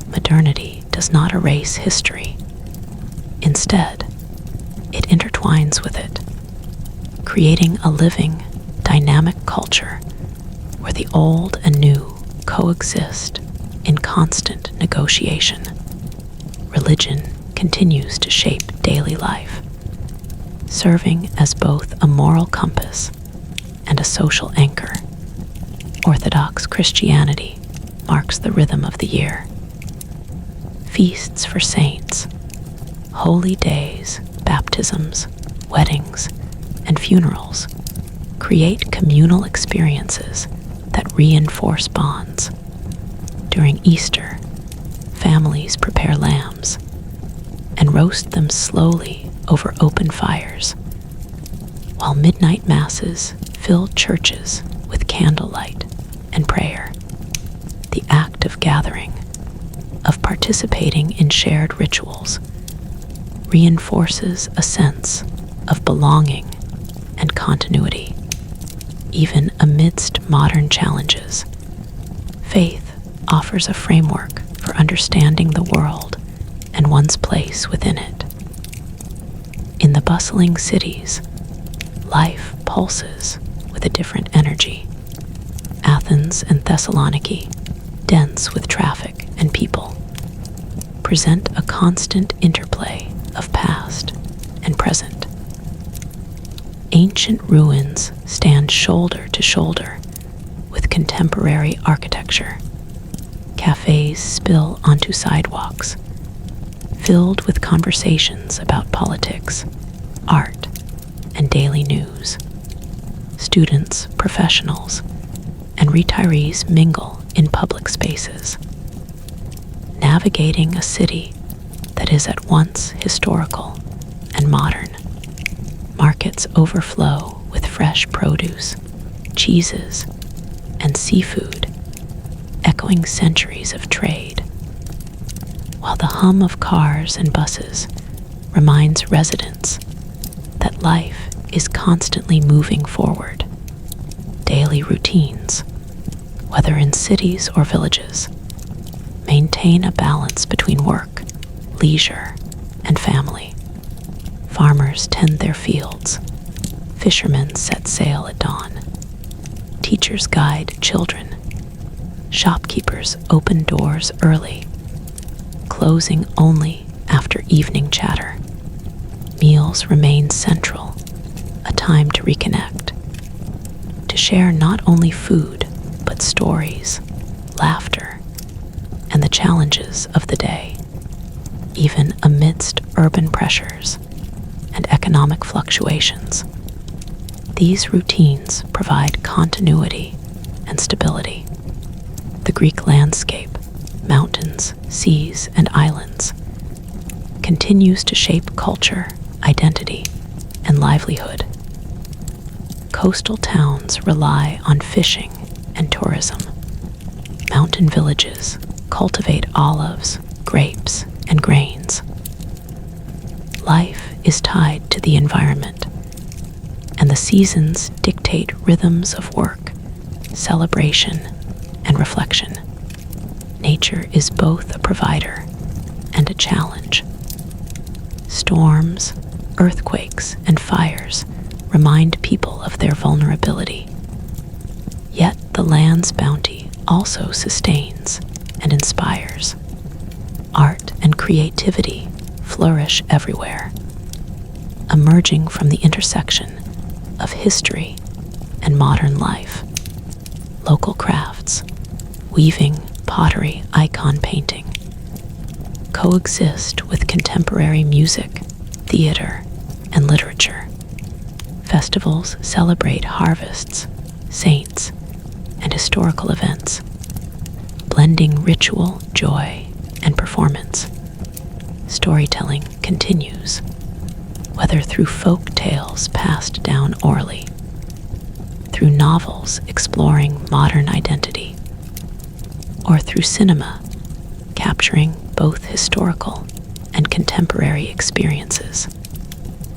Modernity does not erase history. Instead, it intertwines with it, creating a living, dynamic culture where the old and new coexist in constant negotiation. Religion continues to shape daily life, serving as both a moral compass and a social anchor. Orthodox Christianity marks the rhythm of the year. Feasts for saints, holy days, baptisms, weddings, and funerals create communal experiences that reinforce bonds. During Easter, families prepare lambs and roast them slowly over open fires, while midnight masses filled churches with candlelight and prayer. The act of gathering, of participating in shared rituals, reinforces a sense of belonging and continuity, even amidst modern challenges. Faith offers a framework for understanding the world and one's place within it. In the bustling cities, life pulses with a different energy. Athens and Thessaloniki, dense with traffic and people, present a constant interplay of past and present. Ancient ruins stand shoulder to shoulder with contemporary architecture. Cafes spill onto sidewalks, filled with conversations about politics, art, and daily news. Students, professionals, and retirees mingle in public spaces, navigating a city that is at once historical and modern. Markets overflow with fresh produce, cheeses, and seafood, echoing centuries of trade, while the hum of cars and buses reminds residents that life is constantly moving forward. Daily routines, whether in cities or villages, maintain a balance between work, leisure, and family. Farmers tend their fields, fishermen set sail at dawn, teachers guide children, shopkeepers open doors early, closing only after evening chatter. Meals remain central, a time to reconnect, to share not only food, but stories, laughter, and the challenges of the day, even amidst urban pressures and economic fluctuations. These routines provide continuity and stability. The Greek landscape, mountains, seas, and islands, continues to shape culture, identity, and livelihood. Coastal towns rely on fishing and tourism. Mountain villages cultivate olives, grapes, and grains. Life is tied to the environment, and the seasons dictate rhythms of work, celebration, and reflection. Nature is both a provider and a challenge. Storms, earthquakes, and fires remind people of their vulnerability. Yet the land's bounty also sustains and inspires. Art and creativity flourish everywhere, emerging from the intersection of history and modern life. Local crafts, weaving, pottery, icon painting, coexist with contemporary music, theater, and literature. Festivals celebrate harvests, saints, and historical events, blending ritual, joy, and performance. Storytelling continues, whether through folk tales passed down orally, through novels exploring modern identity, or through cinema capturing both historical and contemporary experiences.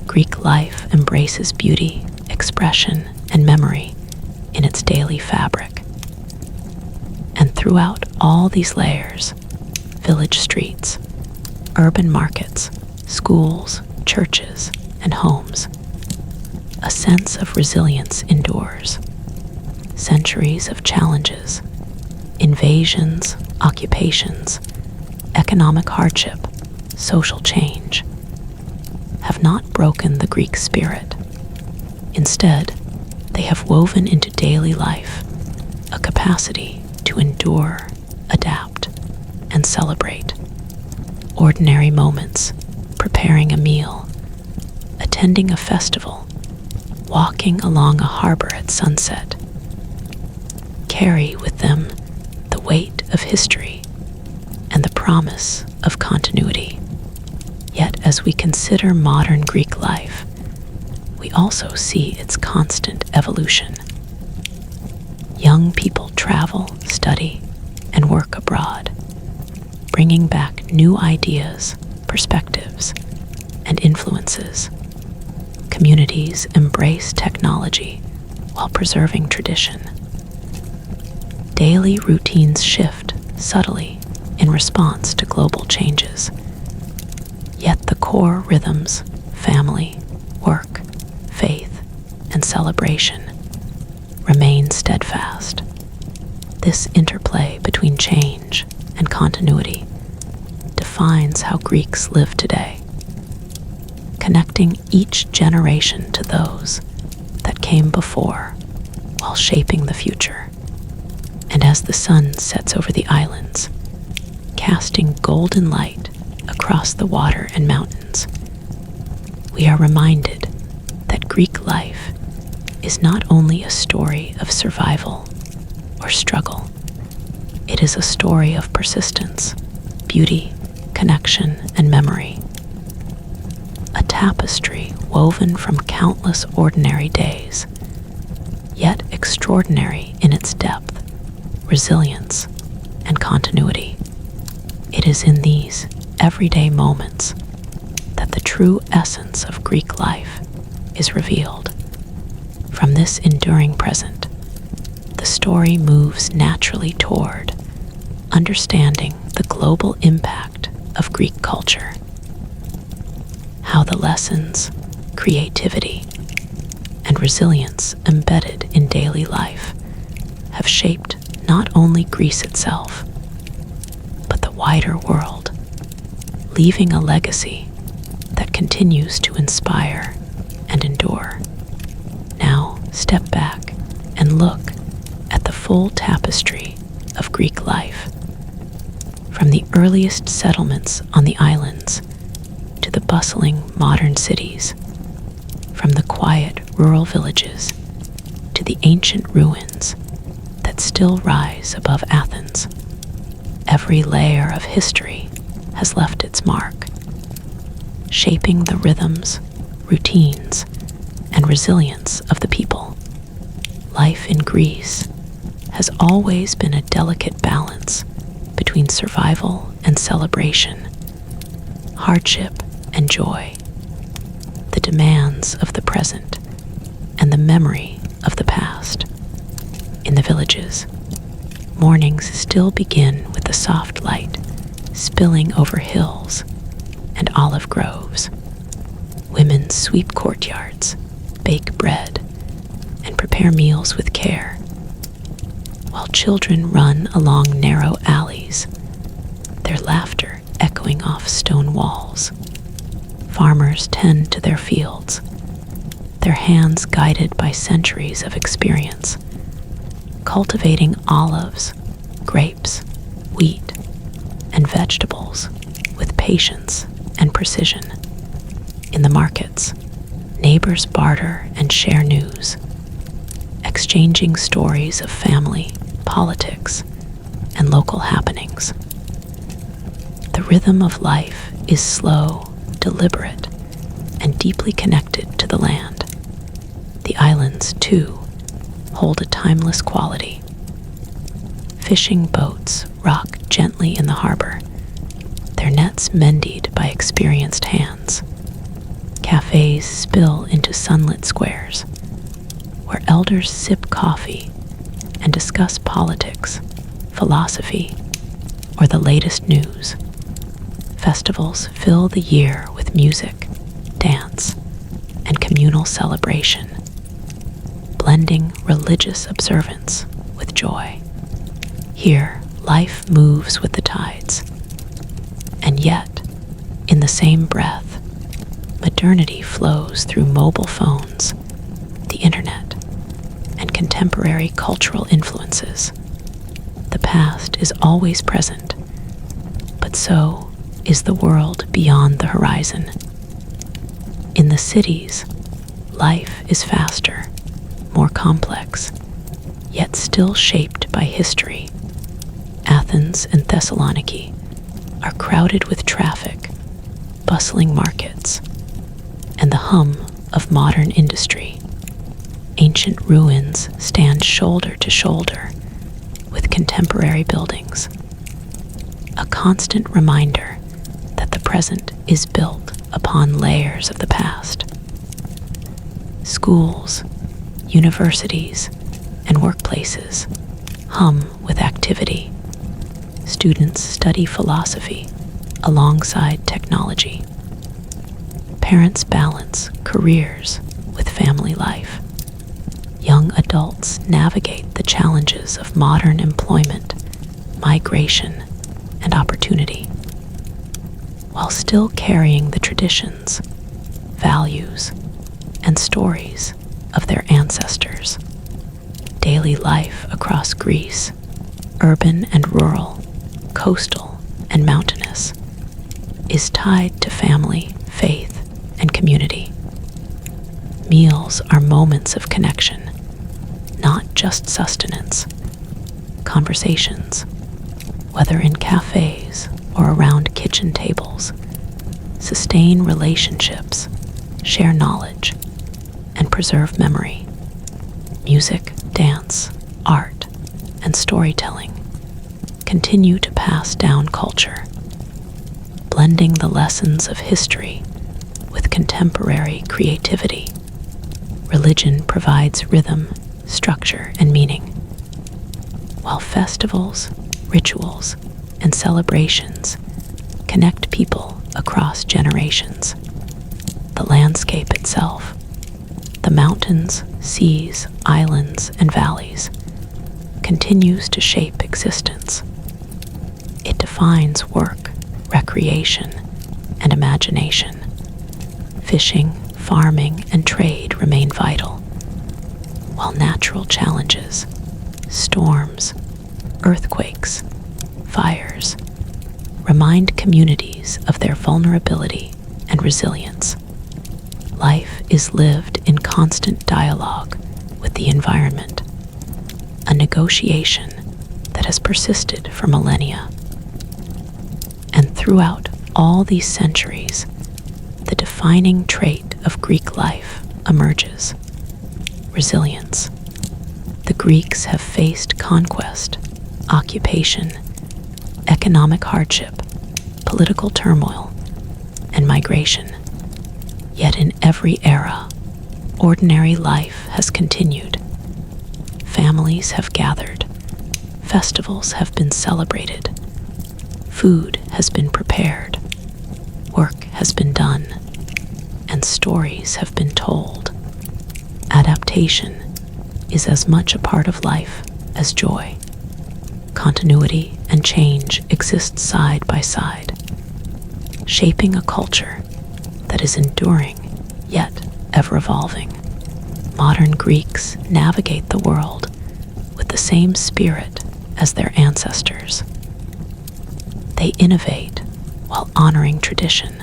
Greek life embraces beauty, expression, and memory in its daily fabric. And throughout all these layers, village streets, urban markets, schools, churches, and homes, a sense of resilience endures. Centuries of challenges, invasions, occupations, economic hardship, social change, have not broken the Greek spirit. Instead, they have woven into daily life a capacity to endure, adapt, and celebrate. Ordinary moments, preparing a meal, attending a festival, walking along a harbor at sunset, carry with them the weight of history and the promise of continuity. Yet as we consider modern Greek life, we also see its constant evolution. Young people travel, study, and work abroad, bringing back new ideas, perspectives, and influences. Communities embrace technology while preserving tradition. Daily routines shift subtly in response to global changes. Yet the core rhythms, family, work, faith, and celebration, remain steadfast. This interplay between change and continuity defines how Greeks live today, connecting each generation to those that came before while shaping the future. And as the sun sets over the islands, casting golden light across the water and mountains, we are reminded that Greek life is not only a story of survival or struggle, it is a story of persistence, beauty, connection, and memory. A tapestry woven from countless ordinary days, yet extraordinary in its depth, resilience, and continuity. It is in these everyday moments that the true essence of Greek life is revealed. From this enduring present, the story moves naturally toward understanding the global impact of Greek culture, how the lessons, creativity, and resilience embedded in daily life have shaped not only Greece itself, but the wider world, leaving a legacy that continues to inspire and endure. Now step back and look at the full tapestry of Greek life, from the earliest settlements on the islands to the bustling modern cities, from the quiet rural villages to the ancient ruins that still rise above Athens. Every layer of history has left its mark, shaping the rhythms, routines, and resilience of the people. Life in Greece has always been a delicate balance between survival and celebration, hardship and joy, the demands of the present and the memory of the past. In the villages, mornings still begin with the soft light spilling over hills and olive groves. Women sweep courtyards, bake bread, and prepare meals with care, while children run along narrow alleys, their laughter echoing off stone walls. Farmers tend to their fields, their hands guided by centuries of experience, cultivating olives, grapes, wheat, and vegetables with patience and precision. In the markets, neighbors barter and share news, exchanging stories of family, politics, and local happenings. The rhythm of life is slow, deliberate, and deeply connected to the land. The islands, too, hold a timeless quality. Fishing boats rock gently in the harbor, their nets mended by experienced hands. Cafes spill into sunlit squares, where elders sip coffee and discuss politics, philosophy, or the latest news. Festivals fill the year with music, dance, and communal celebration, blending religious observance with joy. Here, life moves with the tides, and yet, in the same breath, modernity flows through mobile phones, the internet, and contemporary cultural influences. The past is always present, but so is the world beyond the horizon. In the cities, life is faster, more complex, yet still shaped by history. Athens and Thessaloniki are crowded with traffic, bustling markets, and the hum of modern industry, ancient ruins stand shoulder to shoulder with contemporary buildings, a constant reminder that the present is built upon layers of the past. Schools, universities, and workplaces hum with activity. Students study philosophy alongside technology. Parents balance careers with family life. Young adults navigate the challenges of modern employment, migration, and opportunity, while still carrying the traditions, values, and stories of their ancestors. Daily life across Greece, urban and rural, coastal and mountainous, is tied to family, faith, and community. Meals are moments of connection, not just sustenance. Conversations, whether in cafes or around kitchen tables, sustain relationships, share knowledge, and preserve memory. Music, dance, art, and storytelling continue to pass down culture, blending the lessons of history with contemporary creativity. Religion provides rhythm, structure, and meaning, while festivals, rituals, and celebrations connect people across generations. The landscape itself, the mountains, seas, islands, and valleys, continues to shape existence. It defines work, recreation, and imagination. Fishing, farming, and trade remain vital, while natural challenges, storms, earthquakes, fires, remind communities of their vulnerability and resilience. Life is lived in constant dialogue with the environment, a negotiation that has persisted for millennia. And throughout all these centuries, the defining trait of Greek life emerges: resilience. The Greeks have faced conquest, occupation, economic hardship, political turmoil, and migration. Yet in every era, ordinary life has continued. Families have gathered, festivals have been celebrated, food has been prepared, work has been done, and stories have been told. Adaptation is as much a part of life as joy. Continuity and change exist side by side, shaping a culture that is enduring yet ever evolving. Modern Greeks navigate the world with the same spirit as their ancestors. They innovate while honoring tradition.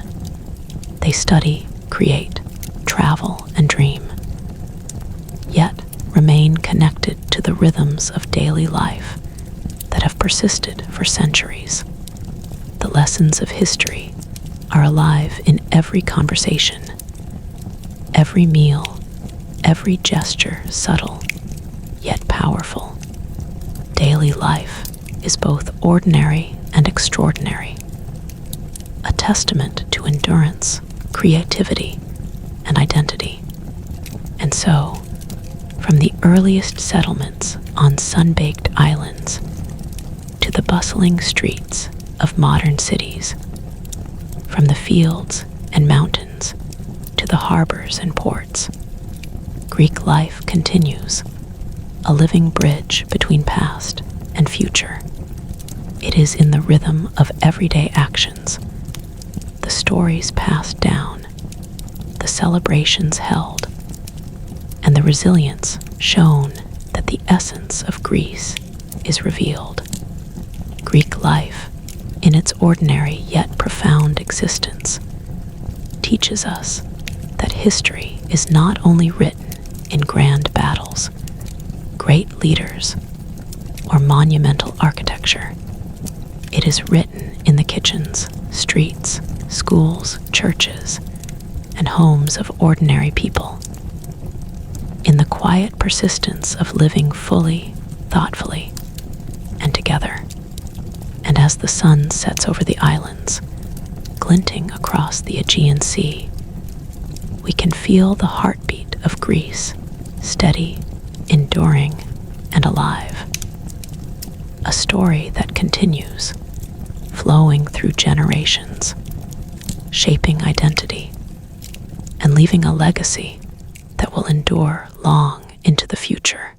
They study, create, travel, and dream, yet remain connected to the rhythms of daily life that have persisted for centuries. The lessons of history are alive in every conversation, every meal, every gesture subtle yet powerful. Daily life is both ordinary and extraordinary, a testament to endurance, creativity, and identity. And so, from the earliest settlements on sun-baked islands to the bustling streets of modern cities, from the fields and mountains to the harbors and ports, Greek life continues, a living bridge between past and future. It is in the rhythm of everyday actions, the stories passed down, the celebrations held, and the resilience shown that the essence of Greece is revealed. Greek life, in its ordinary yet profound existence, teaches us that history is not only written in grand battles, great leaders, or monumental architecture. It is written in the kitchens, streets, schools, churches, and homes of ordinary people. In the quiet persistence of living fully, thoughtfully, and together. And as the sun sets over the islands, glinting across the Aegean Sea, we can feel the heartbeat of Greece, steady, enduring, and alive. A story that continues, flowing through generations, shaping identity, and leaving a legacy that will endure long into the future.